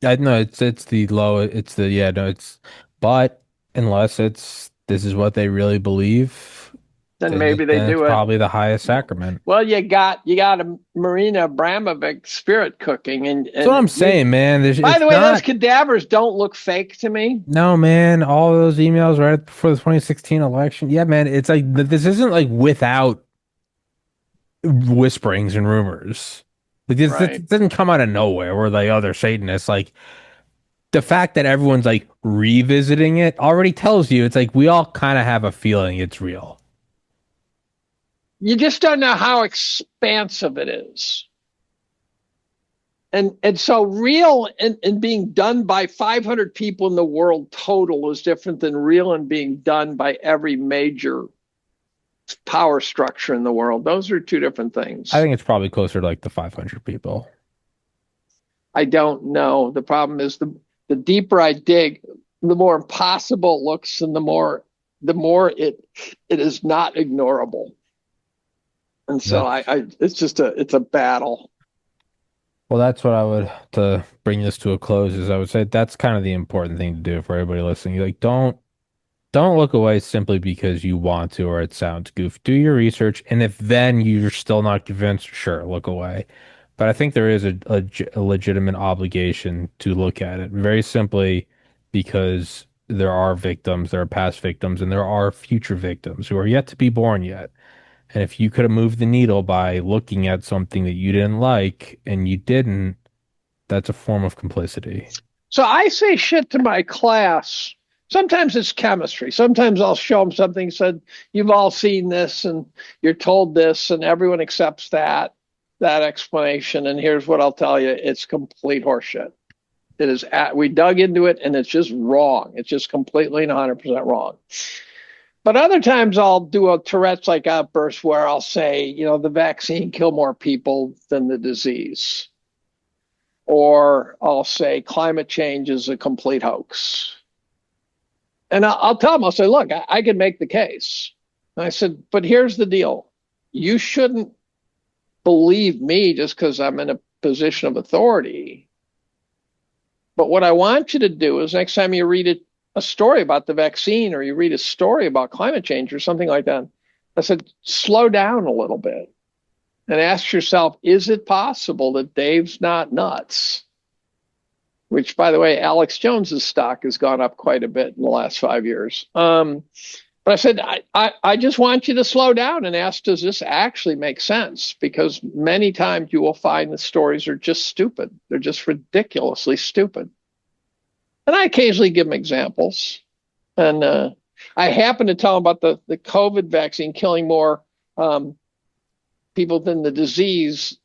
I know it's the low it's the yeah, no, it's but unless it's this is what they really believe, Then then maybe they it's do it. probably the highest sacrament. Well, you got a Marina Abramovic spirit cooking, That's what I'm and you. saying, man. By It's the way, those not cadavers don't look fake to me. no, man. All those emails right before the 2016 election. Yeah, man. It's like this isn't like without whisperings and rumors. Like this Right. it doesn't come out of nowhere where like other Satanists. Like the fact that everyone's like revisiting it already tells you it's like we all kind of have a feeling it's real. You just don't know how expansive it is. And so real and being done by 500 people in the world total is different than real and being done by every major power structure in the world. Those are two different I things. think it's probably closer to like the 500 people. I don't know. The problem is the deeper I dig, the more impossible it looks, and the more it is not ignorable. And so That's it's a battle. Well, that's what I would to bring this to a close is I would say that's kind of the important thing to do for everybody listening. Like don't look away simply because you want to or it sounds goof. Do your research, and if then you're still not convinced, sure, look away. But I think there is a legitimate obligation to look at it very simply because there are victims, there are past victims, and there are future victims who are yet to be born yet. And if you could have moved the needle by looking at something that you didn't like and you didn't, that's a form of complicity. So I say shit to my class. Sometimes it's chemistry. Sometimes I'll show them something, said, you've all seen this and you're told this and everyone accepts that explanation. And here's what I'll tell you. It's complete horseshit. We dug into it and it's just wrong. It's just completely and 100% wrong. But other times I'll do a Tourette's-like outburst where I'll say, the vaccine killed more people than the disease. Or I'll say climate change is a complete hoax. And I'll tell them, I'll say, look, I can make the case. And I said, but here's the deal. You shouldn't believe me just because I'm in a position of authority. But what I want you to do is next time you read a story about the vaccine or you read a story about climate change or something like that, I said, slow down a little bit and ask yourself, is it possible that Dave's not nuts? Which, by the way, Alex Jones's stock has gone up quite a bit in the last 5 years. But I said, I just want you to slow down and ask, does this actually make sense? Because many times you will find the stories are just stupid. They're just ridiculously stupid. And I occasionally give them examples. And I happen to tell them about the COVID vaccine killing more people than the disease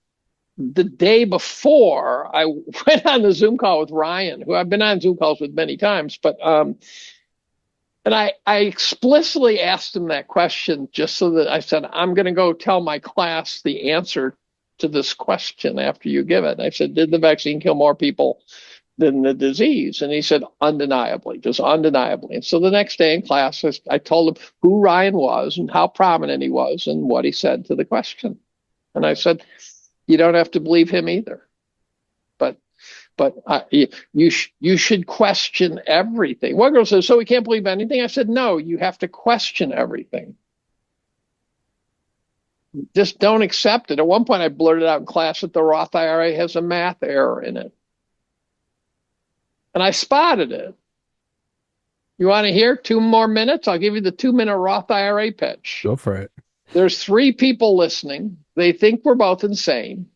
the day before I went on the Zoom call with Ryan, who I've been on Zoom calls with many times, but and I explicitly asked him that question just so that I said, I'm going to go tell my class the answer to this question after you give it. I said, did the vaccine kill more people than the disease? And he said, undeniably, just undeniably. And so the next day in class, I told him who Ryan was and how prominent he was and what he said to the question. And I said, you don't have to believe him either. But you should question everything. One girl says, so we can't believe anything? I said, no, you have to question everything. Just don't accept it. At one point, I blurted out in class that the Roth IRA has a math error in it. And I spotted it. You want to hear 2 more minutes? I'll give you the 2-minute Roth IRA pitch. Go for it. There's 3 people listening. They think we're both insane.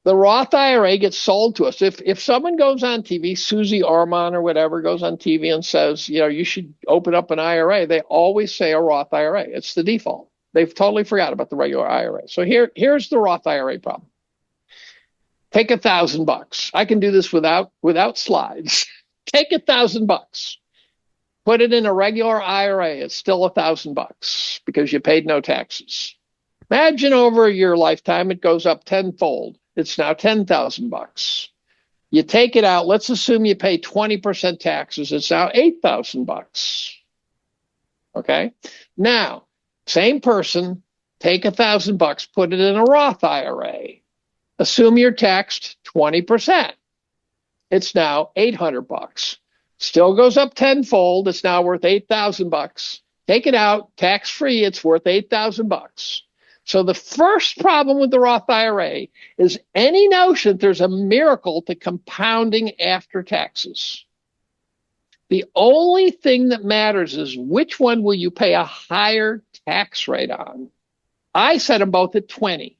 The Roth IRA gets sold to us. If someone goes on TV, Susie Orman or whatever goes on TV and says, you should open up an IRA, they always say a Roth IRA. It's the default. They've totally forgot about the regular IRA. So here's the Roth IRA problem. Take $1,000. I can do this without slides. Take $1,000. Put it in a regular IRA. It's still $1,000 because you paid no taxes. Imagine over your lifetime, it goes up tenfold. It's now $10,000. You take it out. Let's assume you pay 20% taxes. It's now $8,000. Okay. Now, same person, take $1,000, put it in a Roth IRA. Assume you're taxed 20%. It's now $800. Still goes up tenfold. It's now worth $8,000. Take it out, tax free. It's worth $8,000. So the first problem with the Roth IRA is any notion that there's a miracle to compounding after taxes. The only thing that matters is which one will you pay a higher tax rate on. I set them both at 20.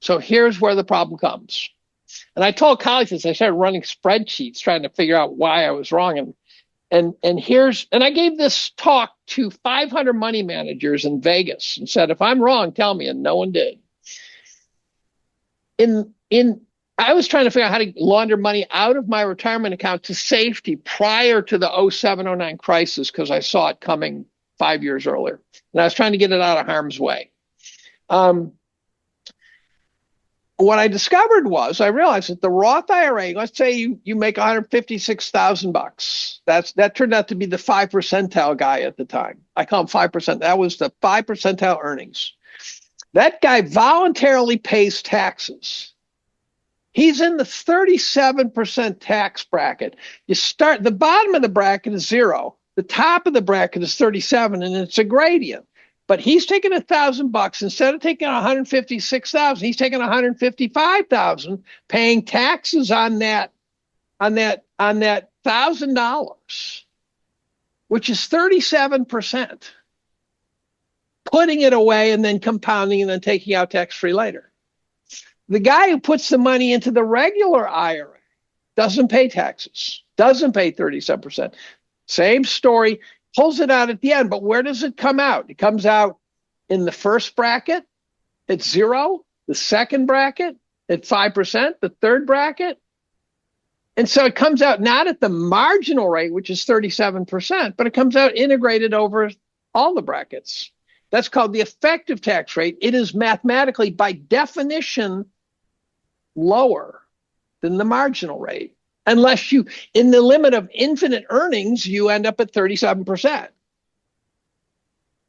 So here's where the problem comes. And I told colleagues this, I started running spreadsheets trying to figure out why I was wrong. And I gave this talk to 500 money managers in Vegas and said, if I'm wrong, tell me, and no one did. I was trying to figure out how to launder money out of my retirement account to safety prior to the 07-09 crisis, because I saw it coming 5 years earlier. And I was trying to get it out of harm's way. What I discovered was, I realized that the Roth IRA, let's say you make $156,000. That turned out to be the 5 percentile guy at the time. I call him 5%. That was the 5 percentile earnings. That guy voluntarily pays taxes. He's in the 37% tax bracket. The bottom of the bracket is 0. The top of the bracket is 37, and it's a gradient. But he's taking $1,000 instead of taking $156,000. He's taking $155,000, paying taxes on that $1,000, which is 37%, putting it away and then compounding and then taking out tax-free later. The guy who puts the money into the regular IRA doesn't pay taxes, doesn't pay 37%. Same story. Pulls it out at the end, but where does it come out? It comes out in the first bracket at 0, the second bracket at 5%, the third bracket. And so it comes out not at the marginal rate, which is 37%, but it comes out integrated over all the brackets. That's called the effective tax rate. It is mathematically, by definition, lower than the marginal rate. Unless you, in the limit of infinite earnings, you end up at 37%.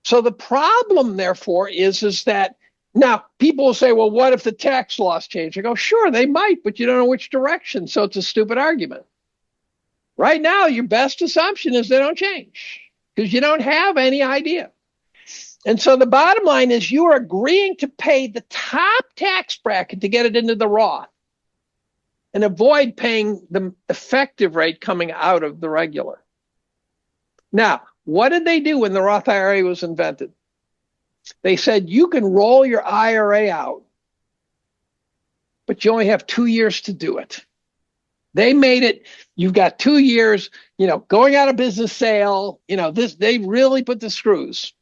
So the problem, therefore, is that now people will say, well, what if the tax laws change? I go, sure, they might, but you don't know which direction. So it's a stupid argument. Right now, your best assumption is they don't change because you don't have any idea. And so the bottom line is you are agreeing to pay the top tax bracket to get it into the Roth, and avoid paying the effective rate coming out of the regular. Now, what did they do when the Roth IRA was invented? They said you can roll your IRA out, but you only have 2 years to do it. They made it, you've got 2 years, going out of business sale, they really put the screws.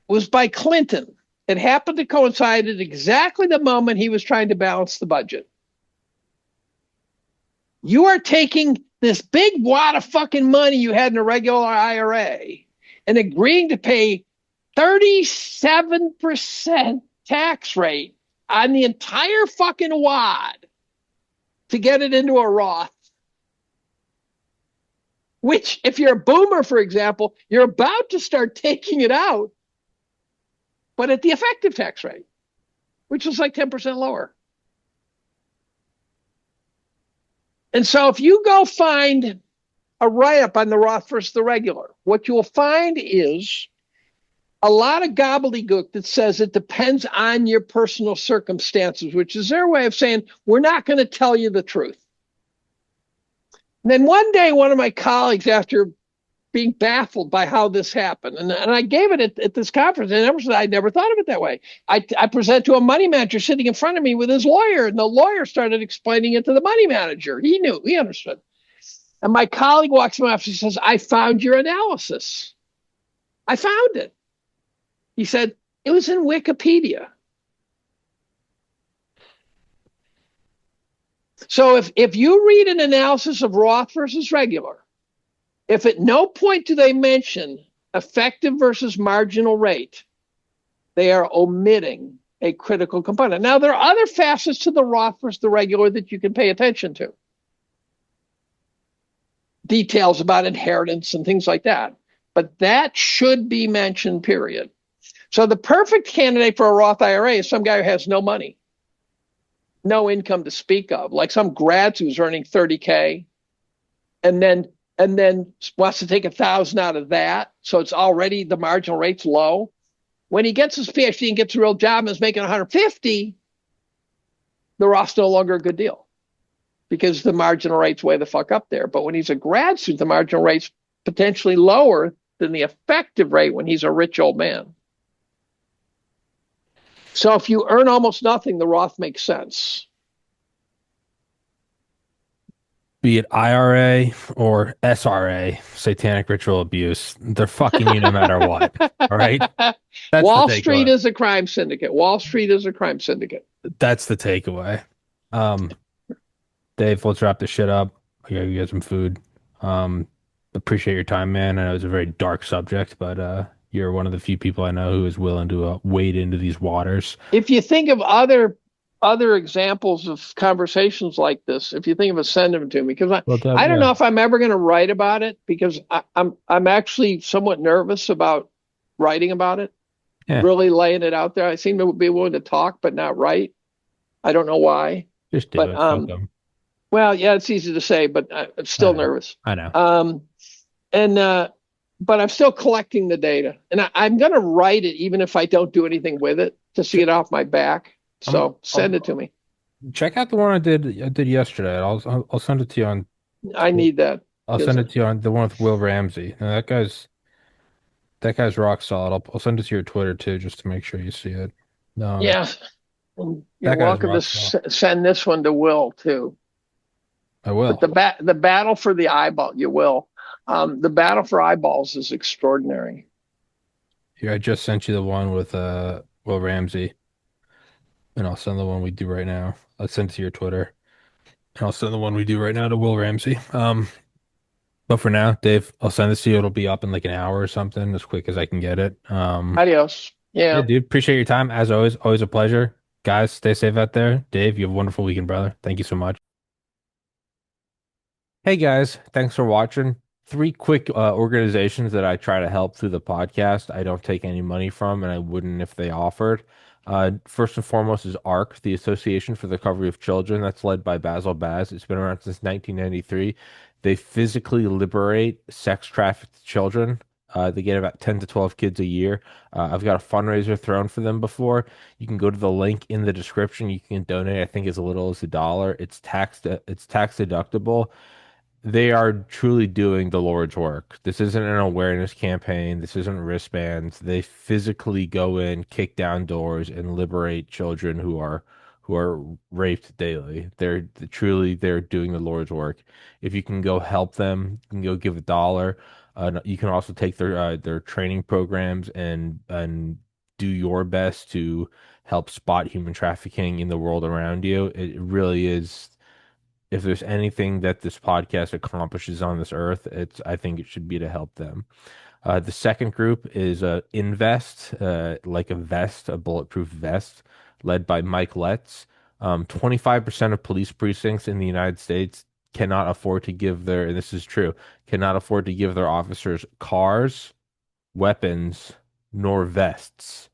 It was by Clinton. It happened to coincide at exactly the moment he was trying to balance the budget. You are taking this big wad of fucking money you had in a regular IRA and agreeing to pay 37% tax rate on the entire fucking wad to get it into a Roth. Which, if you're a boomer, for example, you're about to start taking it out, but at the effective tax rate, which is like 10% lower. And so if you go find a write-up on the Roth versus the regular, what you'll find is a lot of gobbledygook that says it depends on your personal circumstances, which is their way of saying, we're not going to tell you the truth. And then one day, one of my colleagues, after being baffled by how this happened, and I gave it at this conference, and I never thought of it that way. I present to a money manager sitting in front of me with his lawyer, and the lawyer started explaining it to the money manager. He knew, he understood. And my colleague walks in my office and says, I found your analysis. I found it. He said, it was in Wikipedia. So if you read an analysis of Roth versus regular, if at no point do they mention effective versus marginal rate, they are omitting a critical component. Now, there are other facets to the Roth versus the regular that you can pay attention to. Details about inheritance and things like that. But that should be mentioned, period. So the perfect candidate for a Roth IRA is some guy who has no money, no income to speak of, like some grad who's earning $30K and then wants to take 1,000 out of that. So it's already, the marginal rate's low. When he gets his PhD and gets a real job and is making 150, the Roth's no longer a good deal because the marginal rate's way the fuck up there. But when he's a grad student, the marginal rate's potentially lower than the effective rate when he's a rich old man. So if you earn almost nothing, the Roth makes sense. be it IRA or SRA, satanic ritual abuse, they're fucking you no matter what. All right. That's the Wall Street takeaway. is a crime syndicate. Wall Street is a crime syndicate. That's the takeaway. Um, Dave, let's wrap this shit up. I gotta get some food. Um, appreciate your time, man. I know it's a very dark subject, but you're one of the few people I know who is willing to wade into these waters. If you think of other examples of conversations like this, if you think of it, send them to me because Well, I don't yeah, know if I'm ever going to write about it because I'm actually somewhat nervous about writing about it, yeah, really laying it out there. I seem to be willing to talk but not write. I don't know why, just do but it. Fuck them. well, yeah, it's easy to say, but I'm I still know. nervous. I know. And but I'm still collecting the data, and I'm going to write it even if I don't do anything with it to see it off my back. So send it to me. Check out the one I did yesterday. I'll send it to you on. I need that I'll because send it to you on the one with Will Ramsey. Now, that guy's rock solid. I'll send it to your Twitter too, just to make sure you see it. yeah, and you're That guy's welcome to rock solid. send this one to Will too. I But will. the battle for the eyeball, you will. The battle for eyeballs is extraordinary. Here, I just sent you the one with Will Ramsey, and I'll send the one we do right now. I'll send it to your Twitter, and I'll send the one we do right now to Will Ramsey. But for now, Dave, I'll send this to you. It'll be up in like an hour or something, as quick as I can get it. Adios. Yeah, Yeah. dude, appreciate your time as always. Always a pleasure. Guys, stay safe out there. Dave, you have a wonderful weekend, brother. Thank you so much. Hey guys, thanks for watching. Three quick organizations that I try to help through the podcast. I don't take any money from, and I wouldn't if they offered. First and foremost is ARC, the Association for the Recovery of Children. That's led by Basil Baz. It's been around since 1993. They physically liberate sex trafficked children. They get about 10 to 12 kids a year. I've got a fundraiser thrown for them before. You can go to the link in the description. You can donate, I think, as little as $1. It's tax deductible. They are truly doing the Lord's work. This isn't an awareness campaign. This isn't wristbands. They physically go in, kick down doors, and liberate children who are raped daily. They're doing the Lord's work. If you can go help them, you can go give $1. You can also take their training programs and do your best to help spot human trafficking in the world around you. It really is, if there's anything that this podcast accomplishes on this earth, I think it should be to help them. The second group is Invest, like a vest, a bulletproof vest, led by Mike Letts. 25% of police precincts in the United States cannot afford to give and this is true, cannot afford to give their officers cars, weapons, nor vests.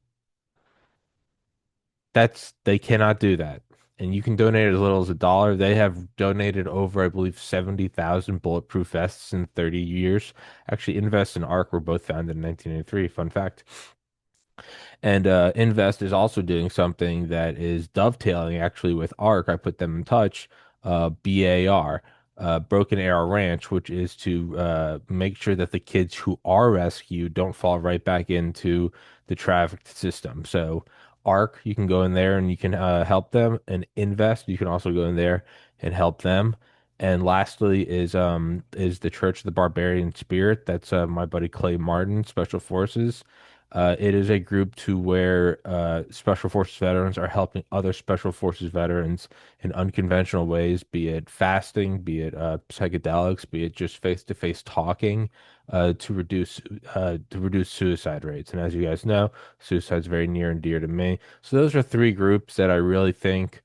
They cannot do that. And you can donate as little as $1. They have donated over, I believe, 70,000 bulletproof vests in 30 years. Actually, Invest and ARC were both founded in 1983. Fun fact. And Invest is also doing something that is dovetailing actually with ARC. I put them in touch. BAR, Broken Arrow Ranch, which is to make sure that the kids who are rescued don't fall right back into the trafficked system. So ARC, you can go in there and you can help them, and Invest, you can also go in there and help them. And lastly is the Church of the Barbarian Spirit. That's my buddy Clay Martin, Special Forces. It is a group to where Special Forces veterans are helping other Special Forces veterans in unconventional ways, be it fasting, be it psychedelics, be it just face-to-face talking, to reduce suicide rates. And as you guys know, suicide is very near and dear to me. So those are three groups that I really think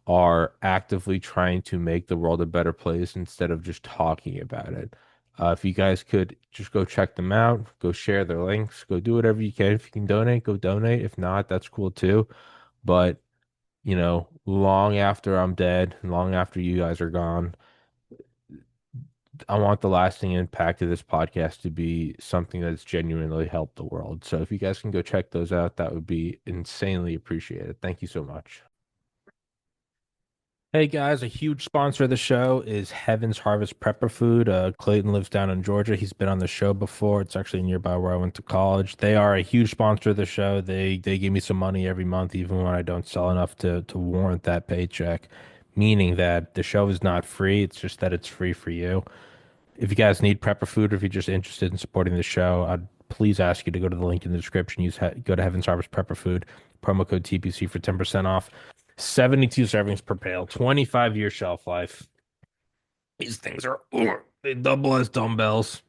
are actively trying to make the world a better place instead of just talking about it. If you guys could just go check them out, go share their links, go do whatever you can. If you can donate, go donate. If not, that's cool too. But, long after I'm dead, long after you guys are gone, I want the lasting impact of this podcast to be something that's genuinely helped the world. So if you guys can go check those out, that would be insanely appreciated. Thank you so much. Hey guys, a huge sponsor of the show is Heaven's Harvest Prepper Food. Clayton lives down in Georgia. He's been on the show before. It's actually nearby where I went to college. They are a huge sponsor of the show. They give me some money every month, even when I don't sell enough to warrant that paycheck. meaning that the show is not free. It's just that it's free for you. If you guys need prepper food, or if you're just interested in supporting the show, I'd please ask you to go to the link in the description. Go to Heaven's Harvest Prepper Food, promo code TPC for 10% off. 72 servings per pail, 25-year shelf life. These things are, they double as dumbbells.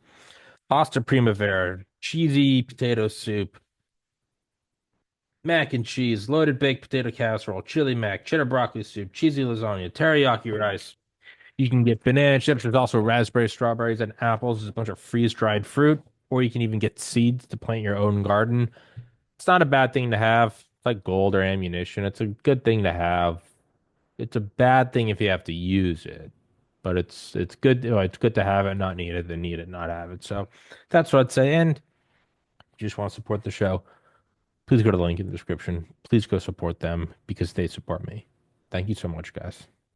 Pasta Primavera, cheesy potato soup, mac and cheese, loaded baked potato casserole, chili mac, cheddar broccoli soup, cheesy lasagna, teriyaki rice. You can get banana chips. There's also raspberries, strawberries, and apples. There's a bunch of freeze-dried fruit, or you can even get seeds to plant your own garden. It's not a bad thing to have. It's like gold or ammunition. It's a good thing to have. It's a bad thing if you have to use it, but it's good. It's good to have it, not need it, than need it, not have it. So that's what I'd say. And if you just want to support the show, please go to the link in the description. Please go support them because they support me. Thank you so much, guys.